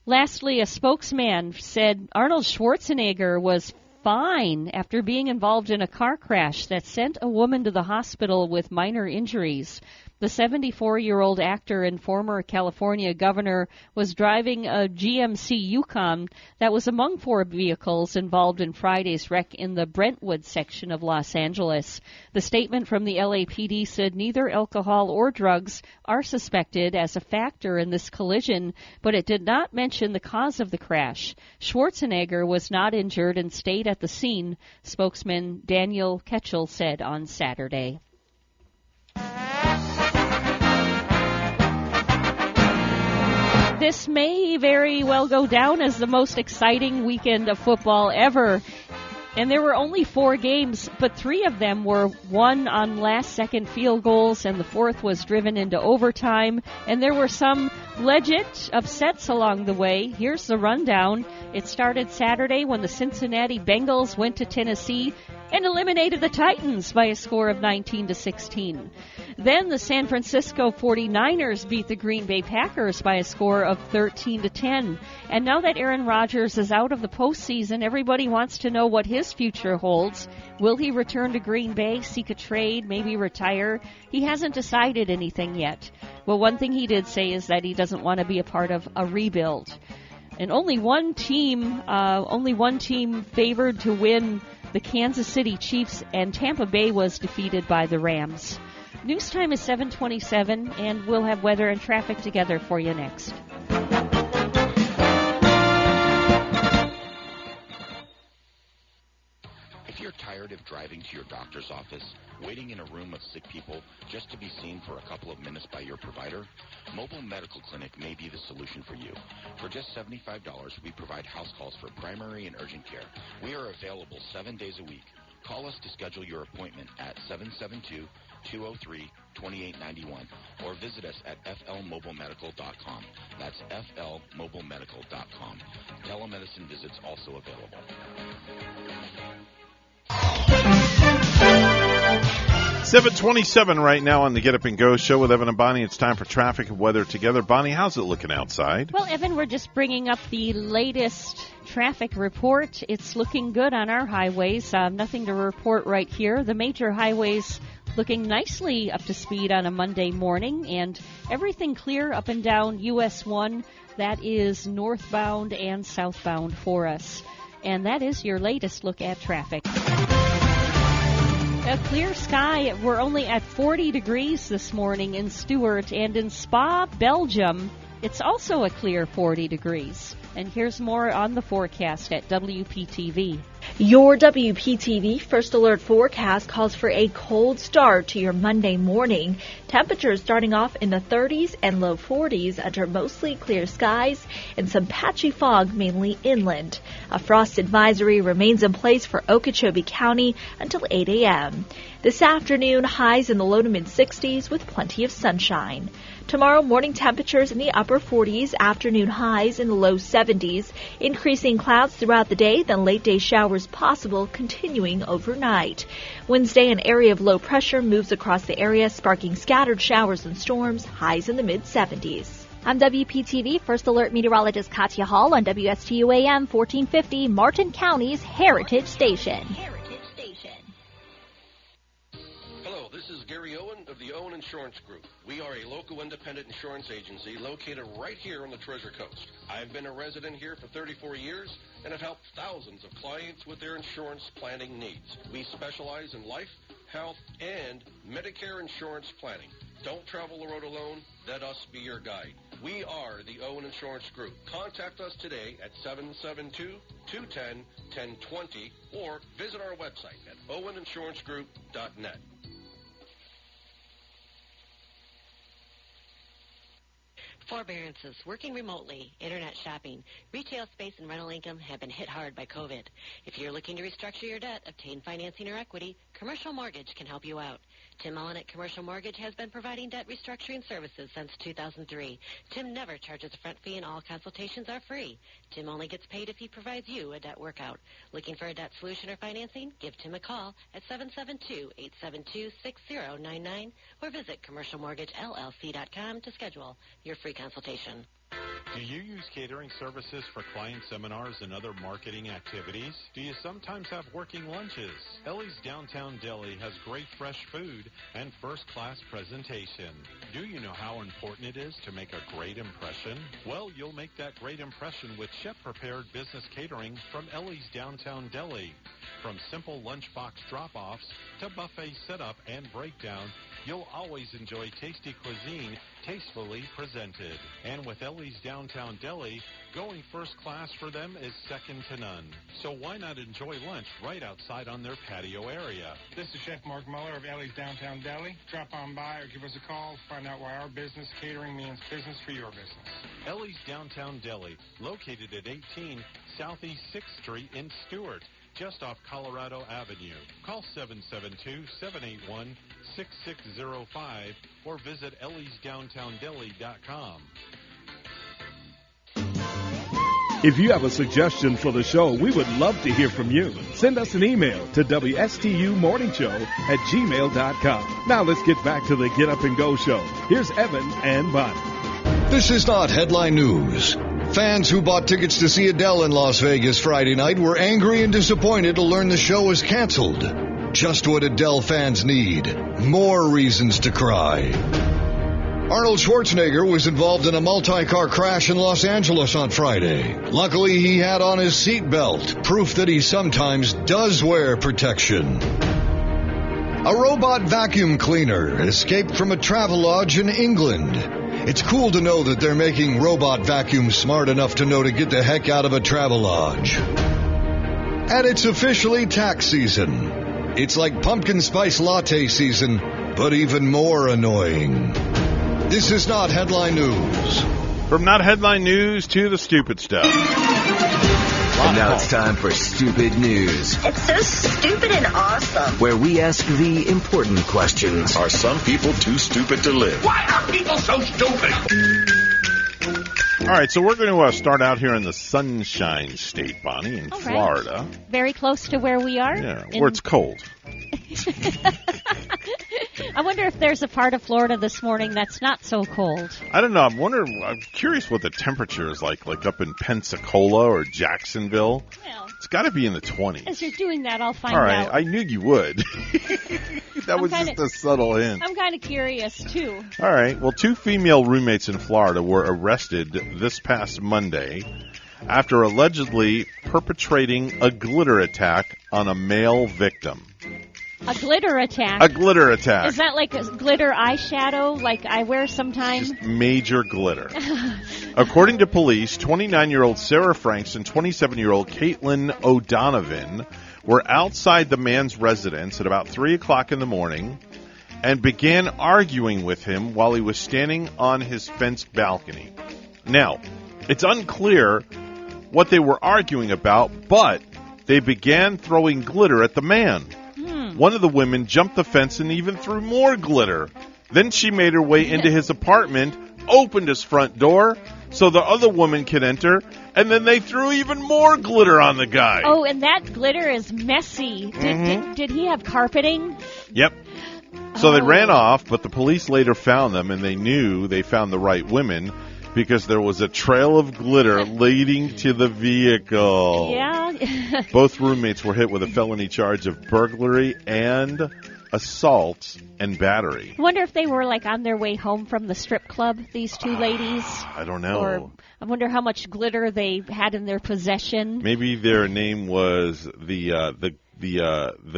Lastly, a spokesman said Arnold Schwarzenegger was fine after being involved in a car crash that sent a woman to the hospital with minor injuries. The 74-year-old actor and former California governor was driving a GMC Yukon that was among 4 vehicles involved in Friday's wreck in the Brentwood section of Los Angeles. The statement from the LAPD said neither alcohol or drugs are suspected as a factor in this collision, but it did not mention the cause of the crash. Schwarzenegger was not injured and stayed at the scene, spokesman Daniel Ketchel said on Saturday. This may very well go down as the most exciting weekend of football ever. And there were only 4 games, but 3 of them were won on last-second field goals, and the 4th was driven into overtime. And there were some legit upsets along the way. Here's the rundown. It started Saturday when the Cincinnati Bengals went to Tennessee and eliminated the Titans by a score of 19-16. Then the San Francisco 49ers beat the Green Bay Packers by a score of 13-10. And now that Aaron Rodgers is out of the postseason, everybody wants to know what his future holds. Will he return to Green Bay, seek a trade, maybe retire? He hasn't decided anything yet. Well, one thing he did say is that he doesn't want to be a part of a rebuild. And only one team favored to win, the Kansas City Chiefs, and Tampa Bay was defeated by the Rams. News time is 7:27, and we'll have weather and traffic together for you next. If you're tired of driving to your doctor's office, waiting in a room of sick people just to be seen for a couple of minutes by your provider, Mobile Medical Clinic may be the solution for you. For just $75, we provide house calls for primary and urgent care. We are available 7 days a week. Call us to schedule your appointment at 772-203-2891 or visit us at flmobilemedical.com. That's flmobilemedical.com. Telemedicine visits also available. 7:27 right now on the Get Up and Go show with Evan and Bonnie. It's time for traffic and weather together. Bonnie, how's it looking outside? Well, Evan, we're just bringing up the latest traffic report. It's looking good on our highways. Nothing to report right here. The major highways looking nicely up to speed on a Monday morning, and everything clear up and down US 1. That is northbound and southbound for us. And that is your latest look at traffic. A clear sky. We're only at 40 degrees this morning in Stuart, and in Spa, Belgium, it's also a clear 40 degrees. And here's more on the forecast at WPTV. Your WPTV First Alert forecast calls for a cold start to your Monday morning. Temperatures starting off in the 30s and low 40s under mostly clear skies and some patchy fog mainly inland. A frost advisory remains in place for Okeechobee County until 8 a.m. This afternoon, highs in the low to mid-60s with plenty of sunshine. Tomorrow, morning temperatures in the upper 40s, afternoon highs in the low 70s, increasing clouds throughout the day, then late-day showers possible continuing overnight. Wednesday, an area of low pressure moves across the area, sparking scattered showers and storms, highs in the mid-70s. I'm WPTV First Alert meteorologist Katya Hall on WSTU AM 1450, Martin County's Heritage Station. of the Owen Insurance Group. We are a local independent insurance agency located right here on the Treasure Coast. I've been a resident here for 34 years and have helped thousands of clients with their insurance planning needs. We specialize in life, health, and Medicare insurance planning. Don't travel the road alone. Let us be your guide. We are the Owen Insurance Group. Contact us today at 772-210-1020 or visit our website at oweninsurancegroup.net. Forbearances, working remotely, internet shopping, retail space, and rental income have been hit hard by COVID. If you're looking to restructure your debt, obtain financing or equity, Commercial Mortgage can help you out. Tim Mullen at Commercial Mortgage has been providing debt restructuring services since 2003. Tim never charges a front fee and all consultations are free. Tim only gets paid if he provides you a debt workout. Looking for a debt solution or financing? Give Tim a call at 772-872-6099 or visit commercialmortgagellc.com to schedule your free consultation. Do you use catering services for client seminars and other marketing activities? Do you sometimes have working lunches? Ellie's Downtown Deli has great fresh food and first-class presentation. Do you know how important it is to make a great impression? Well, you'll make that great impression with chef-prepared business catering from Ellie's Downtown Deli. From simple lunchbox drop-offs to buffet setup and breakdown, you'll always enjoy tasty cuisine tastefully presented. And with Ellie's Downtown Deli, going first class for them is second to none. So why not enjoy lunch right outside on their patio area? This is Chef Mark Muller of Ellie's Downtown Deli. Drop on by or give us a call to find out why our business catering means business for your business. Ellie's Downtown Deli, located at 18 Southeast 6th Street in Stewart, just off Colorado Avenue. Call 772-781-6605 or visit elliesdowntowndeli.com. If you have a suggestion for the show, we would love to hear from you. Send us an email to WSTUmorningshow@gmail.com. Now let's get back to the Get Up and Go show. Here's Evan and Bonnie. This is not headline news. Fans who bought tickets to see Adele in Las Vegas Friday night were angry and disappointed to learn the show was canceled. Just what Adele fans need. More reasons to cry. Arnold Schwarzenegger was involved in a multi-car crash in Los Angeles on Friday. Luckily, he had on his seatbelt, proof that he sometimes does wear protection. A robot vacuum cleaner escaped from a Travelodge in England. It's cool to know that they're making robot vacuums smart enough to know to get the heck out of a Travelodge. And it's officially tax season. It's like pumpkin spice latte season, but even more annoying. This is not headline news. From not headline news to the stupid stuff. And now it's time for Stupid News. It's so stupid and awesome. Where we ask the important questions. Are some people too stupid to live? Why are people so stupid? All right, so we're going to start out here in the Sunshine State, Bonnie, in Florida. Very close to where we are. Yeah, where it's cold. I wonder if there's a part of Florida this morning that's not so cold. I don't know. I'm curious what the temperature is like up in Pensacola or Jacksonville. Well, it's got to be in the 20s. As you're doing that, I'll find out. All right, I knew you would. That was just a subtle hint. I'm kind of curious, too. All right. Well, 2 female roommates in Florida were arrested this past Monday after allegedly perpetrating a glitter attack on a male victim. A glitter attack? A glitter attack. Is that like a glitter eyeshadow like I wear sometimes? Just major glitter. According to police, 29-year-old Sarah Franks and 27-year-old Caitlin O'Donovan were outside the man's residence at about 3 o'clock in the morning and began arguing with him while he was standing on his fenced balcony. Now, it's unclear what they were arguing about, but they began throwing glitter at the man. One of the women jumped the fence and even threw more glitter. Then she made her way into his apartment, opened his front door so the other woman could enter, and then they threw even more glitter on the guy. Oh, and that glitter is messy. Did he have carpeting? Yep. So they ran off, but the police later found them, and they found the right women because there was a trail of glitter leading to the vehicle. Yeah. Both roommates were hit with a felony charge of burglary and assault, and battery. I wonder if they were like on their way home from the strip club, these two ladies. I don't know. Or I wonder how much glitter they had in their possession. Maybe their name was the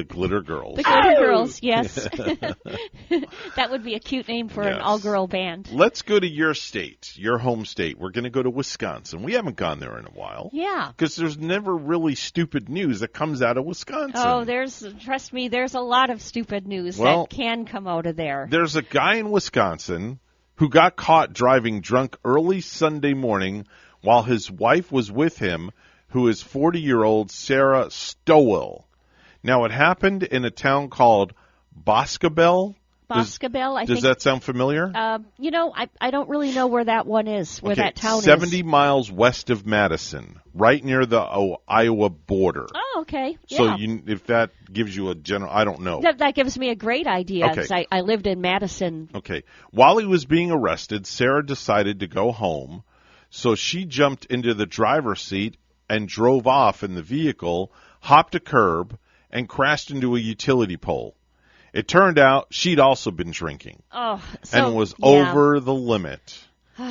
Glitter Girls. The Glitter Girls, yes. That would be a cute name for an all-girl band. Let's go to your state, your home state. We're going to go to Wisconsin. We haven't gone there in a while. Yeah. Because there's never really stupid news that comes out of Wisconsin. Oh, trust me, there's a lot of stupid news that can come out of there. There's a guy in Wisconsin who got caught driving drunk early Sunday morning while his wife was with him, who is 40-year-old Sarah Stowell. Now, it happened in a town called Boscobel. Boscobel, I think. Does that sound familiar? I don't really know where that one is, where that town 70 miles west of Madison, right near the Iowa border. Oh, okay. Yeah. So if that gives you a general, I don't know. That gives me a great idea. Okay. I lived in Madison. Okay. While he was being arrested, Sarah decided to go home, so she jumped into the driver's seat and drove off in the vehicle, hopped a curb, and crashed into a utility pole. It turned out she'd also been drinking and was over the limit.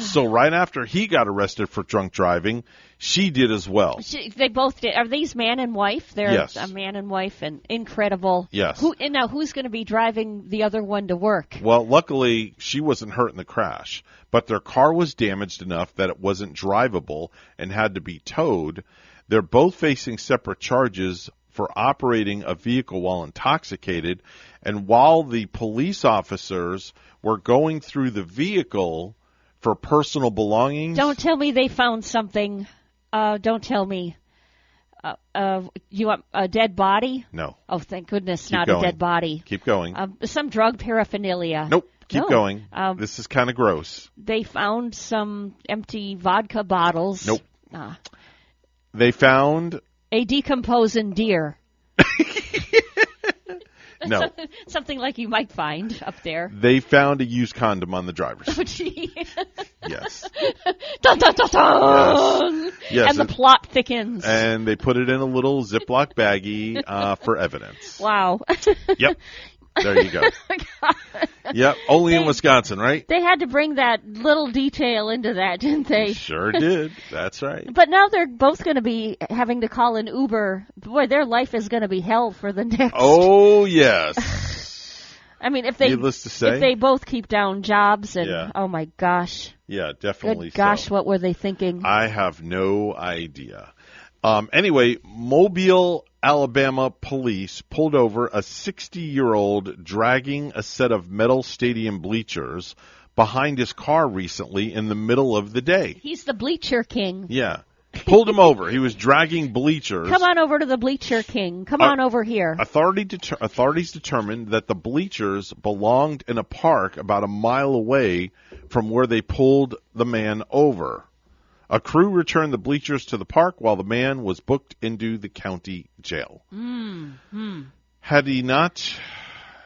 So right after he got arrested for drunk driving, she did as well. They both did. Are these man and wife? They're yes. a man and wife, and incredible. Yes. Now, who's going to be driving the other one to work? Well, luckily, she wasn't hurt in the crash, but their car was damaged enough that it wasn't drivable and had to be towed. They're both facing separate charges for operating a vehicle while intoxicated, and while the police officers were going through the vehicle for personal belongings. Don't tell me they found something. Don't tell me. You want a dead body? No. Oh, thank goodness, Keep not going. a dead body. Keep going. Some drug paraphernalia. Nope. Keep going. Um, this is kind of gross. They found some empty vodka bottles. Nope. They found a decomposing deer. No. Something like you might find up there. They found a used condom on the driver's seat. Oh, gee. Yes. Dun, dun, dun, dun. Yes. And the plot thickens. And they put it in a little Ziploc baggie for evidence. Wow. Yep. There you go. Yep. Only in Wisconsin, right? They had to bring that little detail into that, didn't they? Sure did. That's right. But now they're both going to be having to call an Uber. Boy, their life is going to be hell for the next. Oh, yes. I mean, if Needless to say. if they both keep down jobs and, oh my gosh. Yeah, definitely. Good gosh, what were they thinking? I have no idea. Anyway, Mobile, Alabama police pulled over a 60-year-old dragging a set of metal stadium bleachers behind his car recently in the middle of the day. He's the bleacher king. Yeah. Pulled him over. He was dragging bleachers. Come on over to the bleacher king. Come on over here. Authorities determined that the bleachers belonged in a park about a mile away from where they pulled the man over. A crew returned the bleachers to the park while the man was booked into the county jail. Had he not...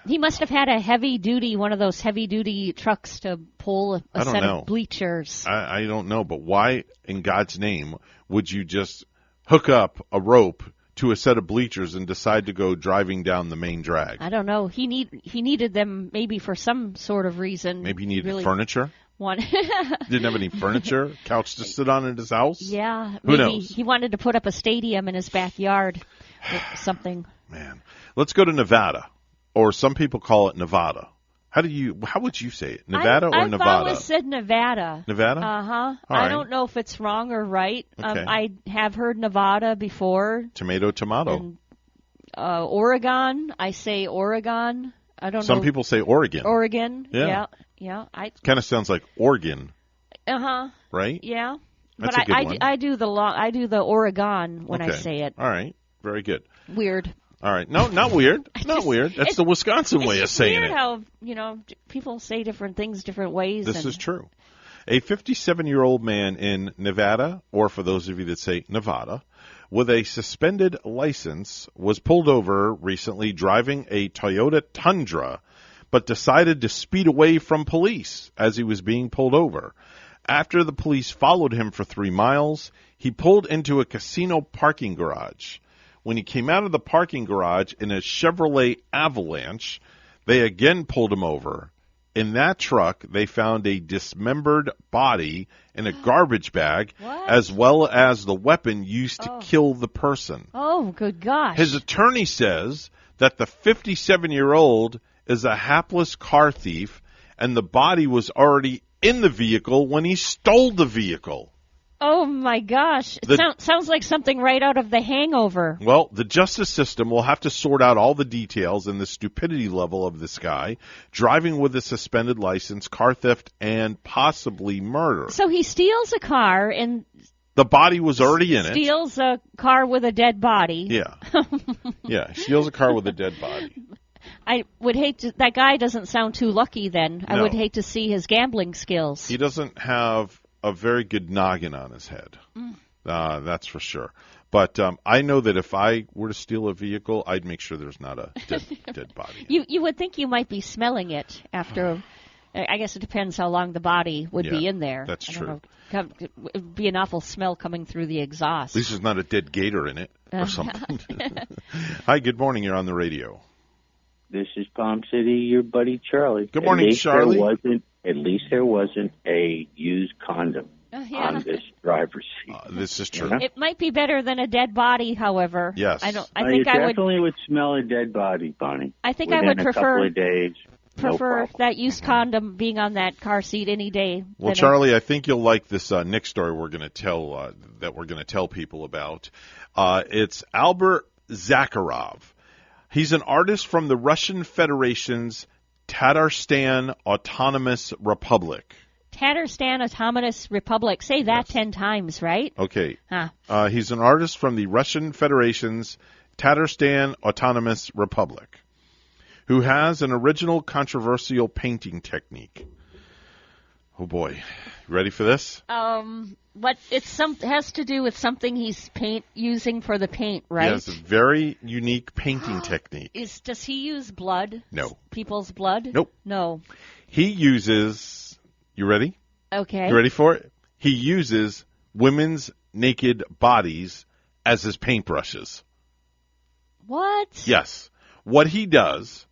He must have had one of those heavy-duty trucks to pull a set of bleachers. I don't know, but why in God's name would you just hook up a rope to a set of bleachers and decide to go driving down the main drag? I don't know. He needed them maybe for some sort of reason. Maybe he needed furniture? Didn't have any furniture, couch to sit on in his house. Yeah, who knows? He wanted to put up a stadium in his backyard or something. Man, let's go to Nevada, or some people call it Nevada. How would you say it? Nevada or Nevada? I've always said Nevada. Nevada? I don't know if it's wrong or right. Okay. I have heard Nevada before. Tomato. And, Oregon. I say Oregon. I don't know. Some people say Oregon. Oregon. Yeah. Yeah. Kind of sounds like Oregon. Right? Yeah. That's but a good one. I do the Oregon when I say it. All right. Very good. Weird. All right. No, not weird. Not weird. That's the Wisconsin way of saying it. It's weird how, people say different things different ways. This is true. A 57-year-old man in Nevada, or for those of you that say Nevada, with a suspended license was pulled over recently driving a Toyota Tundra, but decided to speed away from police as he was being pulled over. After the police followed him for 3 miles, he pulled into a casino parking garage. When he came out of the parking garage in a Chevrolet Avalanche, They again pulled him over. In that truck, they found a dismembered body in a garbage bag, as well as the weapon used to kill the person. Oh, good gosh. His attorney says that the 57-year-old is a hapless car thief, and the body was already in the vehicle when he stole the vehicle. Oh, my gosh. It sounds like something right out of The Hangover. Well, the justice system will have to sort out all the details and the stupidity level of this guy, driving with a suspended license, car theft, and possibly murder. So he steals a car and... The body was already in it. Steals a car with a dead body. Yeah. Yeah, steals a car with a dead body. I would hate to... That guy doesn't sound too lucky then. I would hate to see his gambling skills. He doesn't have a very good noggin on his head. That's for sure. But I know that if I were to steal a vehicle, I'd make sure there's not a dead body. You would think you might be smelling it after... I guess it depends how long the body would be in there. That's true. It would be an awful smell coming through the exhaust. At least there's not a dead gator in it or something. Hi, good morning. You're on the radio. This is Palm City, your buddy Charlie. Good morning, Charlie. At least there wasn't a used condom on this driver's seat. This is true. It might be better than a dead body, however. Yes. I think you definitely would smell a dead body, Bonnie. I think Within I would a prefer couple of days. Prefer that used condom being on that car seat any day. Well, Charlie, I think you'll like this Nick story we're going to tell that we're going to tell people about. It's Albert Zakharov. He's an artist from the Russian Federation's Tatarstan Autonomous Republic. Tatarstan Autonomous Republic. Say that 10 times, right? Okay. He's an artist from the Russian Federation's Tatarstan Autonomous Republic, who has an original controversial painting technique. Oh boy, you ready for this? What has to do with something he's using for the paint, right? He has a very unique painting technique. Does he use blood? No. People's blood? Nope. No. He uses. You ready? Okay. You ready for it? He uses women's naked bodies as his paintbrushes. What? Yes. What he does.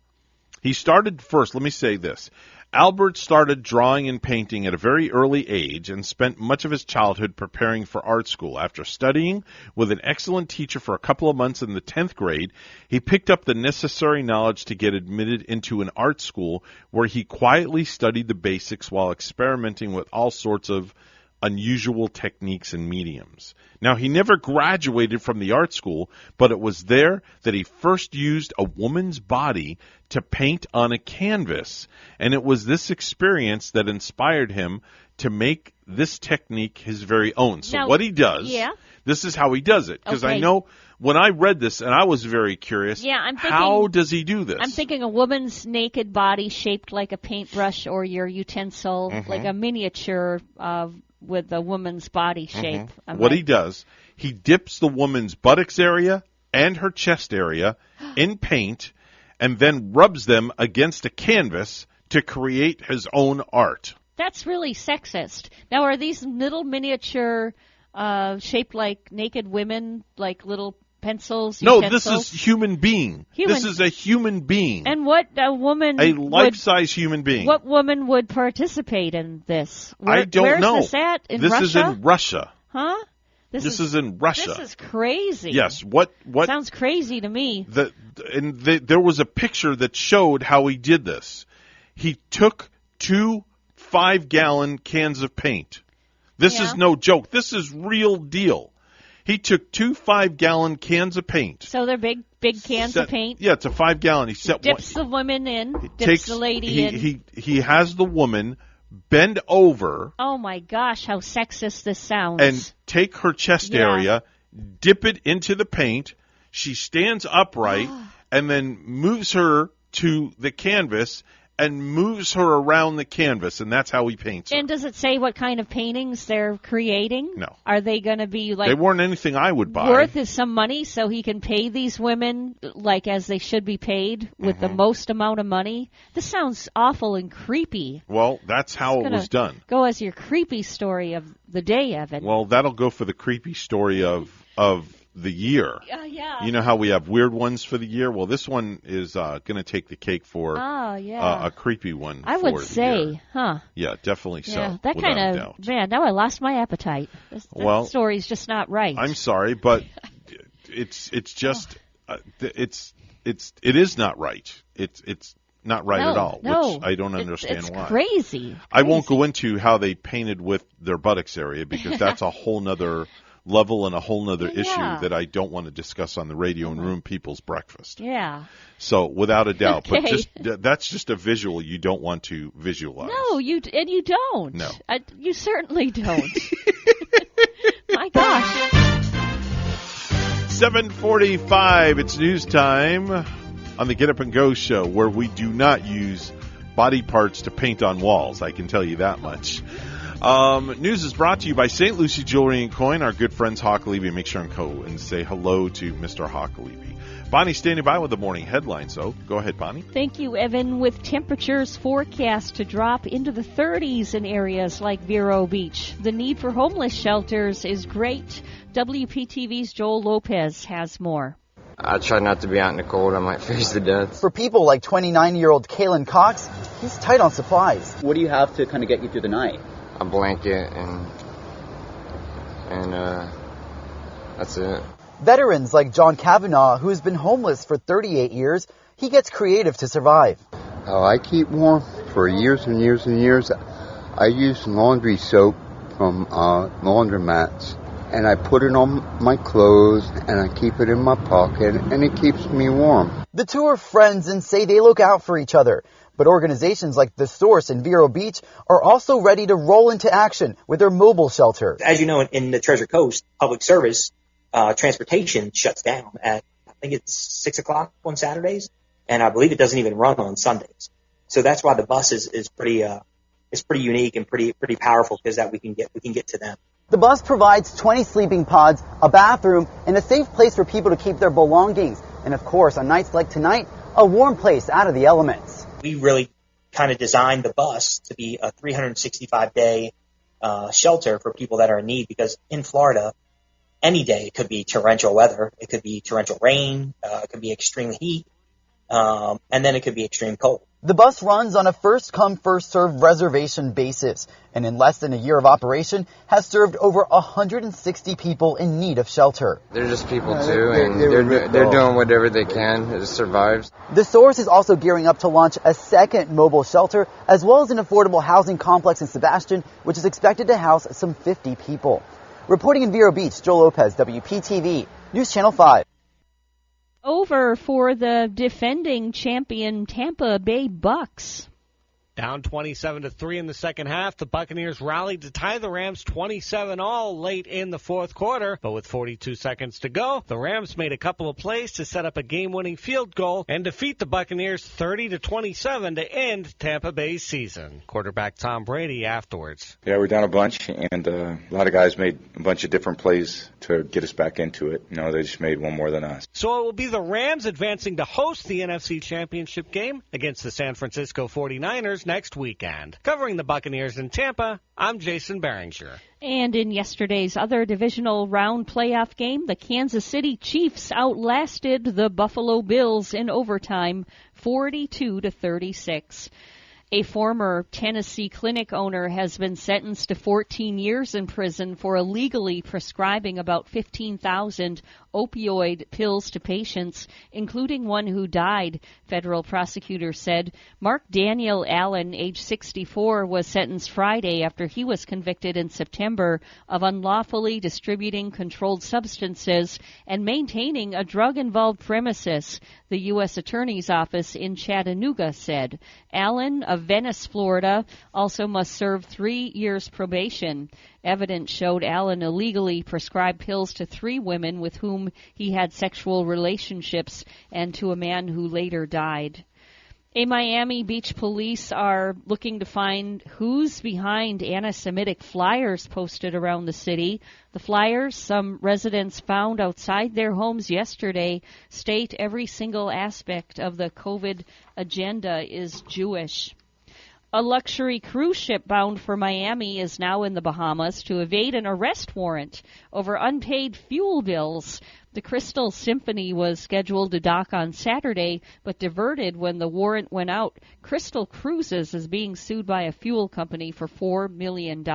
He started first, let me say this. Albert started drawing and painting at a very early age and spent much of his childhood preparing for art school. After studying with an excellent teacher for a couple of months in the 10th grade, he picked up the necessary knowledge to get admitted into an art school where he quietly studied the basics while experimenting with all sorts of unusual techniques and mediums. Now, he never graduated from the art school, but it was there that he first used a woman's body to paint on a canvas, and it was this experience that inspired him to make this technique his very own. So now, what he does, this is how he does it, because I know when I read this, and I was very curious, how does he do this? I'm thinking a woman's naked body shaped like a paintbrush or your utensil, like a miniature with a woman's body shape. What he does, he dips the woman's buttocks area and her chest area in paint and then rubs them against a canvas to create his own art. That's really sexist. Now, are these little miniature shaped like naked women, like little pencils, No, utensils? this is human being. This is a human being. And what a woman a life-size human being. What woman would participate in this? I don't know. Where's this at? In this Russia? Is in Russia. Huh? This is in Russia. This is crazy. Yes. What? Sounds crazy to me. There was a picture that showed how he did this. He took 2 5-gallon cans of paint. This is no joke. This is real deal. He took 2 5-gallon cans of paint. So they're big cans of paint? Yeah, it's a 5-gallon. He dips the woman in, dips the lady in. He has the woman bend over. Oh, my gosh, how sexist this sounds. And take her chest area, dip it into the paint. She stands upright and then moves her to the canvas and moves her around the canvas, and that's how he paints her. And does it say what kind of paintings they're creating? No. Are they going to be like... They weren't anything I would buy. Worth is some money so he can pay these women like as they should be paid with the most amount of money? This sounds awful and creepy. Well, that's how it was done. Go as your creepy story of the day, Evan. Well, that'll go for the creepy story of the year. Yeah. You know how we have weird ones for the year? Well, this one is going to take the cake for a creepy one. I would say, huh? Yeah, definitely so. Yeah, that kind of, man, now I lost my appetite. That story's just not right. I'm sorry, but it's just, it is not right. It's not right at all, which I don't understand why. It's crazy. I won't go into how they painted with their buttocks area because that's a whole nother level and a whole nother issue that I don't want to discuss on the radio and ruin people's breakfast. Yeah. So without a doubt, but that's just a visual you don't want to visualize. No, you don't. No. You certainly don't. My gosh. 7:45, it's news time on the Get Up and Go show, where we do not use body parts to paint on walls. I can tell you that much. News is brought to you by St. Lucie Jewelry and Coin, our good friends Hawk Levy. Make sure and go and say hello to Mr. Hawk Levy. Bonnie standing by with the morning headlines, so go ahead, Bonnie. Thank you, Evan. With temperatures forecast to drop into the 30s in areas like Vero Beach, the need for homeless shelters is great. WPTV's Joel Lopez has more. I try not to be out in the cold. I might freeze to death. For people like 29-year-old Kalen Cox, he's tight on supplies. What do you have to kind of get you through the night? A blanket and that's it. Veterans like John Kavanaugh, who has been homeless for 38 years, he gets creative to survive. Oh, I keep warm for years and years and years. I use laundry soap from laundromats, and I put it on my clothes, and I keep it in my pocket, and it keeps me warm. The two are friends and say they look out for each other. But organizations like The Source in Vero Beach are also ready to roll into action with their mobile shelter. As you know, in the Treasure Coast, public service transportation shuts down at, I think it's 6 o'clock on Saturdays, and I believe it doesn't even run on Sundays. So that's why the bus is pretty unique and pretty powerful, because that we can get to them. The bus provides 20 sleeping pods, a bathroom, and a safe place for people to keep their belongings. And of course, on nights like tonight, a warm place out of the elements. We really kind of designed the bus to be a 365-day shelter for people that are in need, because in Florida, any day it could be torrential weather, it could be torrential rain, it could be extreme heat, and then it could be extreme cold. The bus runs on a first-come, first-served reservation basis, and in less than a year of operation has served over 160 people in need of shelter. They're just people too, and they're doing whatever they can to survive. The Source is also gearing up to launch a second mobile shelter, as well as an affordable housing complex in Sebastian, which is expected to house some 50 people. Reporting in Vero Beach, Joel Lopez, WPTV, News Channel 5. Over for the defending champion Tampa Bay Bucks. Down 27-3 in the second half, the Buccaneers rallied to tie the Rams 27-all late in the fourth quarter. But with 42 seconds to go, the Rams made a couple of plays to set up a game-winning field goal and defeat the Buccaneers 30-27 to end Tampa Bay's season. Quarterback Tom Brady afterwards. Yeah, we're down a bunch, and a lot of guys made a bunch of different plays to get us back into it. You know, they just made one more than us. So it will be the Rams advancing to host the NFC Championship game against the San Francisco 49ers next weekend. Covering the Buccaneers in Tampa, I'm Jason Behringer. And in yesterday's other divisional round playoff game, the Kansas City Chiefs outlasted the Buffalo Bills in overtime, 42-36. A former Tennessee clinic owner has been sentenced to 14 years in prison for illegally prescribing about 15,000 opioid pills to patients, including one who died, federal prosecutors said. Mark Daniel Allen, age 64, was sentenced Friday after he was convicted in September of unlawfully distributing controlled substances and maintaining a drug-involved premises, the U.S. Attorney's Office in Chattanooga said. Allen, of Venice, Florida, also must serve 3 years probation. Evidence showed Allen illegally prescribed pills to 3 women with whom he had sexual relationships and to a man who later died. A Miami Beach police are looking to find who's behind anti-Semitic flyers posted around the city. The flyers, some residents found outside their homes yesterday, state every single aspect of the COVID agenda is Jewish. A luxury cruise ship bound for Miami is now in the Bahamas to evade an arrest warrant over unpaid fuel bills. The Crystal Symphony was scheduled to dock on Saturday, but diverted when the warrant went out. Crystal Cruises is being sued by a fuel company for $4 million.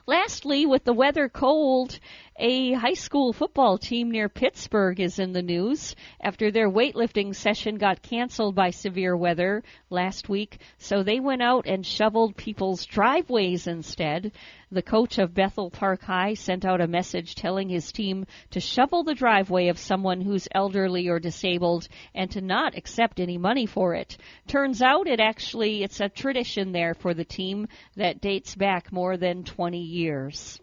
Lastly, with the weather cold, a high school football team near Pittsburgh is in the news after their weightlifting session got canceled by severe weather last week, so they went out and shoveled people's driveways instead. The coach of Bethel Park High sent out a message telling his team to shovel the driveway of someone who's elderly or disabled and to not accept any money for it. Turns out it's a tradition there for the team that dates back more than 20 years.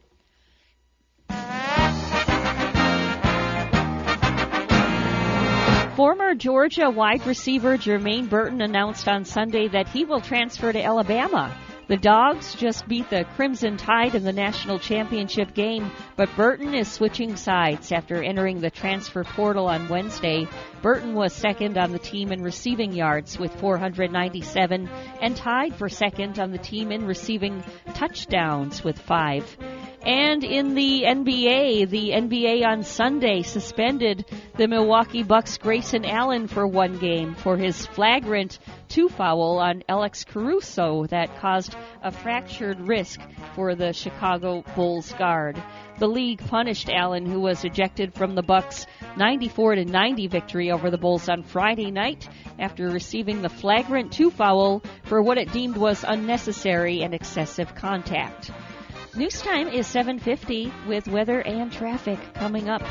Former Georgia wide receiver Jermaine Burton announced on Sunday that he will transfer to Alabama. The Dogs just beat the Crimson Tide in the national championship game, but Burton is switching sides after entering the transfer portal on Wednesday. Burton was second on the team in receiving yards with 497 and tied for second on the team in receiving touchdowns with 5. And in the NBA on Sunday suspended the Milwaukee Bucks' Grayson Allen for one game for his flagrant 2 foul on Alex Caruso that caused a fractured wrist for the Chicago Bulls guard. The league punished Allen, who was ejected from the Bucks' 94-90 victory over the Bulls on Friday night after receiving the flagrant 2 foul for what it deemed was unnecessary and excessive contact. News time is 7:50 with weather and traffic coming up.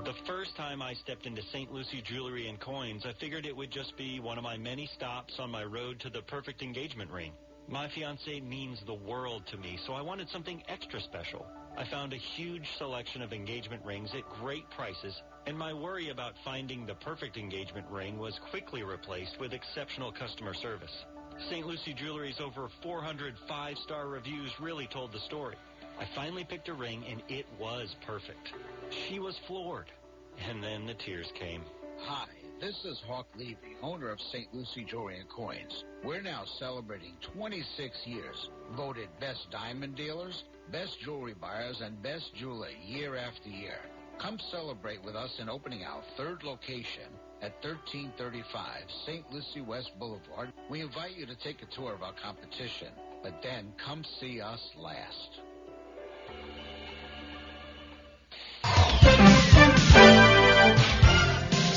The first time I stepped into St. Lucie Jewelry and Coins, I figured it would just be one of my many stops on my road to the perfect engagement ring. My fiancée means the world to me, so I wanted something extra special. I found a huge selection of engagement rings at great prices, and my worry about finding the perfect engagement ring was quickly replaced with exceptional customer service. St. Lucie Jewelry's over 400 5-star reviews really told the story. I finally picked a ring, and it was perfect. She was floored. And then the tears came. Hi, this is Hawk Levy, owner of St. Lucie Jewelry and Coins. We're now celebrating 26 years, voted best diamond dealers, best jewelry buyers, and best jeweler year after year. Come celebrate with us in opening our 3rd location at 1335 St. Lucie West Boulevard. We invite you to take a tour of our competition, but then come see us last.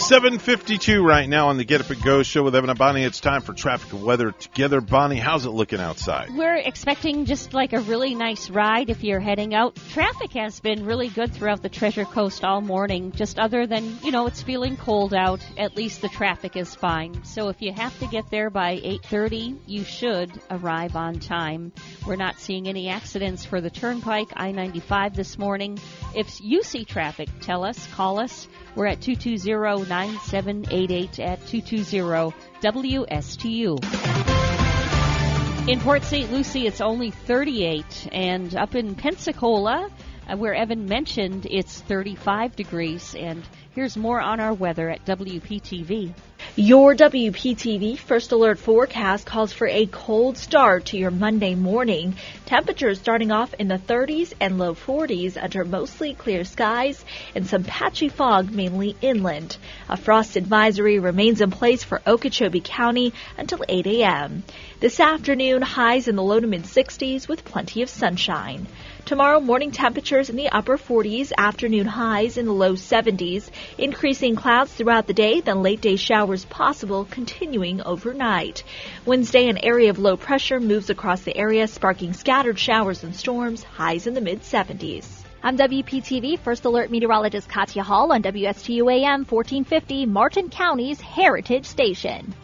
7:52 right now on the Get Up and Go show with Evan and Bonnie. It's time for traffic and weather together. Bonnie, how's it looking outside? We're expecting just like a really nice ride if you're heading out. Traffic has been really good throughout the Treasure Coast all morning, just other than, it's feeling cold out. At least the traffic is fine. So if you have to get there by 8:30, you should arrive on time. We're not seeing any accidents for the Turnpike, I-95 this morning. If you see traffic, tell us, call us. We're at 220-9788 at 220-WSTU. In Port St. Lucie, it's only 38, and up in Pensacola, where Evan mentioned, it's 35 degrees. And here's more on our weather at WPTV. Your WPTV First Alert forecast calls for a cold start to your Monday morning. Temperatures starting off in the 30s and low 40s under mostly clear skies and some patchy fog mainly inland. A frost advisory remains in place for Okeechobee County until 8 a.m. This afternoon, highs in the low to mid-60s with plenty of sunshine. Tomorrow, morning temperatures in the upper 40s, afternoon highs in the low 70s, increasing clouds throughout the day, then late-day showers possible, continuing overnight. Wednesday, an area of low pressure moves across the area, sparking scattered showers and storms, highs in the mid-70s. I'm WPTV First Alert meteorologist Katya Hall on WSTU AM 1450, Martin County's Heritage Station.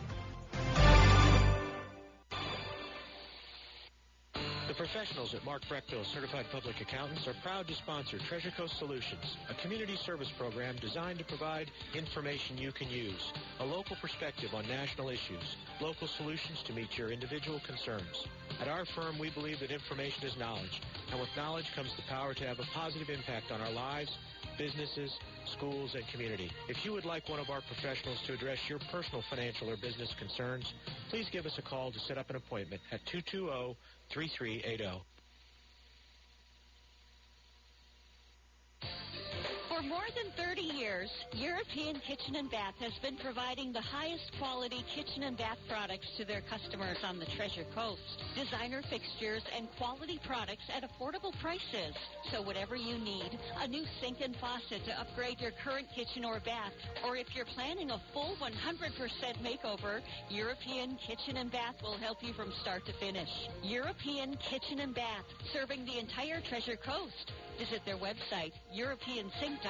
The professionals at Mark Breckville Certified Public Accountants are proud to sponsor Treasure Coast Solutions, a community service program designed to provide information you can use, a local perspective on national issues, local solutions to meet your individual concerns. At our firm, we believe that information is knowledge, and with knowledge comes the power to have a positive impact on our lives, businesses, schools, and community. If you would like one of our professionals to address your personal financial or business concerns, please give us a call to set up an appointment at 220-3380. For more than 30 years, European Kitchen and Bath has been providing the highest quality kitchen and bath products to their customers on the Treasure Coast. Designer fixtures and quality products at affordable prices. So whatever you need, a new sink and faucet to upgrade your current kitchen or bath, or if you're planning a full 100% makeover, European Kitchen and Bath will help you from start to finish. European Kitchen and Bath, serving the entire Treasure Coast. Visit their website, EuropeanSink.com.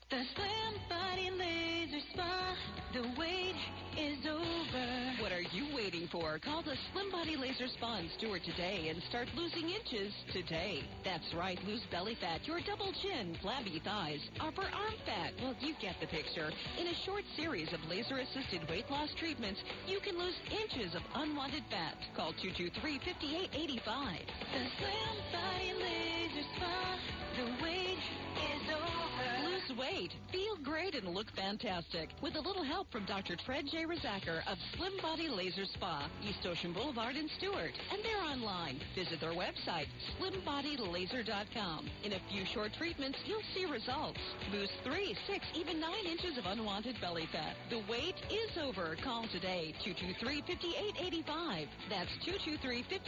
The Slim Body Laser Spa, the wait is over. What are you waiting for? Call the Slim Body Laser Spa in Stewart today and start losing inches today. That's right, lose belly fat, your double chin, flabby thighs, upper arm fat. Well, you get the picture. In a short series of laser-assisted weight loss treatments, you can lose inches of unwanted fat. Call 223-5885. The Slim Body Laser Spa, the wait is over. Lose weight, feel great, and look fantastic with a little help from Dr. Fred J. Rizacker of Slim Body Laser Spa, East Ocean Boulevard in Stewart. And they're online. Visit their website, slimbodylaser.com. In a few short treatments, you'll see results. Lose 3, 6, even 9 inches of unwanted belly fat. The wait is over. Call today, 223-5885. That's 223-5885. The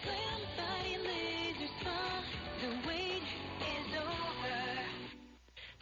Slim Body Laser Spa, the wait is over.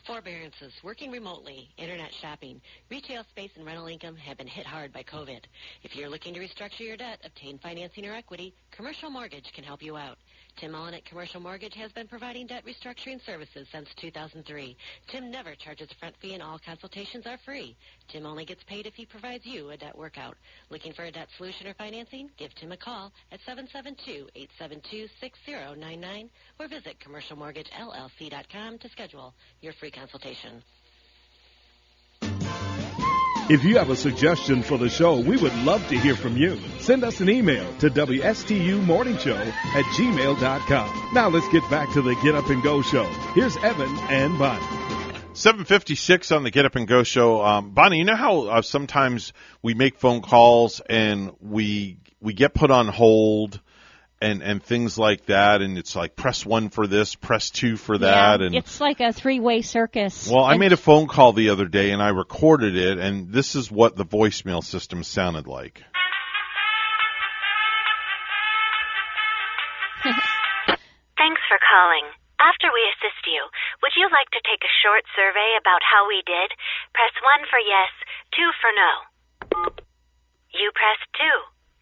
Forbearances, working remotely, internet shopping, retail space, and rental income have been hit hard by COVID. If you're looking to restructure your debt, obtain financing or equity, Commercial Mortgage can help you out. Tim Mullen at Commercial Mortgage has been providing debt restructuring services since 2003. Tim never charges a front fee and all consultations are free. Tim only gets paid if he provides you a debt workout. Looking for a debt solution or financing? Give Tim a call at 772-872-6099 or visit commercialmortgagellc.com to schedule your free consultation. If you have a suggestion for the show, we would love to hear from you. Send us an email to WSTUmorningshow@gmail.com. Now let's get back to the Get Up and Go show. Here's Evan and Bonnie. 7:56 on the Get Up and Go show. Bonnie, you know how sometimes we make phone calls and we get put on hold and things like that, and it's like press 1 for this, press 2 for that. Yeah, and it's like a three-way circus. Well, I made a phone call the other day, and I recorded it, and this is what the voicemail system sounded like. Thanks for calling. After we assist you, would you like to take a short survey about how we did? Press 1 for yes, 2 for no. You pressed 2.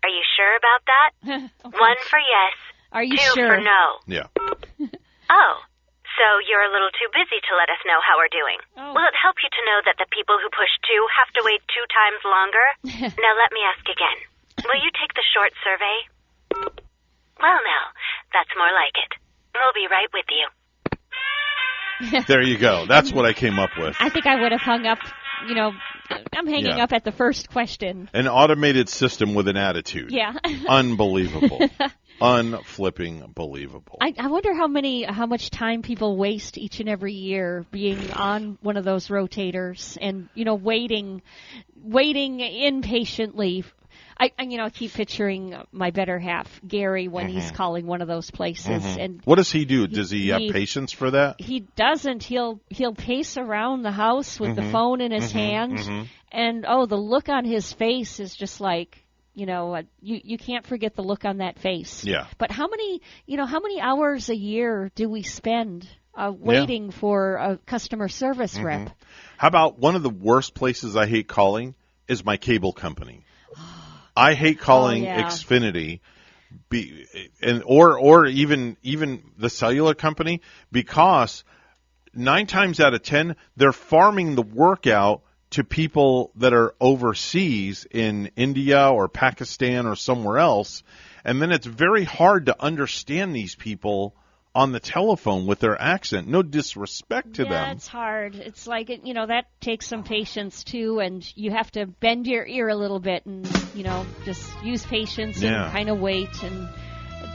Are you sure about that? Okay. 1 for yes, Are you 2 sure? for no. Yeah. Oh, so you're a little too busy to let us know how we're doing. Oh. Will it help you to know that the people who push 2 have to wait 2 times longer? Now let me ask again. Will you take the short survey? Well, no, that's more like it. We'll be right with you. There you go. That's what I came up with. I think I would have hung up, I'm hanging up at the first question. An automated system with an attitude. Yeah. Unbelievable. Unflipping believable. I wonder how much time people waste each and every year being on one of those rotators and, waiting impatiently. I keep picturing my better half, Gary, when he's calling one of those places. And what does he do? Does he have patience for that? He doesn't. He'll pace around the house with the phone in his hand, and the look on his face is just like, you can't forget the look on that face. Yeah. But how many hours a year do we spend waiting for a customer service rep? How about one of the worst places I hate calling is my cable company. I hate calling Xfinity, or even the cellular company, because 9 times out of 10 they're farming the work out to people that are overseas in India or Pakistan or somewhere else, and then it's very hard to understand these people on the telephone with their accent. No disrespect to them. Yeah, it's hard. It's like, that takes some patience, too, and you have to bend your ear a little bit and, just use patience and kind of wait and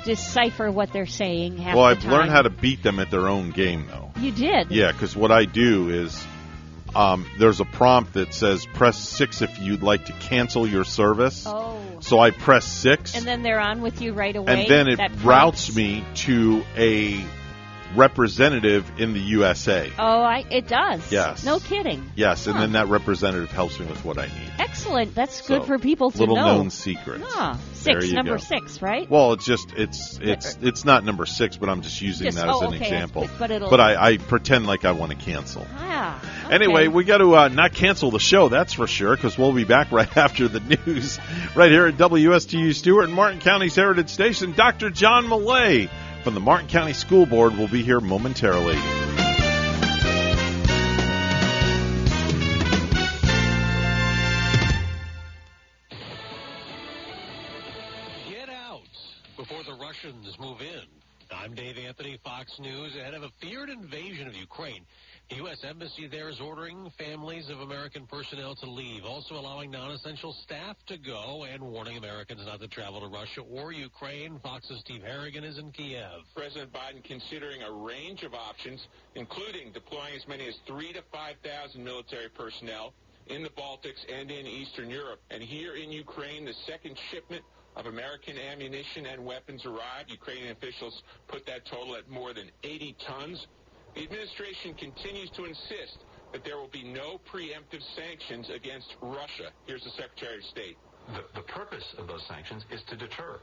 decipher what they're saying half the time. Well, I've learned how to beat them at their own game, though. You did? Yeah, because what I do is there's a prompt that says press 6 if you'd like to cancel your service. Oh. So I press 6. And then they're on with you right away? And then it routes me to a representative in the USA. Oh, it does? Yes. No kidding? Yes, and then that representative helps me with what I need. Excellent. That's good for people to little know. Little known secret. Ah, 6, number 6, right? Well, it's not number 6, but I'm just using that as an example. But I pretend like I want to cancel. Ah, okay. Anyway, we got to not cancel the show, that's for sure, because we'll be back right after the news, right here at WSTU Stewart and Martin County's Heritage Station. Dr. John Millay from the Martin County School Board will be here momentarily. Get out before the Russians move in. I'm Dave Anthony, Fox News. Ahead of a feared invasion of Ukraine, the U.S. Embassy there is ordering families of American personnel to leave, also allowing non-essential staff to go and warning Americans not to travel to Russia or Ukraine. Fox's Steve Harrigan is in Kiev. President Biden considering a range of options, including deploying as many as 3,000 to 5,000 military personnel in the Baltics and in Eastern Europe. And here in Ukraine, the second shipment of American ammunition and weapons arrived. Ukrainian officials put that total at more than 80 tons. The administration continues to insist that there will be no preemptive sanctions against Russia. Here's the Secretary of State. The purpose of those sanctions is to deter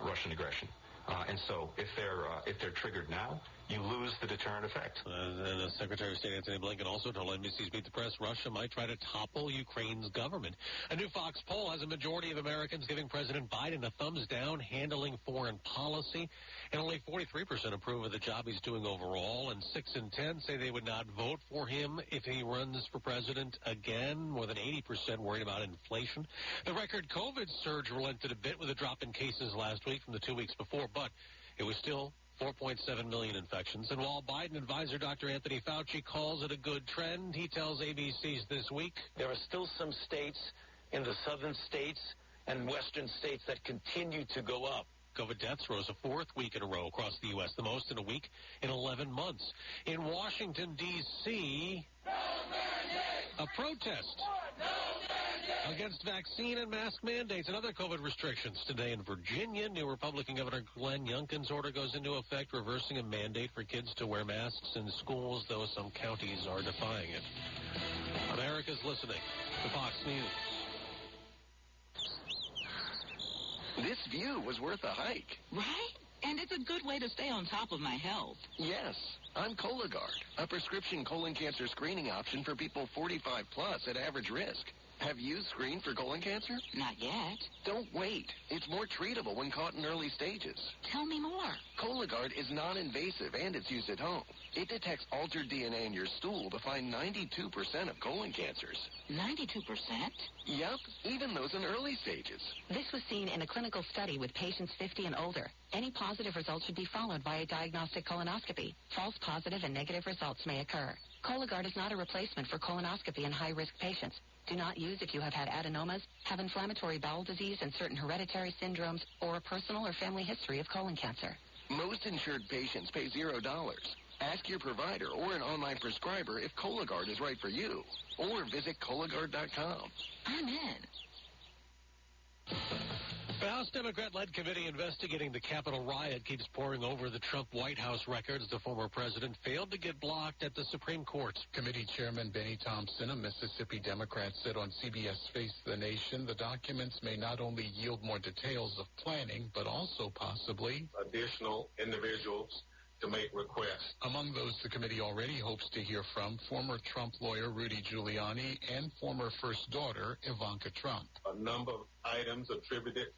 Russian aggression. And so if they're triggered now, you lose the deterrent effect. And Secretary of State Antony Blinken also told NBC's Meet the Press Russia might try to topple Ukraine's government. A new Fox poll has a majority of Americans giving President Biden a thumbs down handling foreign policy, and only 43% approve of the job he's doing overall, and 6 in 10 say they would not vote for him if he runs for president again. More than 80% worried about inflation. The record COVID surge relented a bit with a drop in cases last week from the 2 weeks before, but it was still 4.7 million infections. And while Biden advisor Dr. Anthony Fauci calls it a good trend, he tells ABC's This Week, there are still some states in the southern states and western states that continue to go up. COVID deaths rose a 4th week in a row across the U.S., the most in a week in 11 months. In Washington, D.C., a protest against vaccine and mask mandates and other COVID restrictions. Today in Virginia, new Republican Governor Glenn Youngkin's order goes into effect, reversing a mandate for kids to wear masks in schools, though some counties are defying it. America's listening to Fox News. This view was worth a hike. Right? And it's a good way to stay on top of my health. Yes. I'm Cologuard, a prescription colon cancer screening option for people 45 plus at average risk. Have you screened for colon cancer? Not yet. Don't wait. It's more treatable when caught in early stages. Tell me more. Cologuard is non-invasive and it's used at home. It detects altered DNA in your stool to find 92% of colon cancers. 92%? Yup, even those in early stages. This was seen in a clinical study with patients 50 and older. Any positive results should be followed by a diagnostic colonoscopy. False positive and negative results may occur. Cologuard is not a replacement for colonoscopy in high-risk patients. Do not use if you have had adenomas, have inflammatory bowel disease and certain hereditary syndromes, or a personal or family history of colon cancer. Most insured patients pay $0. Ask your provider or an online prescriber if Cologuard is right for you. Or visit Cologuard.com. I'm in. The House Democrat-led committee investigating the Capitol riot keeps poring over the Trump White House records. The former president failed to get blocked at the Supreme Court. Committee Chairman Benny Thompson, a Mississippi Democrat, said on CBS Face the Nation the documents may not only yield more details of planning, but also possibly additional individuals to make requests. Among those the committee already hopes to hear from former Trump lawyer Rudy Giuliani and former first daughter Ivanka Trump. A number of items attributed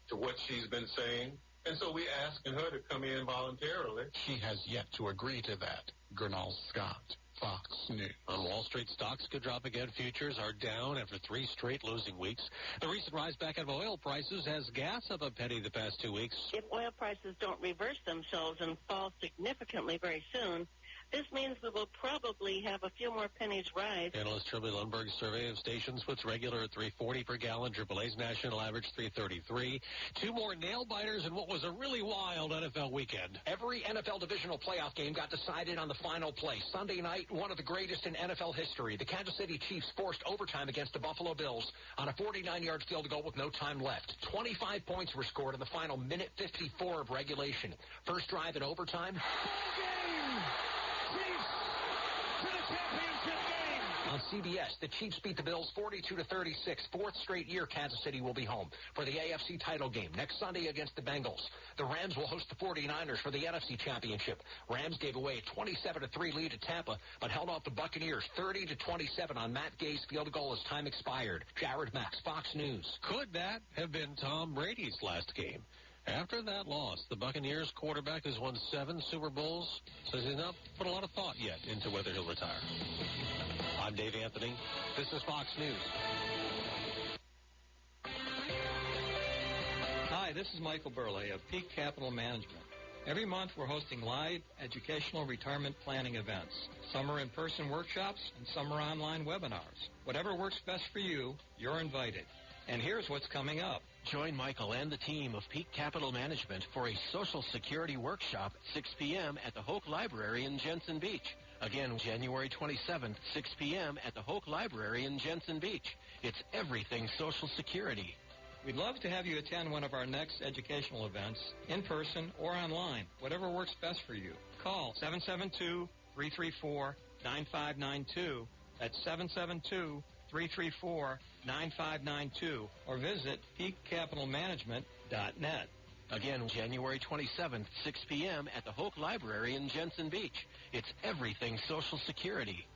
to what she's been saying, and so we're asking her to come in voluntarily. She has yet to agree to that. Gernal Scott. Fox News. On Wall Street, stocks could drop again. Futures are down after 3 straight losing weeks. The recent rise back of oil prices has gas up a penny the past 2 weeks. If oil prices don't reverse themselves and fall significantly very soon, this means we will probably have a few more pennies rise. Analyst Shirley Lundberg's survey of stations puts regular at $3.40 per gallon. AAA's national average $3.33. 2 more nail biters in what was a really wild NFL weekend. Every NFL divisional playoff game got decided on the final play. Sunday night, one of the greatest in NFL history. The Kansas City Chiefs forced overtime against the Buffalo Bills on a 49-yard field goal with no time left. 25 points were scored in the final minute 54 of regulation. First drive in overtime. On CBS, the Chiefs beat the Bills 42-36. 4th straight year Kansas City will be home for the AFC title game next Sunday against the Bengals. The Rams will host the 49ers for the NFC Championship. Rams gave away a 27-3 lead to Tampa, but held off the Buccaneers 30-27 on Matt Gay's field goal as time expired. Jared Max, Fox News. Could that have been Tom Brady's last game? After that loss, the Buccaneers quarterback has won 7 Super Bowls, so he's not put a lot of thought yet into whether he'll retire. I'm Dave Anthony. This is Fox News. Hi, this is Michael Burley of Peak Capital Management. Every month we're hosting live educational retirement planning events. Some are in-person workshops and some are online webinars. Whatever works best for you, you're invited. And here's what's coming up. Join Michael and the team of Peak Capital Management for a Social Security workshop at 6 p.m. at the Hoke Library in Jensen Beach. Again, January 27th, 6 p.m. at the Hoke Library in Jensen Beach. It's everything Social Security. We'd love to have you attend one of our next educational events, in person or online, whatever works best for you. Call 772-334-9592. That's 772-334-9592 or visit peakcapitalmanagement.net. Again, January 27th, 6 p.m. at the Hoke Library in Jensen Beach. It's everything Social Security.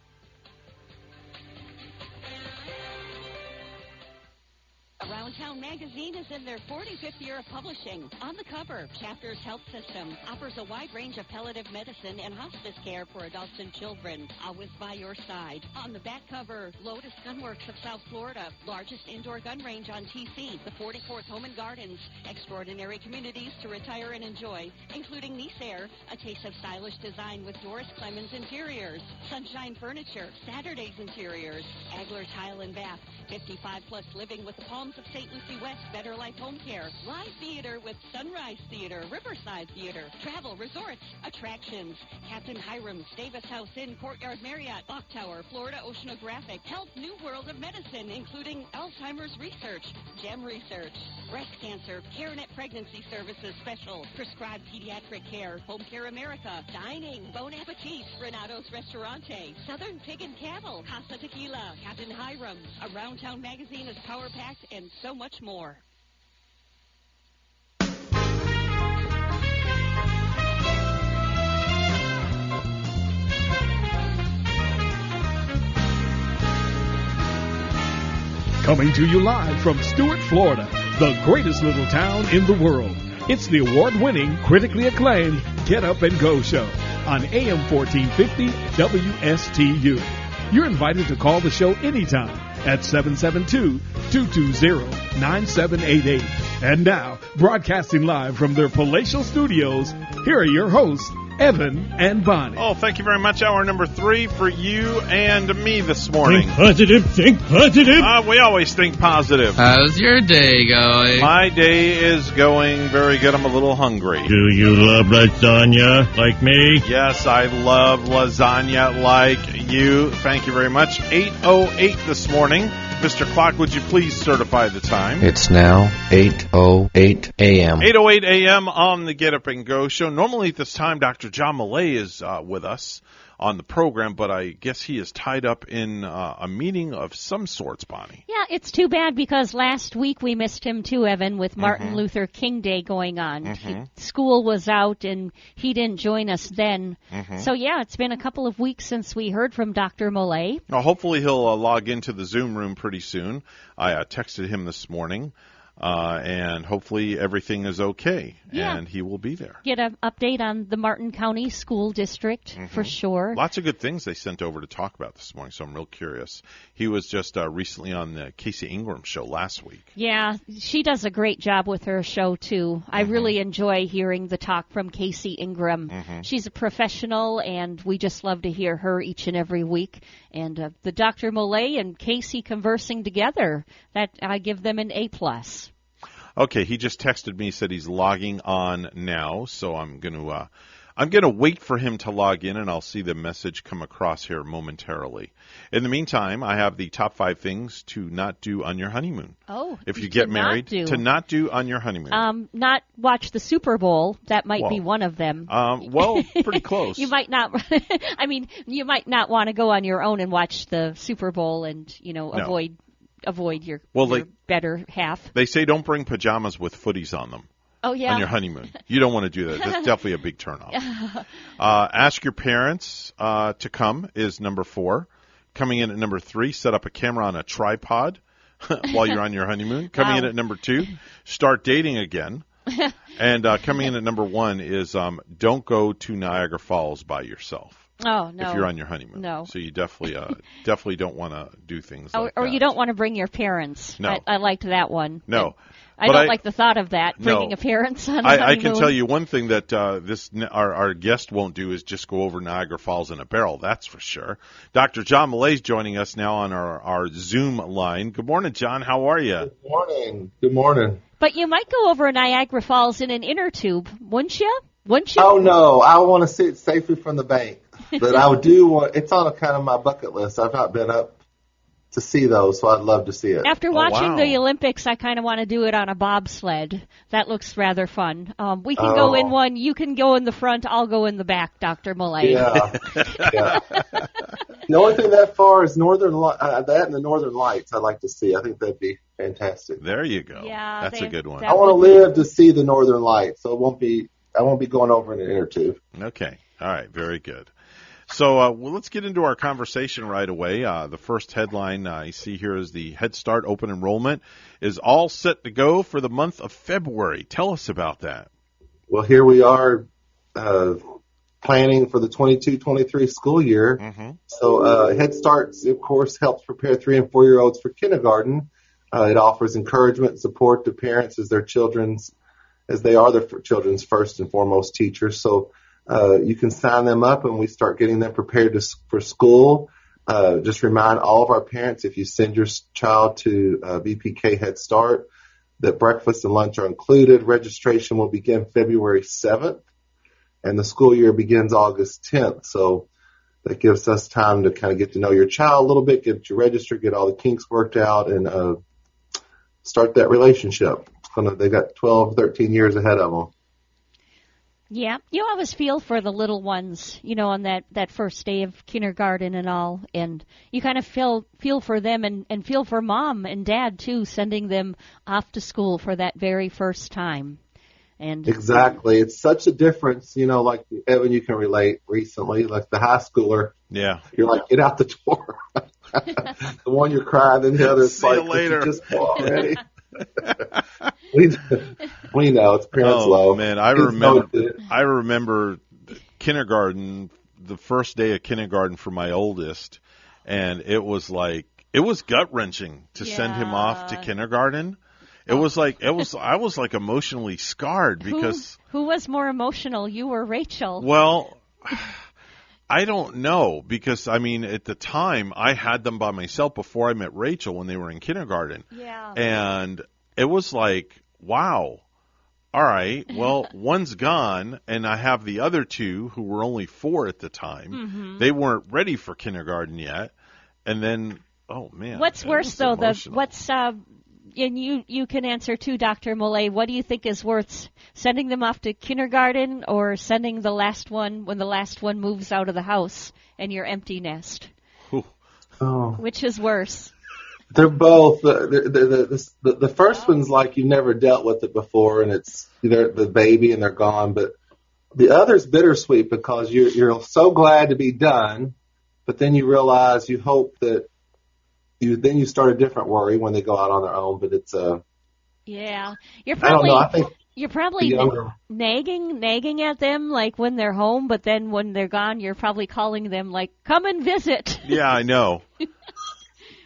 Around Town magazine is in their 45th year of publishing. On the cover, Chapters Health System offers a wide range of palliative medicine and hospice care for adults and children, always by your side. On the back cover, Lotus Gunworks of South Florida, largest indoor gun range on TC, the 44th Home and Gardens, extraordinary communities to retire and enjoy, including Nice Air, a taste of stylish design with Doris Clemens Interiors, Sunshine Furniture, Saturday's Interiors, Agler Tile and Bath, 55-plus living with the Palms of St. Lucie West, Better Life Home Care, Live Theater with Sunrise Theater, Riverside Theater, Travel, Resorts, Attractions, Captain Hiram's, Davis House Inn, Courtyard Marriott, Clock Tower, Florida Oceanographic, Health New World of Medicine, including Alzheimer's Research, GEM Research, Breast Cancer, CareNet Pregnancy Services Special, Prescribed Pediatric Care, Home Care America, Dining, Bon Appetit, Renato's Restaurante, Southern Pig and Cattle, Casa Tequila, Captain Hiram's, Around Town Magazine is power-packed, and so much more. Coming to you live from Stuart, Florida, the greatest little town in the world. It's the award-winning, critically acclaimed Get Up and Go show on AM 1450 WSTU. You're invited to call the show anytime at 772-220-9788. And now, broadcasting live from their palatial studios, here are your hosts, Evan and Bonnie. Oh, thank you very much. Hour number 3 for you and me this morning. Think positive, think positive. We always think positive. How's your day going? My day is going very good. I'm a little hungry. Do you love lasagna like me? Yes, I love lasagna like you. Thank you very much. 8:08 this morning. Mr. Clock, would you please certify the time? It's now 8:08 a.m. 8:08 a.m. on the Get Up and Go show. Normally at this time, Dr. John Millay is with us on the program, but I guess he is tied up in a meeting of some sorts, Bonnie. Yeah, it's too bad because last week we missed him too, Evan, with Martin Luther King Day going on. School was out and he didn't join us then. So, yeah, it's been a couple of weeks since we heard from Dr. Millay. Well, hopefully he'll log into the Zoom room pretty soon. I texted him this morning. And hopefully everything is okay, and he will be there. Get an update on the Martin County School District for sure. Lots of good things they sent over to talk about this morning, so I'm real curious. He was just recently on the Casey Ingram show last week. Yeah, she does a great job with her show, too. I really enjoy hearing the talk from Casey Ingram. She's a professional, and we just love to hear her each and every week. And the Dr. Millay and Casey conversing together, that I give them an A+. Okay, he just texted me, said he's logging on now, so I'm gonna wait for him to log in, and I'll see the message come across here momentarily. In the meantime, I have the top 5 things to not do on your honeymoon. Oh, if you get married, to not do on your honeymoon. Not watch the Super Bowl. That might be one of them. Well, pretty close. You might not. I mean, you might not want to go on your own and watch the Super Bowl, and avoid your better half. They say don't bring pajamas with footies on them. Oh, yeah. On your honeymoon. You don't want to do that. That's definitely a big turnoff. Ask your parents to come is number 4. Coming in at number 3, set up a camera on a tripod while you're on your honeymoon. Coming in at number 2, start dating again. And coming in at number 1 is don't go to Niagara Falls by yourself. Oh, no. If you're on your honeymoon. No. So you definitely don't want to do things like that. Or you don't want to bring your parents. No. I liked that one. No. I don't like the thought of that, bringing a parents on a honeymoon. I can tell you one thing that our guest won't do is just go over Niagara Falls in a barrel, that's for sure. Dr. John Millay is joining us now on our Zoom line. Good morning, John. How are you? Good morning. Good morning. But you might go over Niagara Falls in an inner tube, wouldn't you? Oh, no. I want to see it safely from the bank. But I do want, it's on kind of my bucket list. I've not been up to see those, so I'd love to see it. After watching the Olympics, I kind of want to do it on a bobsled. That looks rather fun. We can go in one. You can go in the front. I'll go in the back, Dr. Millay. Yeah. The only thing that far is that and the Northern Lights I'd like to see. I think that'd be fantastic. There you go. Yeah, that's a good one. I want to live to see the Northern Lights, so I won't be going over in an inner tube. Okay. All right. Very good. So let's get into our conversation right away. The first headline I see here is the Head Start open enrollment is all set to go for the month of February. Tell us about that. Well, here we are planning for the 22-23 school year. So Head Start, of course, helps prepare 3- and 4-year-olds for kindergarten. It offers encouragement and support to parents as they are their children's first and foremost teachers. So you can sign them up, and we start getting them prepared for school. Just remind all of our parents, if you send your child to BPK Head Start, that breakfast and lunch are included. Registration will begin February 7th, and the school year begins August 10th. So that gives us time to kind of get to know your child a little bit, get you registered, get all the kinks worked out, and start that relationship. They got 12, 13 years ahead of them. Yeah, you always feel for the little ones, on that first day of kindergarten and all, and you kind of feel for them and feel for mom and dad too, sending them off to school for that very first time. And exactly, it's such a difference, like Evan, you can relate recently, like the high schooler. Yeah, you're like, get out the door. The one you're crying, and the other is like, later. Just go already. We know it's parents' love. Oh man, I remember kindergarten, the first day of kindergarten for my oldest, and it was gut wrenching to send him off to kindergarten. I was like emotionally scarred because who was more emotional, you or Rachel? Well, I don't know, because at the time I had them by myself before I met Rachel when they were in kindergarten. Yeah. And it was like, wow. All right, well, one's gone, and I have the other two who were only 4 at the time. Mm-hmm. They weren't ready for kindergarten yet. And then, oh man. What's worse though? And you can answer too, Dr. Millay. What do you think is worse, sending them off to kindergarten or sending the last one when the last one moves out of the house and you're empty nest? Oh. Which is worse? They're both. The first one's like you've never dealt with it before, and they're the baby and they're gone. But the other's bittersweet because you're so glad to be done, but then you realize you hope that you start a different worry when they go out on their own. But Yeah, you're I don't probably know. I think you're probably nagging at them like when they're home, but then when they're gone, you're probably calling them like, "Come and visit." Yeah, I know.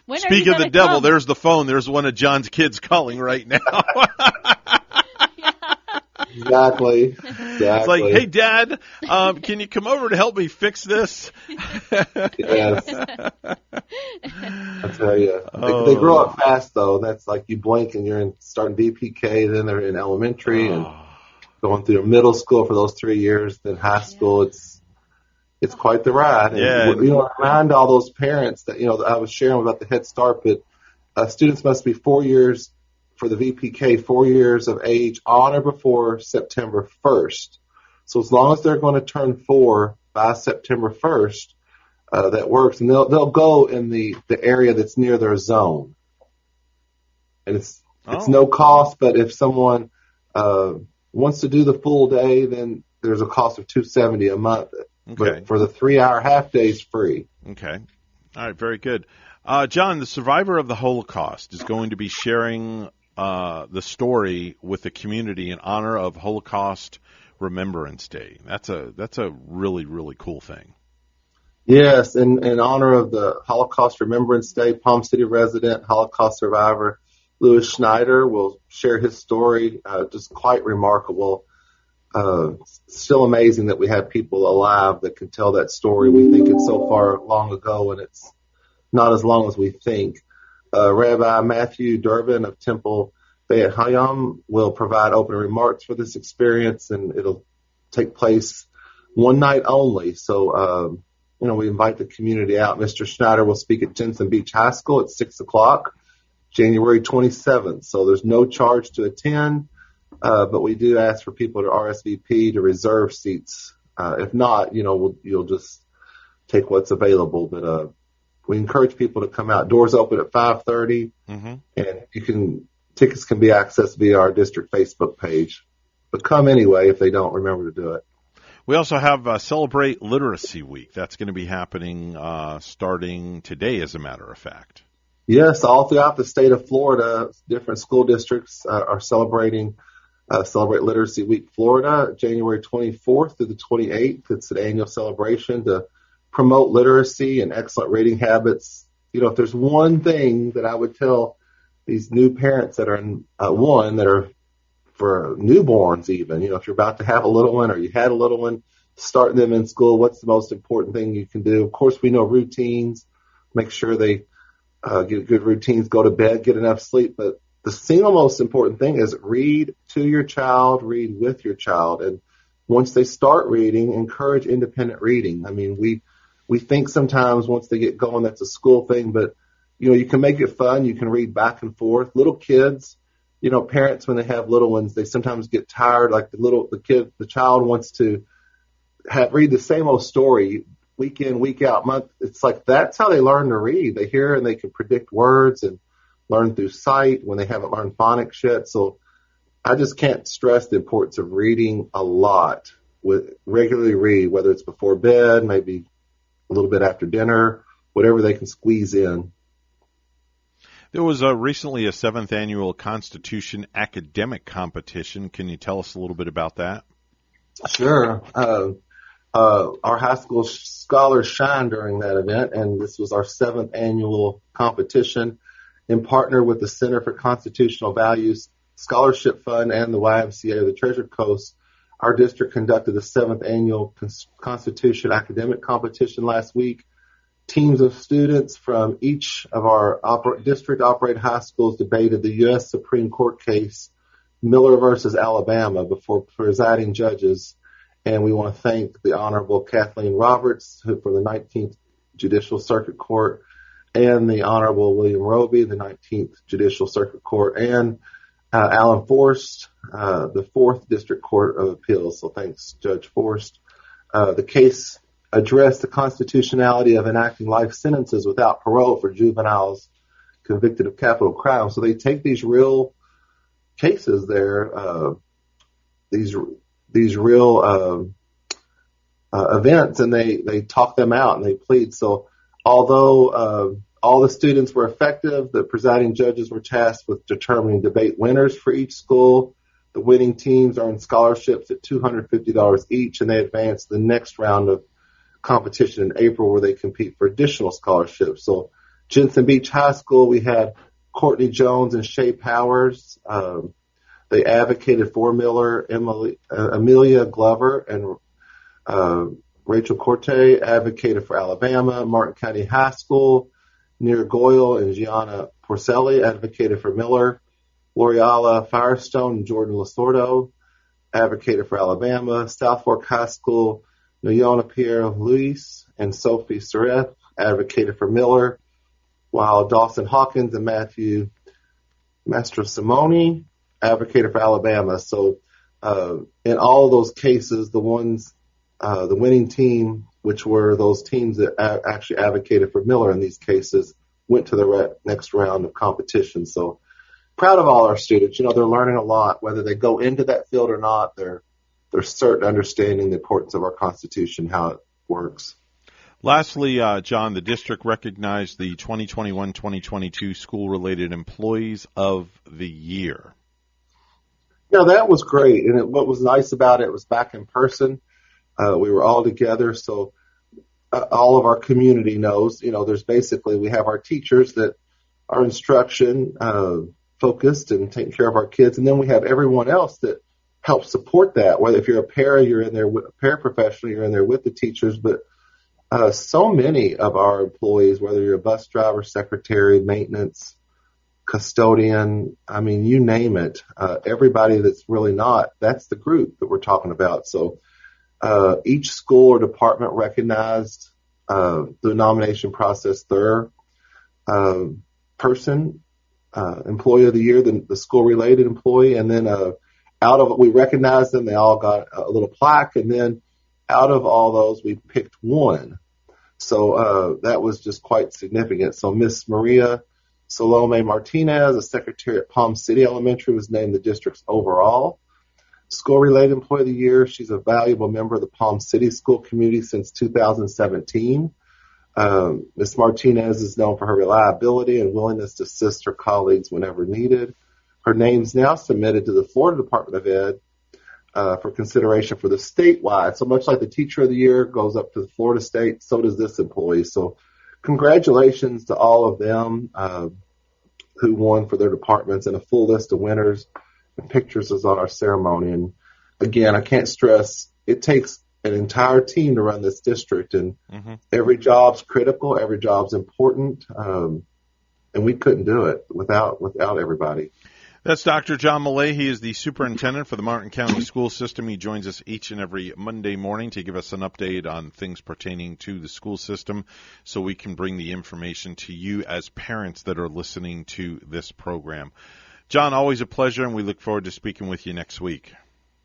When Speak of the devil, there's the phone. There's one of John's kids calling right now. Exactly. It's like, hey, Dad, can you come over to help me fix this? Yes. I tell you. They grow up fast, though. That's like you blink and you're starting VPK, then they're in elementary and going through middle school for those 3 years, then high school. It's quite the ride. And, remind all those parents that, I was sharing about the Head Start, but students must be 4 years for the VPK, 4 years of age on or before September 1st. So as long as they're going to turn 4 by September 1st, that works. And they'll go in the area that's near their zone. And it's no cost, but if someone wants to do the full day, then there's a cost of $270 a month. Okay. But for the 3-hour half day is free. Okay. All right, very good. John, the survivor of the Holocaust is going to be sharing the story with the community in honor of Holocaust Remembrance Day. That's a really, really cool thing. Yes, in honor of the Holocaust Remembrance Day, Palm City resident, Holocaust survivor Louis Schneider will share his story, just quite remarkable. Still amazing that we have people alive that can tell that story. We think it's so far long ago, and it's not as long as we think. Rabbi Matthew Durbin of Temple Beit Hayam will provide opening remarks for this experience, and it'll take place one night only. So, we invite the community out. Mr. Schneider will speak at Jensen Beach High School at 6 o'clock, January 27th. So there's no charge to attend, but we do ask for people to RSVP to reserve seats. If not, you'll just take what's available. But we encourage people to come out. Doors open at 5:30, and tickets can be accessed via our district Facebook page. But come anyway if they don't remember to do it. We also have Celebrate Literacy Week. That's going to be happening starting today, as a matter of fact. Yes, all throughout the state of Florida, different school districts are celebrating Celebrate Literacy Week Florida, January 24th through the 28th. It's an annual celebration to promote literacy and excellent reading habits. If there's one thing that I would tell these new parents that are that are for newborns even, if you're about to have a little one or you had a little one, starting them in school, what's the most important thing you can do? Of course, we know routines, make sure they get good routines, go to bed, get enough sleep. But the single most important thing is read to your child, read with your child. And once they start reading, encourage independent reading. I mean, we think sometimes once they get going, that's a school thing, but you can make it fun. You can read back and forth. Little kids, parents, when they have little ones, they sometimes get tired. Like the child wants to read the same old story week in, week out, month. It's like that's how they learn to read. They hear and they can predict words and learn through sight when they haven't learned phonics yet. So I just can't stress the importance of reading a lot. Regularly read, whether it's before bed, maybe a little bit after dinner, whatever they can squeeze in. There was recently a 7th annual Constitution academic competition. Can you tell us a little bit about that? Sure. Our high school scholars shined during that event, and this was our 7th annual competition in partner with the Center for Constitutional Values Scholarship Fund and the YMCA of the Treasure Coast. Our district conducted the 7th annual Constitution academic competition last week. Teams of students from each of our district-operated high schools debated the U.S. Supreme Court case Miller versus Alabama before presiding judges. And we want to thank the Honorable Kathleen Roberts for the 19th Judicial Circuit Court and the Honorable William Roby, the 19th Judicial Circuit Court, and Alan Forst, the 4th District Court of Appeals. So thanks, Judge Forst. The case addressed the constitutionality of enacting life sentences without parole for juveniles convicted of capital crimes. So they take these real cases there, these real events, and they talk them out and they plead. So although All the students were effective. The presiding judges were tasked with determining debate winners for each school. The winning teams earned scholarships at $250 each, and they advance to the next round of competition in April where they compete for additional scholarships. So Jensen Beach High School, we had Courtney Jones and Shay Powers. They advocated for Miller. Amelia Glover and Rachel Corte advocated for Alabama. Martin County High School, Near Goyle and Gianna Porcelli advocated for Miller. L'Oreala Firestone and Jordan Lasordo advocated for Alabama. South Fork High School, Nayona Pierre Luis and Sophie Sereth advocated for Miller, while Dawson Hawkins and Matthew Mastrosimone advocated for Alabama. So in all of those cases, the winning team, which were those teams that actually advocated for Miller in these cases, went to the next round of competition. So proud of all our students. You know, they're learning a lot. Whether they go into that field or not, they're certain understanding the importance of our Constitution, how it works. Lastly, John, the district recognized the 2021-2022 School-Related Employees of the Year. Yeah, that was great. And what was nice about it was back in person. We were all together, so all of our community knows, you know, we have our teachers that are instruction focused and taking care of our kids, and then we have everyone else that helps support that. Whether if you're a para, you're in there with a paraprofessional, you're in there with the teachers, but so many of our employees, whether you're a bus driver, secretary, maintenance, custodian, I mean, you name it, everybody that's really not, that's the group that we're talking about. So each school or department recognized the nomination process their employee of the year, the school-related employee, and then we recognized them. They all got a little plaque, and then out of all those, we picked one. So that was just quite significant. So Miss Maria Salome Martinez, a secretary at Palm City Elementary, was named the district's overall school-related employee of the year. She's a valuable member of the Palm City school community since 2017. Ms. Martinez is known for her reliability and willingness to assist her colleagues whenever needed. Her name's now submitted to the Florida Department of Ed for consideration for the statewide. So much like the Teacher of the Year goes up to the Florida State, so does this employee. So congratulations to all of them who won for their departments, and a full list of winners and pictures is on our ceremony. And again, I can't stress, it takes an entire team to run this district, and every job's critical, every job's important, and we couldn't do it without everybody. That's Dr. John Millay. He is the superintendent for the Martin County School System. He joins us each and every Monday morning to give us an update on things pertaining to the school system so we can bring the information to you as parents that are listening to this program. John, always a pleasure, and we look forward to speaking with you next week.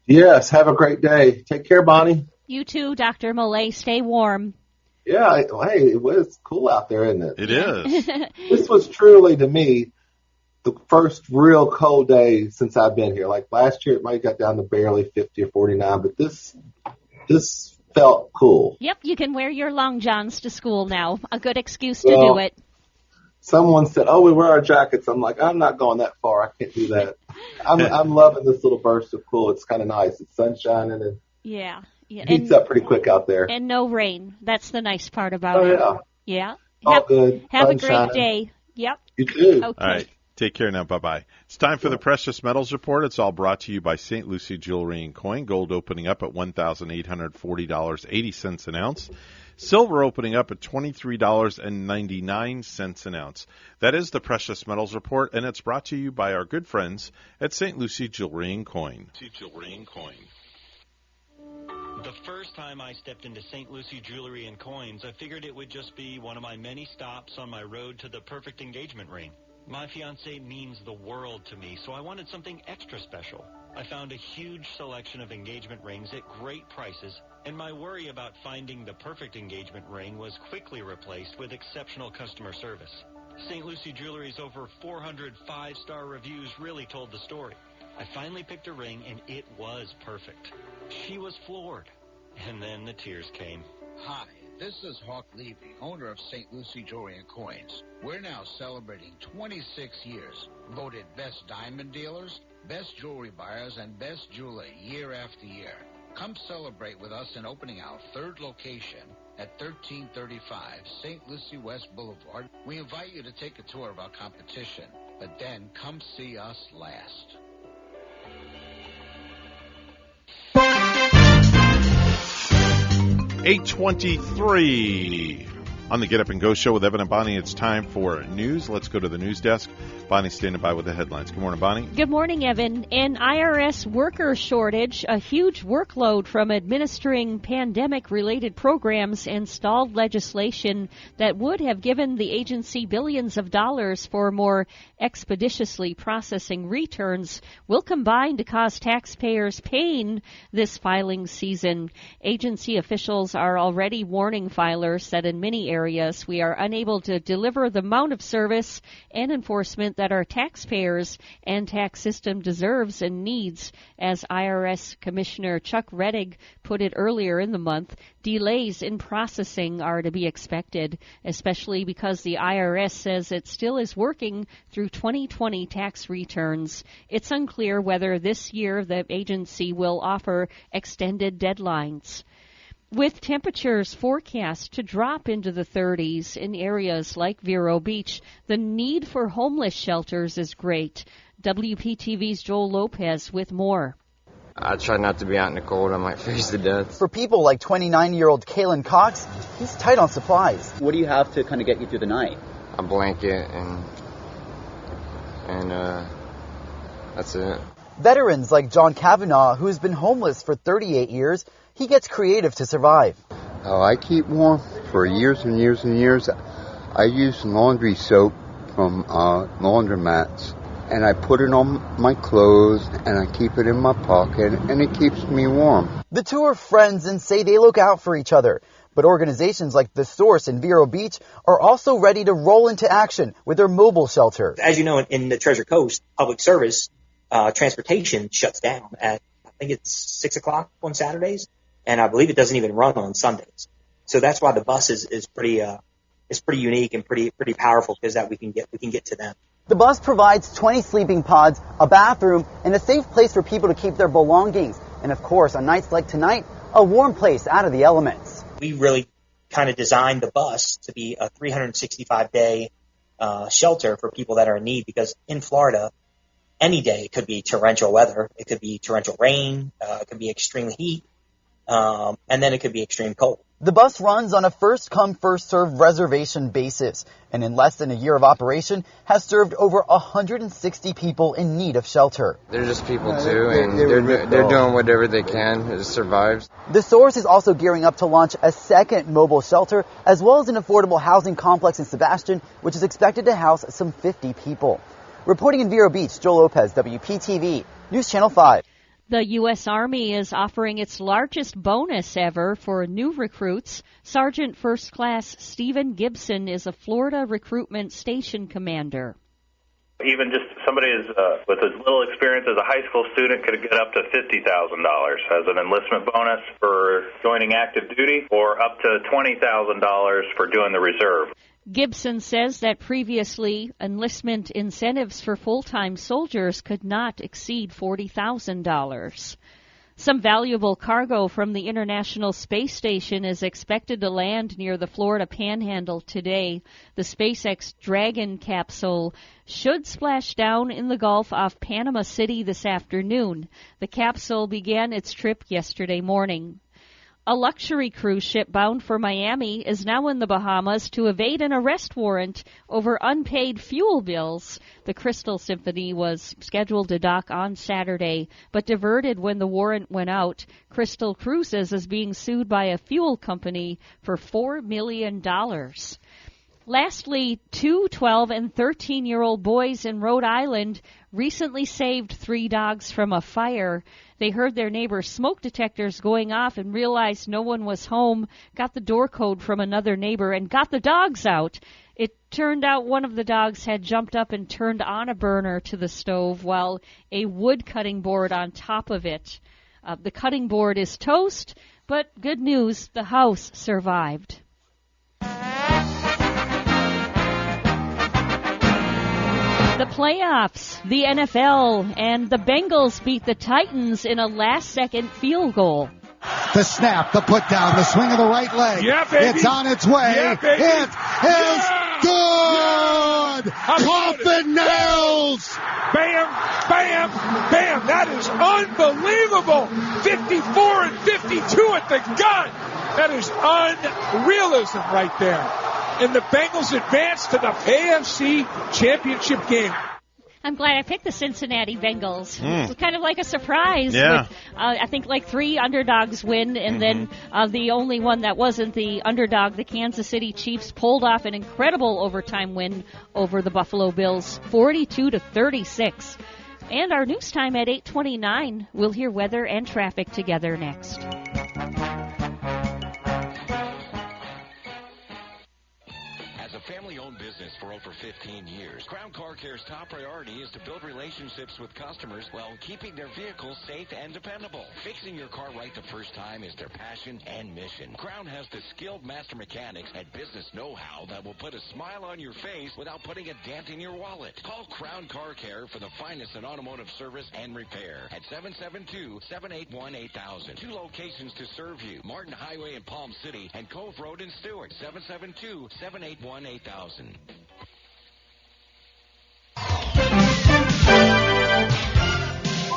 Yes, have a great day. Take care, Bonnie. You too, Dr. Millay. Stay warm. Yeah, hey, it's cool out there, isn't it? It is. This was truly, to me, the first real cold day since I've been here. Like last year, it might have got down to barely 50 or 49, but this felt cool. Yep, you can wear your long johns to school now. A good excuse to do it. Someone said, "Oh, we wear our jackets." I'm like, I'm not going that far. I can't do that. I'm loving this little burst of cool. It's kind of nice. It's sun shining and it heats up pretty quick out there. And no rain. That's the nice part about it. Yeah. All good. Have a great day. Yep. You too. Okay. All right. Take care now. Bye-bye. It's time for the Precious Metals Report. It's all brought to you by St. Lucie Jewelry and Coin. Gold opening up at $1,840.80 an ounce. Silver opening up at $23.99 an ounce. That is the Precious Metals Report, and it's brought to you by our good friends at St. Lucie Jewelry and Coin. The first time I stepped into St. Lucie Jewelry and Coins, I figured it would just be one of my many stops on my road to the perfect engagement ring. My fiancée means the world to me, so I wanted something extra special. I found a huge selection of engagement rings at great prices, and my worry about finding the perfect engagement ring was quickly replaced with exceptional customer service. St. Lucie Jewelry's over 400 5-star reviews really told the story. I finally picked a ring, and it was perfect. She was floored. And then the tears came. Hi, This is Hawk Levy, owner of St. Lucie Jewelry and Coins. We're now celebrating 26 years. Voted Best Diamond Dealers, Best Jewelry Buyers, and Best Jeweler year after year. Come celebrate with us in opening our third location at 1335 St. Lucie West Boulevard. We invite you to take a tour of our competition, but then come see us last. 8:23 on the Get Up and Go show with Evan and Bonnie. It's time for news. Let's go to the news desk. Bonnie's standing by with the headlines. Good morning, Bonnie. Good morning, Evan. An IRS worker shortage, a huge workload from administering pandemic-related programs, and stalled legislation that would have given the agency billions of dollars for more expeditiously processing returns will combine to cause taxpayers pain this filing season. Agency officials are already warning filers that in many areas we are unable to deliver the amount of service and enforcement that our taxpayers and tax system deserves and needs. As IRS Commissioner Chuck Rettig put it earlier in the month, delays in processing are to be expected, especially because the IRS says it still is working through 2020 tax returns. It's unclear whether this year the agency will offer extended deadlines. With temperatures forecast to drop into the 30s in areas like Vero Beach, the need for homeless shelters is great. WPTV's Joel Lopez with more. I try not to be out in the cold. I might freeze to death. For people like 29-year-old Kalen Cox, he's tight on supplies. What do you have to kind of get you through the night? A blanket and that's it. Veterans like John Kavanaugh, who's been homeless for 38 years, he gets creative to survive. Oh, I keep warm for years and years and years. I use laundry soap from laundromats, and I put it on my clothes, and I keep it in my pocket, and it keeps me warm. The two are friends and say they look out for each other. But organizations like The Source in Vero Beach are also ready to roll into action with their mobile shelter. As you know, in the Treasure Coast, public service transportation shuts down at, I think it's 6 o'clock on Saturdays. And I believe it doesn't even run on Sundays. So that's why the bus is pretty unique and pretty powerful, because that we can get to them. The bus provides 20 sleeping pods, a bathroom, and a safe place for people to keep their belongings. And of course, on nights like tonight, a warm place out of the elements. We really kind of designed the bus to be a 365-day shelter for people that are in need, because in Florida, any day it could be torrential weather, it could be torrential rain, it could be extreme heat. And then it could be extreme cold. The bus runs on a first-come, first-served reservation basis, and in less than a year of operation, has served over 160 people in need of shelter. They're just people too, and they're doing whatever they can to survive. The Source is also gearing up to launch a second mobile shelter, as well as an affordable housing complex in Sebastian, which is expected to house some 50 people. Reporting in Vero Beach, Joel Lopez, WPTV, News Channel 5. The U.S. Army is offering its largest bonus ever for new recruits. Sergeant First Class Stephen Gibson is a Florida recruitment station commander. Even just somebody with as little experience as a high school student could get up to $50,000 as an enlistment bonus for joining active duty, or up to $20,000 for doing the reserve. Gibson says that previously enlistment incentives for full-time soldiers could not exceed $40,000. Some valuable cargo from the International Space Station is expected to land near the Florida Panhandle today. The SpaceX Dragon capsule should splash down in the Gulf off Panama City this afternoon. The capsule began its trip yesterday morning. A luxury cruise ship bound for Miami is now in the Bahamas to evade an arrest warrant over unpaid fuel bills. The Crystal Symphony was scheduled to dock on Saturday, but diverted when the warrant went out. Crystal Cruises is being sued by a fuel company for $4 million. Lastly, two 12- and 13-year-old boys in Rhode Island recently saved 3 dogs from a fire. They heard their neighbor's smoke detectors going off and realized no one was home, got the door code from another neighbor, and got the dogs out. It turned out one of the dogs had jumped up and turned on a burner to the stove while a wood cutting board on top of it. The cutting board is toast, but good news, the house survived. The playoffs, the NFL, and the Bengals beat the Titans in a last-second field goal. The snap, the put down, the swing of the right leg. Yeah, baby. It's on its way. Yeah, baby. It is good. Yeah. Coffin nails. Bam, bam, bam. That is unbelievable. 54 and 52 at the gun. That is unrealism right there. And the Bengals advance to the AFC Championship game. I'm glad I picked the Cincinnati Bengals. It was kind of like a surprise. Yeah. With, I think like 3 underdogs win, and then the only one that wasn't the underdog, the Kansas City Chiefs, pulled off an incredible overtime win over the Buffalo Bills, 42-36. And our news time at 8:29. We'll hear weather and traffic together next. Family-owned business for over 15 years. Crown Car Care's top priority is to build relationships with customers while keeping their vehicles safe and dependable. Fixing your car right the first time is their passion and mission. Crown has the skilled master mechanics and business know-how that will put a smile on your face without putting a dent in your wallet. Call Crown Car Care for the finest in automotive service and repair at 772-781-8000. 2 locations to serve you: Martin Highway in Palm City and Cove Road in Stewart. 772-781-8000.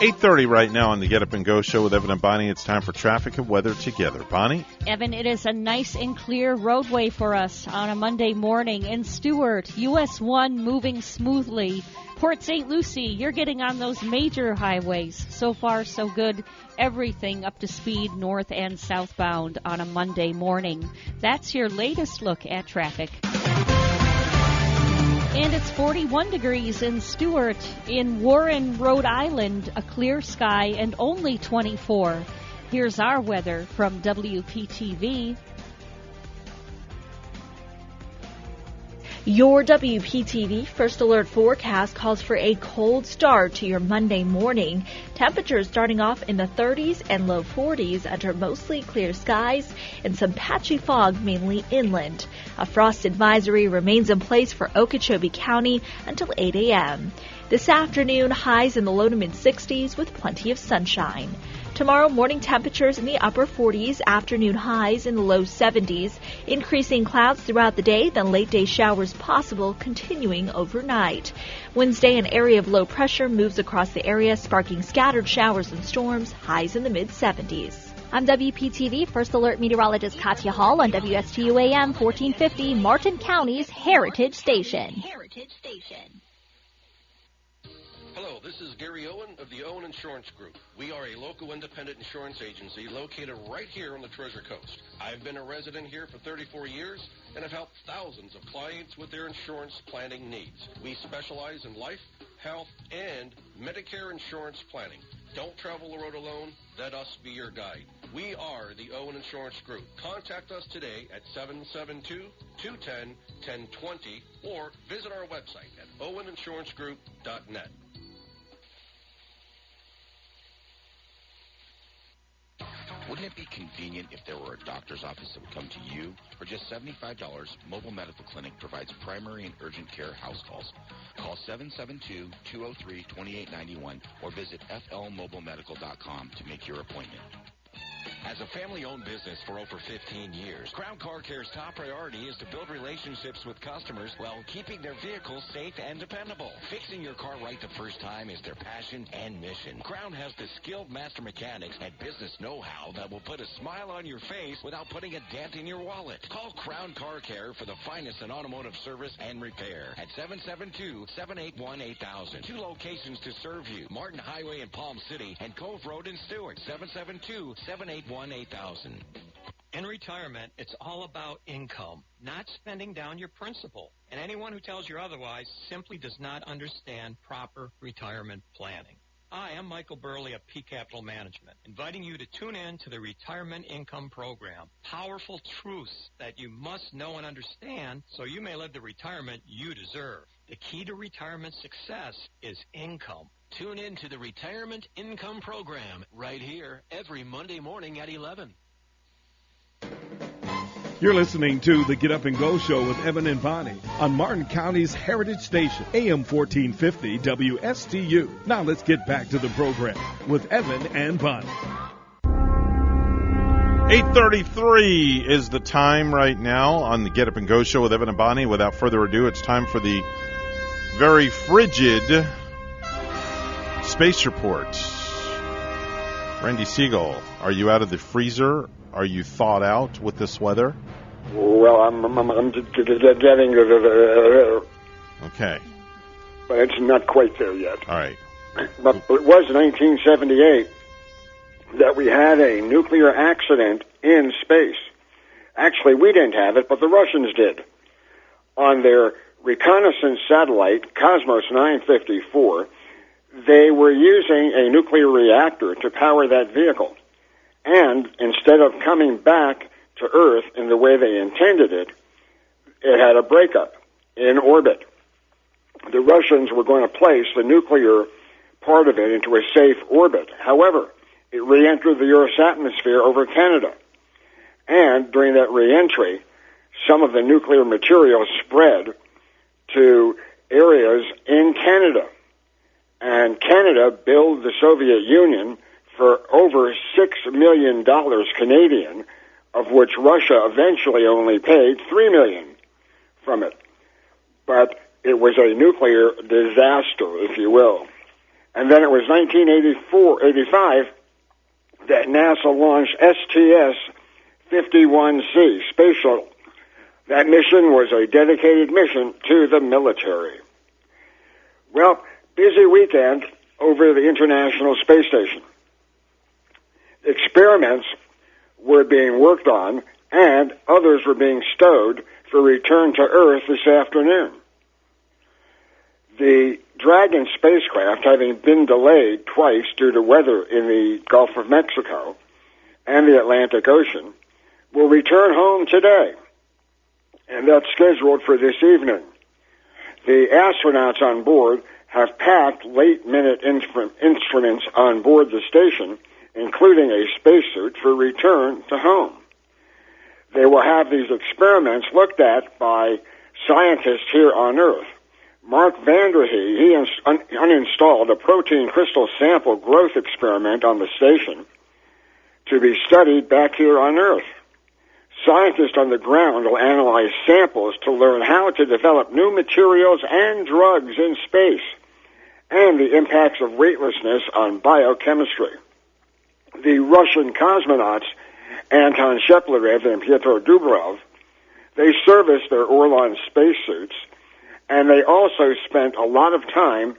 8:30 right now on the Get Up and Go show with Evan and Bonnie. It's time for traffic and weather together. Bonnie? Evan, it is a nice and clear roadway for us on a Monday morning in Stewart. US 1 moving smoothly. Port St. Lucie, you're getting on those major highways. So far, so good. Everything up to speed north and southbound on a Monday morning. That's your latest look at traffic. And it's 41 degrees in Stewart. In Warren, Rhode Island, a clear sky and only 24. Here's our weather from WPTV. Your WPTV First Alert forecast calls for a cold start to your Monday morning. Temperatures starting off in the 30s and low 40s under mostly clear skies and some patchy fog mainly inland. A frost advisory remains in place for Okeechobee County until 8 a.m. This afternoon, highs in the low to mid-60s with plenty of sunshine. Tomorrow, morning temperatures in the upper 40s, afternoon highs in the low 70s, increasing clouds throughout the day, then late-day showers possible, continuing overnight. Wednesday, an area of low pressure moves across the area, sparking scattered showers and storms, highs in the mid-70s. I'm WPTV First Alert meteorologist Katya Hall on WSTU AM 1450, Martin County's Heritage Station. Hello, this is Gary Owen of the Owen Insurance Group. We are a local independent insurance agency located right here on the Treasure Coast. I've been a resident here for 34 years and have helped thousands of clients with their insurance planning needs. We specialize in life, health, and Medicare insurance planning. Don't travel the road alone. Let us be your guide. We are the Owen Insurance Group. Contact us today at 772-210-1020 or visit our website at oweninsurancegroup.net. Wouldn't it be convenient if there were a doctor's office that would come to you? For just $75, Mobile Medical Clinic provides primary and urgent care house calls. Call 772-203-2891 or visit flmobilemedical.com to make your appointment. As a family-owned business for over 15 years, Crown Car Care's top priority is to build relationships with customers while keeping their vehicles safe and dependable. Fixing your car right the first time is their passion and mission. Crown has the skilled master mechanics and business know-how that will put a smile on your face without putting a dent in your wallet. Call Crown Car Care for the finest in automotive service and repair at 772-781-8000. 2 locations to serve you: Martin Highway in Palm City and Cove Road in Stewart. 772-781-8000. In retirement, it's all about income, not spending down your principal. And anyone who tells you otherwise simply does not understand proper retirement planning. Hi, I'm Michael Burley of Peak Capital Management, inviting you to tune in to the Retirement Income Program. Powerful truths that you must know and understand so you may live the retirement you deserve. The key to retirement success is income. Tune in to the Retirement Income Program right here every Monday morning at 11. You're listening to the Get Up and Go Show with Evan and Bonnie on Martin County's Heritage Station, AM 1450 WSTU. Now let's get back to the program with Evan and Bonnie. 8:33 is the time right now on the Get Up and Go Show with Evan and Bonnie. Without further ado, it's time for the very frigid space report. Randy Segal, are you out of the freezer? Are you thawed out with this weather? Well, I'm getting okay, but it's not quite there yet. All right. But it was 1978 that we had a nuclear accident in space. Actually, we didn't have it, but the Russians did. On their reconnaissance satellite, Cosmos 954, they were using a nuclear reactor to power that vehicle. And instead of coming back to Earth in the way they intended it, it had a breakup in orbit. The Russians were going to place the nuclear part of it into a safe orbit. However, it re-entered the Earth's atmosphere over Canada. And during that re-entry, some of the nuclear material spread to areas in Canada. And Canada billed the Soviet Union for over $6 million Canadian, of which Russia eventually only paid $3 million from it. But it was a nuclear disaster, if you will. And then it was 1985 that NASA launched STS-51C, Space Shuttle. That mission was a dedicated mission to the military. Well, busy weekend over the International Space Station. Experiments were being worked on, and others were being stowed for return to Earth this afternoon. The Dragon spacecraft, having been delayed twice due to weather in the Gulf of Mexico and the Atlantic Ocean, will return home today, and that's scheduled for this evening. The astronauts on board have packed late-minute instruments on board the station, including a spacesuit for return to home. They will have these experiments looked at by scientists here on Earth. Mark Vanderhee, he uninstalled a protein crystal sample growth experiment on the station to be studied back here on Earth. Scientists on the ground will analyze samples to learn how to develop new materials and drugs in space and the impacts of weightlessness on biochemistry. The Russian cosmonauts, Anton Sheplerev and Pyotr Dubrov, they serviced their Orlan spacesuits, and they also spent a lot of time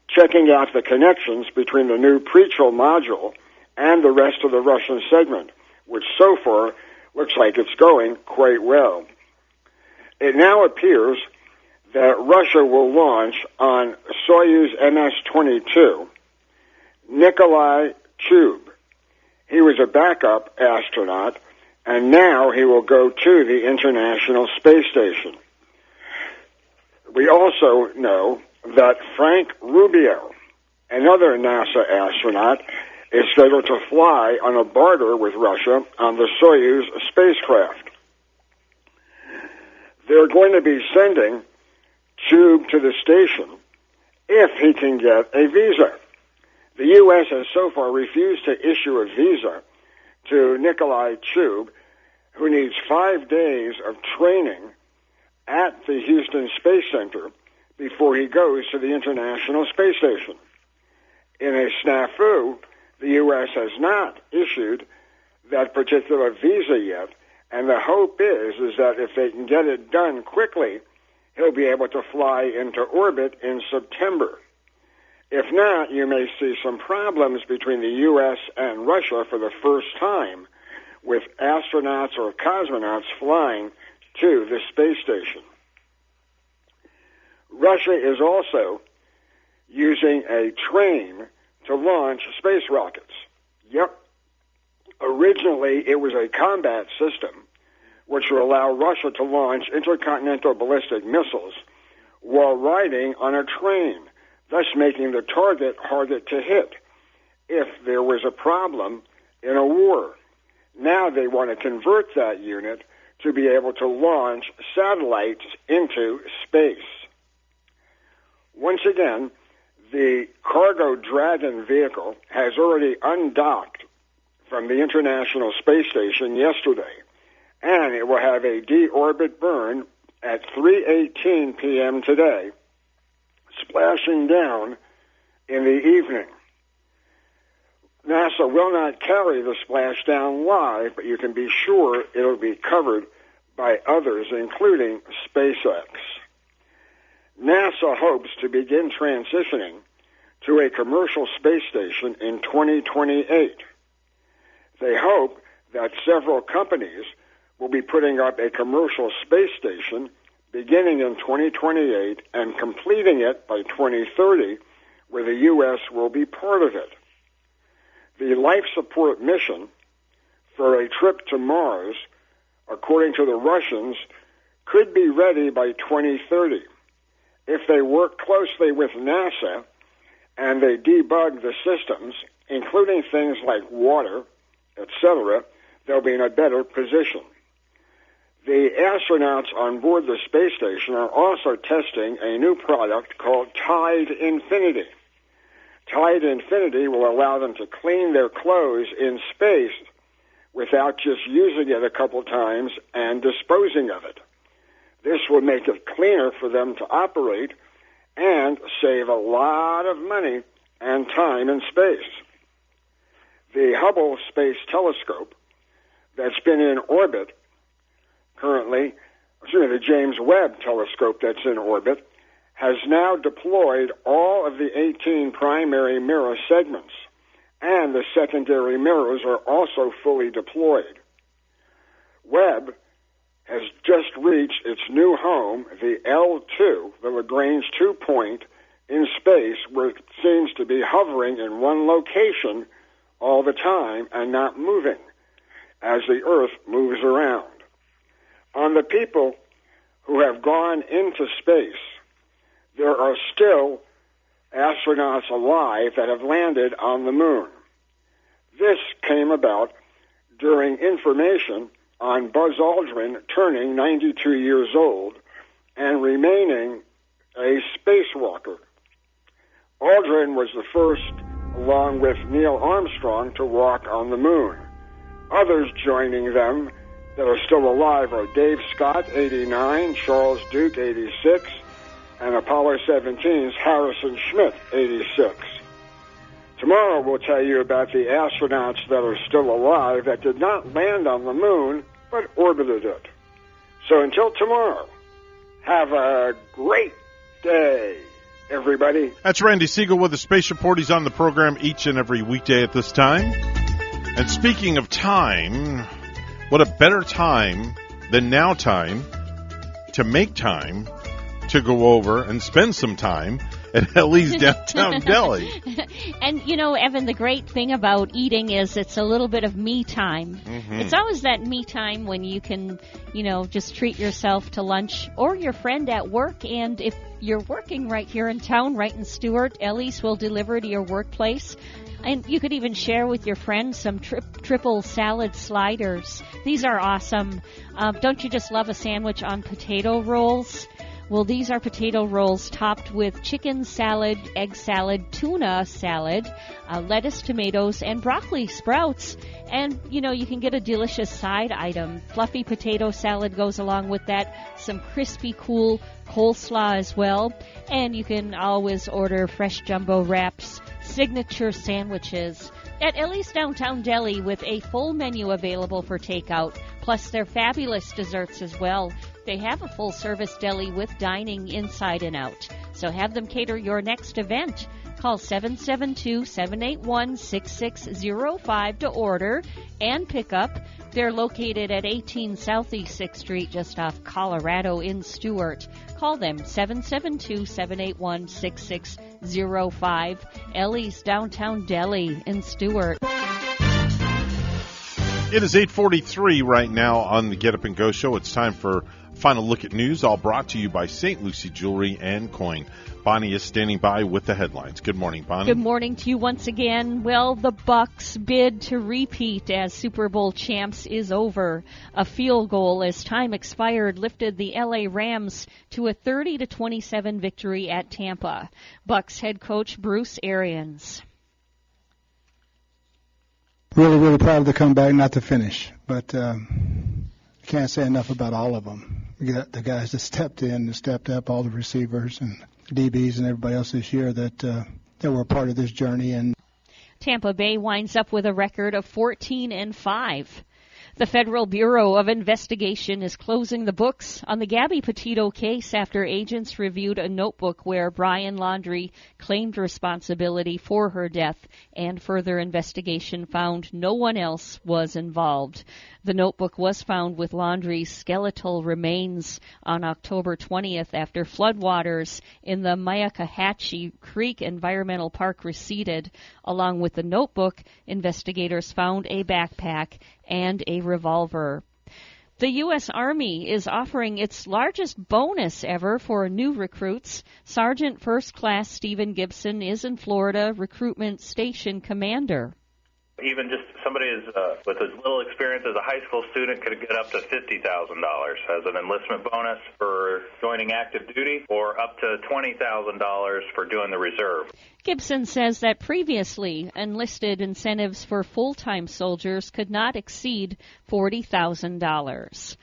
checking out the connections between the new Preachel module and the rest of the Russian segment, which so far looks like it's going quite well. It now appears that Russia will launch on Soyuz MS-22 Nikolai Chub. He was a backup astronaut, and now he will go to the International Space Station. We also know that Frank Rubio, another NASA astronaut, is scheduled to fly on a barter with Russia on the Soyuz spacecraft. They're going to be sending Chub to the station if he can get a visa. The U.S. has so far refused to issue a visa to Nikolai Chub, who needs 5 days of training at the Houston Space Center before he goes to the International Space Station. In a snafu, the U.S. has not issued that particular visa yet, and the hope is that if they can get it done quickly, he'll be able to fly into orbit in September. If not, you may see some problems between the U.S. and Russia for the first time with astronauts or cosmonauts flying to the space station. Russia is also using a train to launch space rockets. Yep. Originally, it was a combat system which will allow Russia to launch intercontinental ballistic missiles while riding on a train, thus making the target harder to hit if there was a problem in a war. Now they want to convert that unit to be able to launch satellites into space. Once again, the Cargo Dragon vehicle has already undocked from the International Space Station yesterday, and it will have a deorbit burn at 3:18 p.m. today, splashing down in the evening. NASA will not carry the splashdown live, but you can be sure it'll be covered by others, including SpaceX. NASA hopes to begin transitioning to a commercial space station in 2028. They hope that several companies will be putting up a commercial space station beginning in 2028 and completing it by 2030, where the U.S. will be part of it. The life support mission for a trip to Mars, according to the Russians, could be ready by 2030. If they work closely with NASA and they debug the systems, including things like water, etc., they'll be in a better position. The astronauts on board the space station are also testing a new product called Tide Infinity. Tide Infinity will allow them to clean their clothes in space without just using it a couple times and disposing of it. This will make it cleaner for them to operate and save a lot of money and time in space. The Hubble Space Telescope that's been in orbit currently, the James Webb Telescope that's in orbit, has now deployed all of the 18 primary mirror segments, and the secondary mirrors are also fully deployed. Webb has just reached its new home, the L2, the Lagrange 2 point, in space, where it seems to be hovering in one location all the time and not moving as the Earth moves around. On the people who have gone into space, there are still astronauts alive that have landed on the moon. This came about during information on Buzz Aldrin turning 92 years old and remaining a spacewalker. Aldrin was the first, along with Neil Armstrong, to walk on the moon. Others joining them that are still alive are Dave Scott, 89, Charles Duke, 86, and Apollo 17's Harrison Schmitt, 86. Tomorrow we'll tell you about the astronauts that are still alive that did not land on the moon, but orbited it. So until tomorrow, have a great day, everybody. That's Randy Segal with the Space Report. He's on the program each and every weekday at this time. And speaking of time, what a better time than now time to make time to go over and spend some time at Ellie's Downtown Deli. And, you know, Evan, the great thing about eating is it's a little bit of me time. Mm-hmm. It's always that me time when you can, you know, just treat yourself to lunch or your friend at work. And if you're working right here in town, right in Stewart, Ellie's will deliver to your workplace. And you could even share with your friends some triple salad sliders. These are awesome. Don't you just love a sandwich on potato rolls? Well, these are potato rolls topped with chicken salad, egg salad, tuna salad, lettuce, tomatoes, and broccoli sprouts. And, you know, you can get a delicious side item. Fluffy potato salad goes along with that. Some crispy, cool coleslaw as well. And you can always order fresh jumbo wraps, signature sandwiches at Ellie's Downtown Deli with a full menu available for takeout, plus their fabulous desserts as well. They have a full-service deli with dining inside and out. So have them cater your next event. Call 772-781-6605 to order and pick up. They're located at 18 Southeast 6th Street, just off Colorado in Stewart. Call them 772-781-6605. Ellie's Downtown Deli in Stewart. It is 8:43 right now on the Get Up and Go show. It's time for Final Look at News, all brought to you by St. Lucie Jewelry and Coin. Bonnie is standing by with the headlines. Good morning, Bonnie. Good morning to you once again. Well, the Bucks' bid to repeat as Super Bowl champs is over. A field goal as time expired lifted the LA Rams to a 30-27 victory at Tampa. Bucks head coach Bruce Arians. Really proud of the comeback, not the finish. But can't say enough about all of them. We got the guys that stepped in and stepped up, all the receivers and DBs and everybody else this year that were a part of this journey. And Tampa Bay winds up with a record of 14-5. The Federal Bureau of Investigation is closing the books on the Gabby Petito case after agents reviewed a notebook where Brian Laundrie claimed responsibility for her death, and further investigation found no one else was involved. The notebook was found with Laundrie's skeletal remains on October 20th after floodwaters in the Myakkahatchee Creek Environmental Park receded. Along with the notebook, investigators found a backpack and a revolver. The U.S. Army is offering its largest bonus ever for new recruits. Sergeant First Class Stephen Gibson is in Florida Recruitment Station Commander. Even just somebody with as little experience as a high school student could get up to $50,000 as an enlistment bonus for joining active duty, or up to $20,000 for doing the reserve. Gibson says that previously enlisted incentives for full-time soldiers could not exceed $40,000.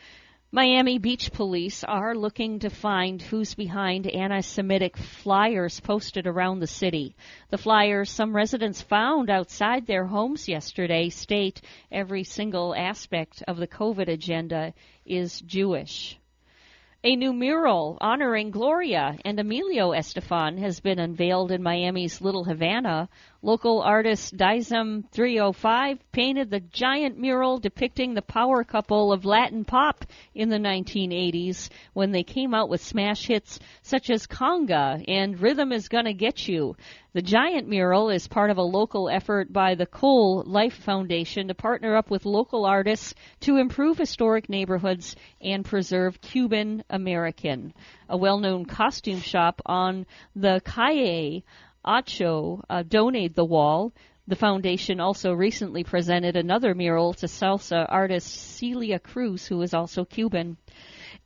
Miami Beach police are looking to find who's behind anti-Semitic flyers posted around the city. The flyers some residents found outside their homes yesterday state every single aspect of the COVID agenda is Jewish. A new mural honoring Gloria and Emilio Estefan has been unveiled in Miami's Little Havana. Local artist Dizem 305 painted the giant mural depicting the power couple of Latin pop in the 1980s when they came out with smash hits such as Conga and Rhythm Is Gonna Get You. The giant mural is part of a local effort by the Cole Life Foundation to partner up with local artists to improve historic neighborhoods and preserve Cuban American. A well-known costume shop on the Calle Ocho donated the wall. The foundation also recently presented another mural to salsa artist Celia Cruz, who is also Cuban.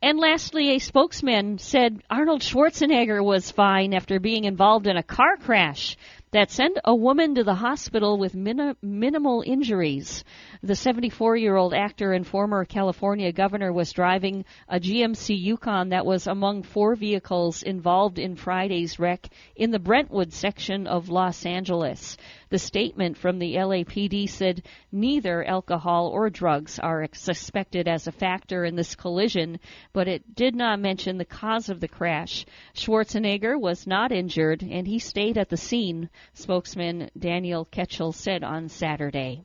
And lastly, a spokesman said Arnold Schwarzenegger was fine after being involved in a car crash that sent a woman to the hospital with minimal injuries. The 74-year-old actor and former California governor was driving a GMC Yukon that was among 4 vehicles involved in Friday's wreck in the Brentwood section of Los Angeles. The statement from the LAPD said neither alcohol or drugs are suspected as a factor in this collision, but it did not mention the cause of the crash. Schwarzenegger was not injured, and he stayed at the scene, spokesman Daniel Ketchel said on Saturday.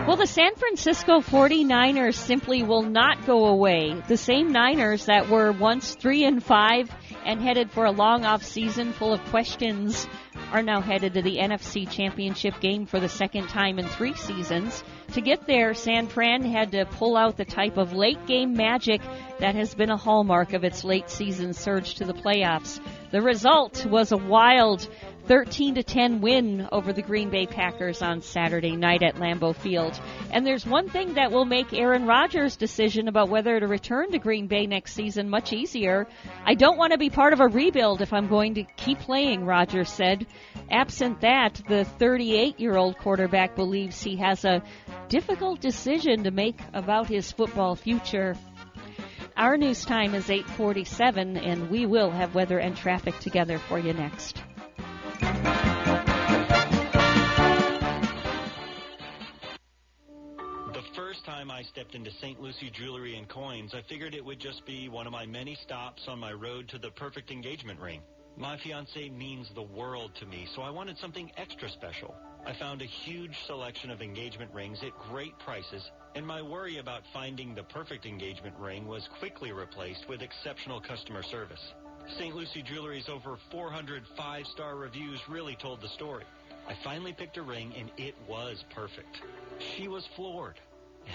Well, the San Francisco 49ers simply will not go away. The same Niners that were once 3-5 and headed for a long off-season full of questions are now headed to the NFC Championship game for the second time in 3 seasons. To get there, San Fran had to pull out the type of late-game magic that has been a hallmark of its late-season surge to the playoffs. The result was a wild 13-10 win over the Green Bay Packers on Saturday night at Lambeau Field. And there's one thing that will make Aaron Rodgers' decision about whether to return to Green Bay next season much easier. I don't want to be part of a rebuild if I'm going to keep playing, Rodgers said. Absent that, the 38-year-old quarterback believes he has a difficult decision to make about his football future. Our news time is 8:47, and we will have weather and traffic together for you next. The first time I stepped into St. Lucie Jewelry and Coins, I figured it would just be one of my many stops on my road to the perfect engagement ring. My fiancée means the world to me, so I wanted something extra special. I found a huge selection of engagement rings at great prices, and my worry about finding the perfect engagement ring was quickly replaced with exceptional customer service. St. Lucie Jewelry's over 400 5-star reviews really told the story. I finally picked a ring, and it was perfect. She was floored.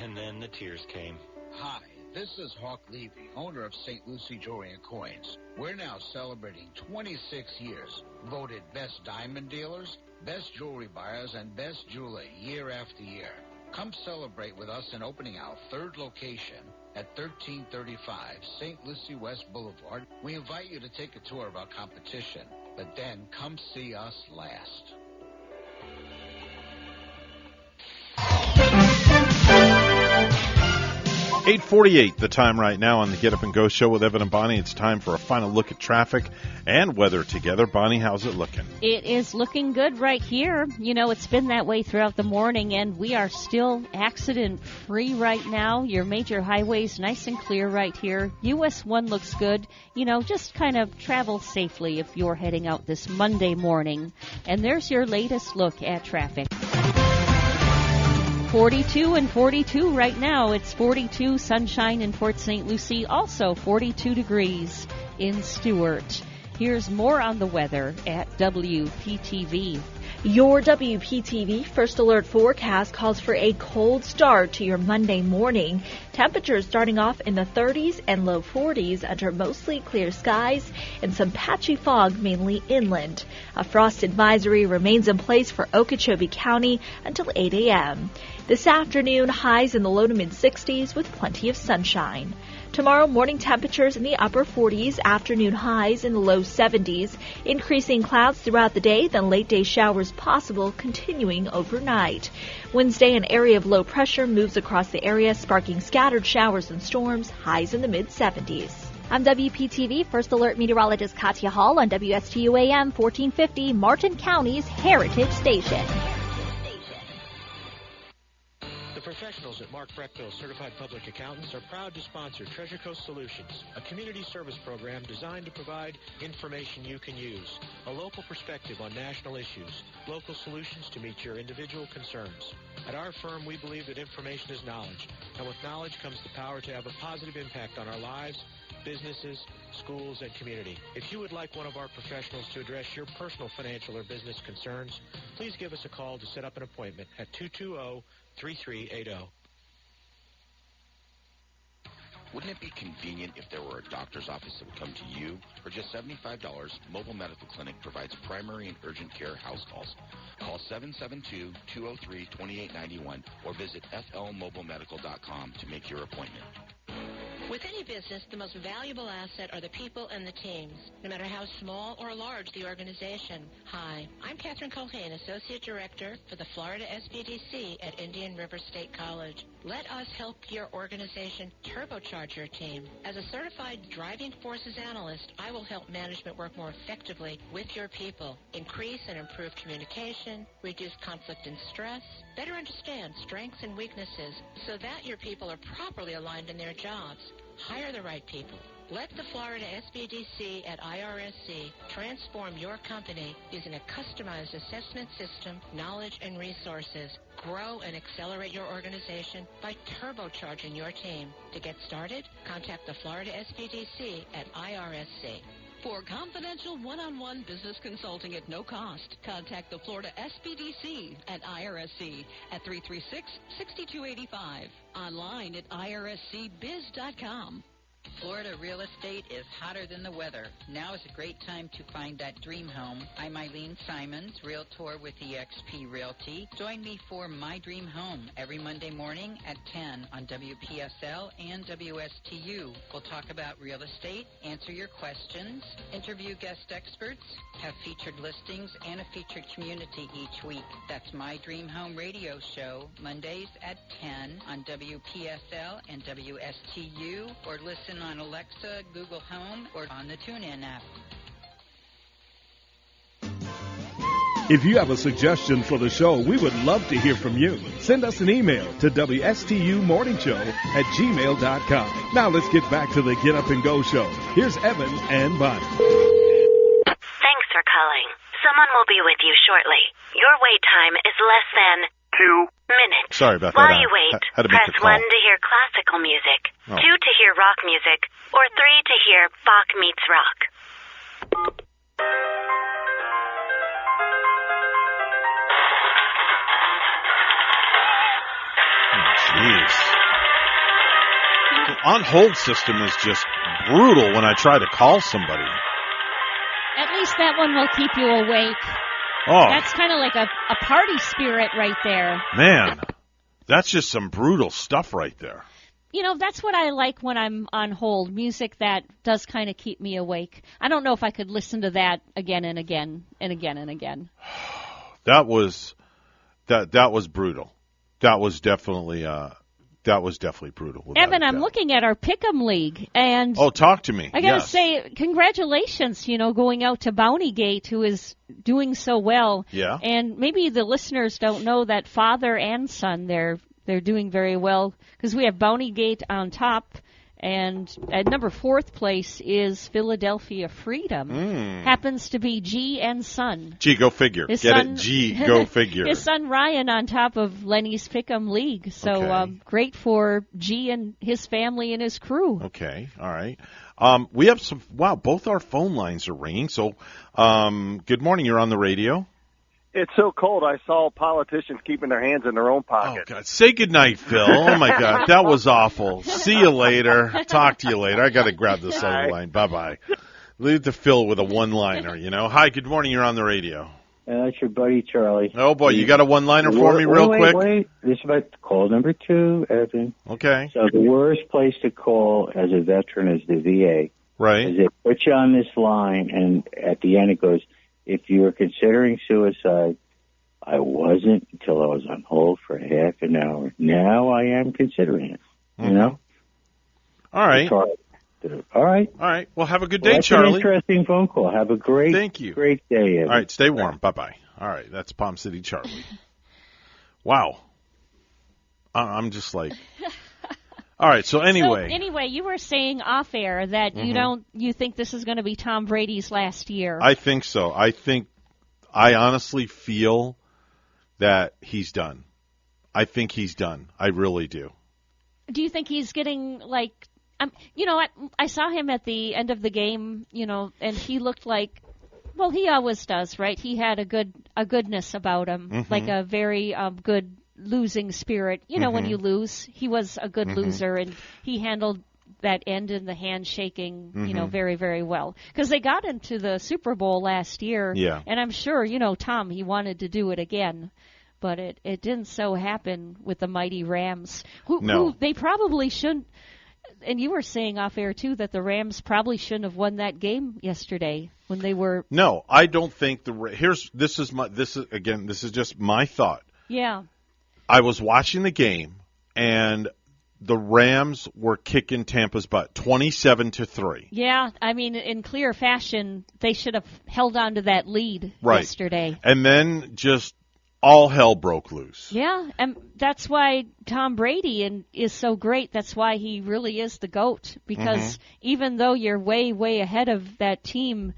And then the tears came. Hi, this is Hawk Levy, owner of St. Lucie Jewelry and Coins. We're now celebrating 26 years. Voted best diamond dealers, best jewelry buyers, and best jeweler year after year. Come celebrate with us in opening our third location at 1335 St. Lucie West Boulevard. We invite you to take a tour of our competition, but then come see us last. .848 the time right now on the Get Up and Go show with Evan and Bonnie. It's time for a final look at traffic and weather together. Bonnie, how's it looking? It is looking good right here. You know, it's been that way throughout the morning, and we are still accident-free right now. Your major highways nice and clear right here. US 1 looks good. You know, just kind of travel safely if you're heading out this Monday morning. And there's your latest look at traffic. 42 and 42 right now. It's 42 sunshine in Port St. Lucie, also 42 degrees in Stewart. Here's more on the weather at WPTV. Your WPTV First Alert forecast calls for a cold start to your Monday morning. Temperatures starting off in the 30s and low 40s under mostly clear skies and some patchy fog mainly inland. A frost advisory remains in place for Okeechobee County until 8 a.m. This afternoon, highs in the low to mid-60s with plenty of sunshine. Tomorrow, morning temperatures in the upper 40s, afternoon highs in the low 70s, increasing clouds throughout the day, then late-day showers possible, continuing overnight. Wednesday, an area of low pressure moves across the area, sparking scattered showers and storms, highs in the mid-70s. I'm WPTV First Alert meteorologist Katya Hall on WSTU AM 1450, Martin County's Heritage Station. The professionals at Mark Breckville Certified Public Accountants are proud to sponsor Treasure Coast Solutions, a community service program designed to provide information you can use, a local perspective on national issues, local solutions to meet your individual concerns. At our firm, we believe that information is knowledge, and with knowledge comes the power to have a positive impact on our lives, businesses, schools, and community. If you would like one of our professionals to address your personal financial or business concerns, please give us a call to set up an appointment at 220-3380. Wouldn't it be convenient if there were a doctor's office that would come to you? For just $75, Mobile Medical Clinic provides primary and urgent care house calls. Call 772-203-2891 or visit flmobilemedical.com to make your appointment. With any business, the most valuable asset are the people and the teams, no matter how small or large the organization. Hi, I'm Catherine Culhane, Associate Director for the Florida SBDC at Indian River State College. Let us help your organization turbocharge your team. As a certified driving forces analyst, I will help management work more effectively with your people, increase and improve communication, reduce conflict and stress, better understand strengths and weaknesses so that your people are properly aligned in their jobs. Hire the right people. Let the Florida SBDC at IRSC transform your company using a customized assessment system, knowledge, and resources. Grow and accelerate your organization by turbocharging your team. To get started, contact the Florida SBDC at IRSC. For confidential one-on-one business consulting at no cost, contact the Florida SBDC at IRSC at 336-6285. Online at irscbiz.com. Florida real estate is hotter than the weather. Now is a great time to find that dream home. I'm Eileen Simons, Realtor with eXp Realty. Join me for My Dream Home every Monday morning at 10 on WPSL and WSTU. We'll talk about real estate, answer your questions, interview guest experts, have featured listings, and a featured community each week. That's My Dream Home radio show, Mondays at 10 on WPSL and WSTU, or listen on Alexa, Google Home, or on the TuneIn app. If you have a suggestion for the show, we would love to hear from you. Send us an email to WSTUmorningshow@gmail.com. Now let's get back to the Get Up and Go show. Here's Evan and Bonnie. Thanks for calling. Someone will be with you shortly. Your wait time is less than 2 minutes. Sorry about that. While you wait, press 1 to hear classical music, 2 to hear rock music, or 3 to hear Bach meets rock. on-hold system is just brutal when I try to call somebody. At least that one will keep you awake. Oh. That's kind of like a party spirit right there. Man, that's just some brutal stuff right there. You know, that's what I like when I'm on hold, music that does kind of keep me awake. I don't know if I could listen to that again and again and again and again. That was brutal. That was definitely brutal. Evan, I'm looking at our Pick'em League, and talk to me. I got to say, congratulations, going out to Bountygate, who is doing so well. Yeah. And maybe the listeners don't know that father and son, they're doing very well, because we have Bountygate on top, and at number 4th place is Philadelphia Freedom. Happens to be G and son. G, go figure. G, go figure. His son Ryan on top of Lenny's Pick'em League. So great for G and his family and his crew. Okay, all right. We have both our phone lines are ringing. So good morning, you're on the radio. It's so cold, I saw politicians keeping their hands in their own pockets. Oh, God. Say goodnight, Phil. Oh, my God. That was awful. See you later. Talk to you later. I got to grab this other line. Bye-bye. Leave it to Phil with a one-liner, Hi, good morning. You're on the radio. That's your buddy, Charlie. Oh, boy. You got a one-liner for me real quick? Wait. This is about call number 2, Evan. Okay. So the worst place to call as a veteran is the VA. Right. Because they put you on this line, and at the end it goes, if you were considering suicide, I wasn't until I was on hold for half an hour. Now I am considering it. All right. All right. All right. Well, have a good day, Charlie. That's an interesting phone call. Have a great, great day, Evan. All right. Stay warm. Bye-bye. All right. That's Palm City Charlie. Wow. I'm just like... All right, so anyway. You were saying off air that you think this is going to be Tom Brady's last year. I think so. I honestly feel that he's done. I think he's done. I really do. Do you think he's getting I saw him at the end of the game, and he looked like, well, he always does, right? He had a goodness about him, like a very good losing spirit. When you lose, he was a good loser, and he handled that end in the handshaking, very, very well. Because they got into the Super Bowl last year, and I'm sure, Tom, he wanted to do it again, but it didn't so happen with the mighty Rams, who they probably shouldn't. And you were saying off air too that the Rams probably shouldn't have won that game yesterday when they were. No, I don't think this is just my thought. Yeah. I was watching the game, and the Rams were kicking Tampa's butt, 27-3. Yeah, I mean, in clear fashion, they should have held on to that lead yesterday. And then just all hell broke loose. Yeah, and that's why Tom Brady is so great. That's why he really is the GOAT, because even though you're way, way ahead of that team,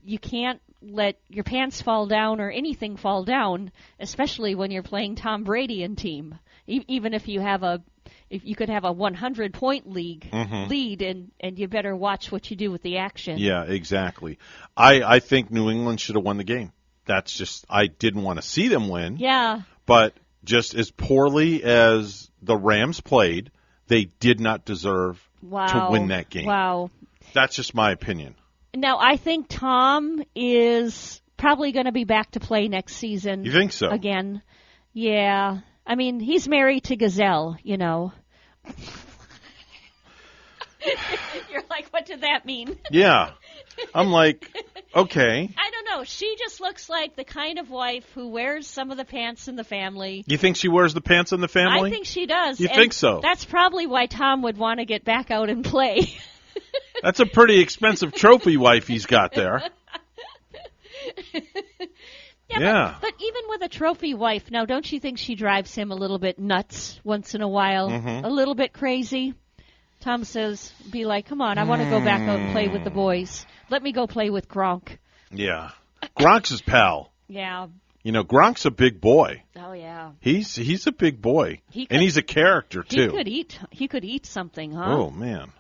you can't let your pants fall down or anything fall down, especially when you're playing Tom Brady and team. Even if you could have a 100-point lead, and you better watch what you do with the action. Yeah, exactly. I think New England should have won the game. That's just, I didn't want to see them win. Yeah. But just as poorly as the Rams played, they did not deserve to win that game. Wow. That's just my opinion. Now, I think Tom is probably going to be back to play next season. You think so? Again. Yeah. I mean, he's married to Gazelle, You're like, what did that mean? Yeah. I'm like, okay. I don't know. She just looks like the kind of wife who wears some of the pants in the family. You think she wears the pants in the family? I think she does. You think so? That's probably why Tom would want to get back out and play. That's a pretty expensive trophy wife he's got there. Yeah. But even with a trophy wife, now don't you think she drives him a little bit nuts once in a while? A little bit crazy? Tom says, be like, come on, I want to go back out and play with the boys. Let me go play with Gronk. Yeah. Gronk's his pal. Yeah. Gronk's a big boy. Oh, yeah. He's a big boy. And he's a character, too. He could eat something, huh? Oh, man.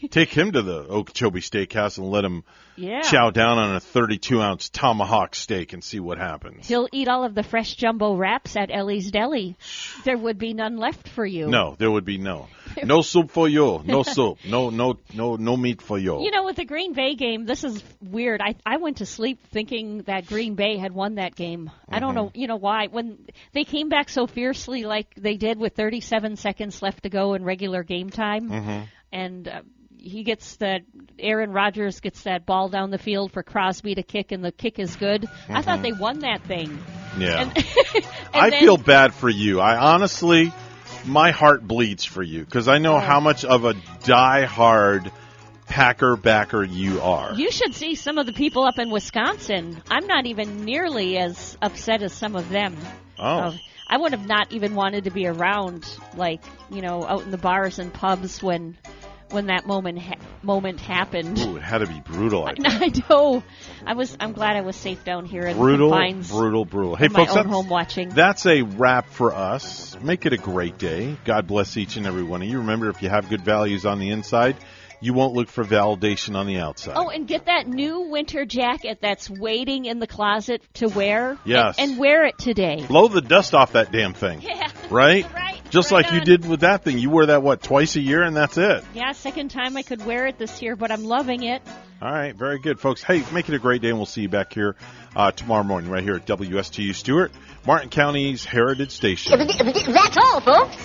Take him to the Okeechobee Steakhouse and let him chow down on a 32-ounce tomahawk steak and see what happens. He'll eat all of the fresh jumbo wraps at Ellie's Deli. There would be none left for you. No, there would be no. No soup for you. No soup. No meat for you. You know, with the Green Bay game, this is weird. I went to sleep thinking that Green Bay had won that game. I don't know, why. When they came back so fiercely like they did with 37 seconds left to go in regular game time, and Aaron Rodgers gets that ball down the field for Crosby to kick, and the kick is good. I thought they won that thing. Yeah. I feel bad for you. I honestly, my heart bleeds for you because I know how much of a die-hard Packer backer you are. You should see some of the people up in Wisconsin. I'm not even nearly as upset as some of them. Oh. I would have not even wanted to be around, out in the bars and pubs when that moment happened. Ooh, it had to be brutal. I know. I'm glad I was safe down here in the confines. Brutal. Hey, folks, home watching. That's a wrap for us. Make it a great day. God bless each and every one of you. Remember, if you have good values on the inside, you won't look for validation on the outside. Oh, and get that new winter jacket that's waiting in the closet to wear. Yes. And wear it today. Blow the dust off that damn thing. Yeah. Right? Just like you did with that thing. You wear that, twice a year, and that's it. Yeah, second time I could wear it this year, but I'm loving it. All right, very good, folks. Hey, make it a great day, and we'll see you back here tomorrow morning right here at WSTU Stewart, Martin County's Heritage Station. That's all, folks.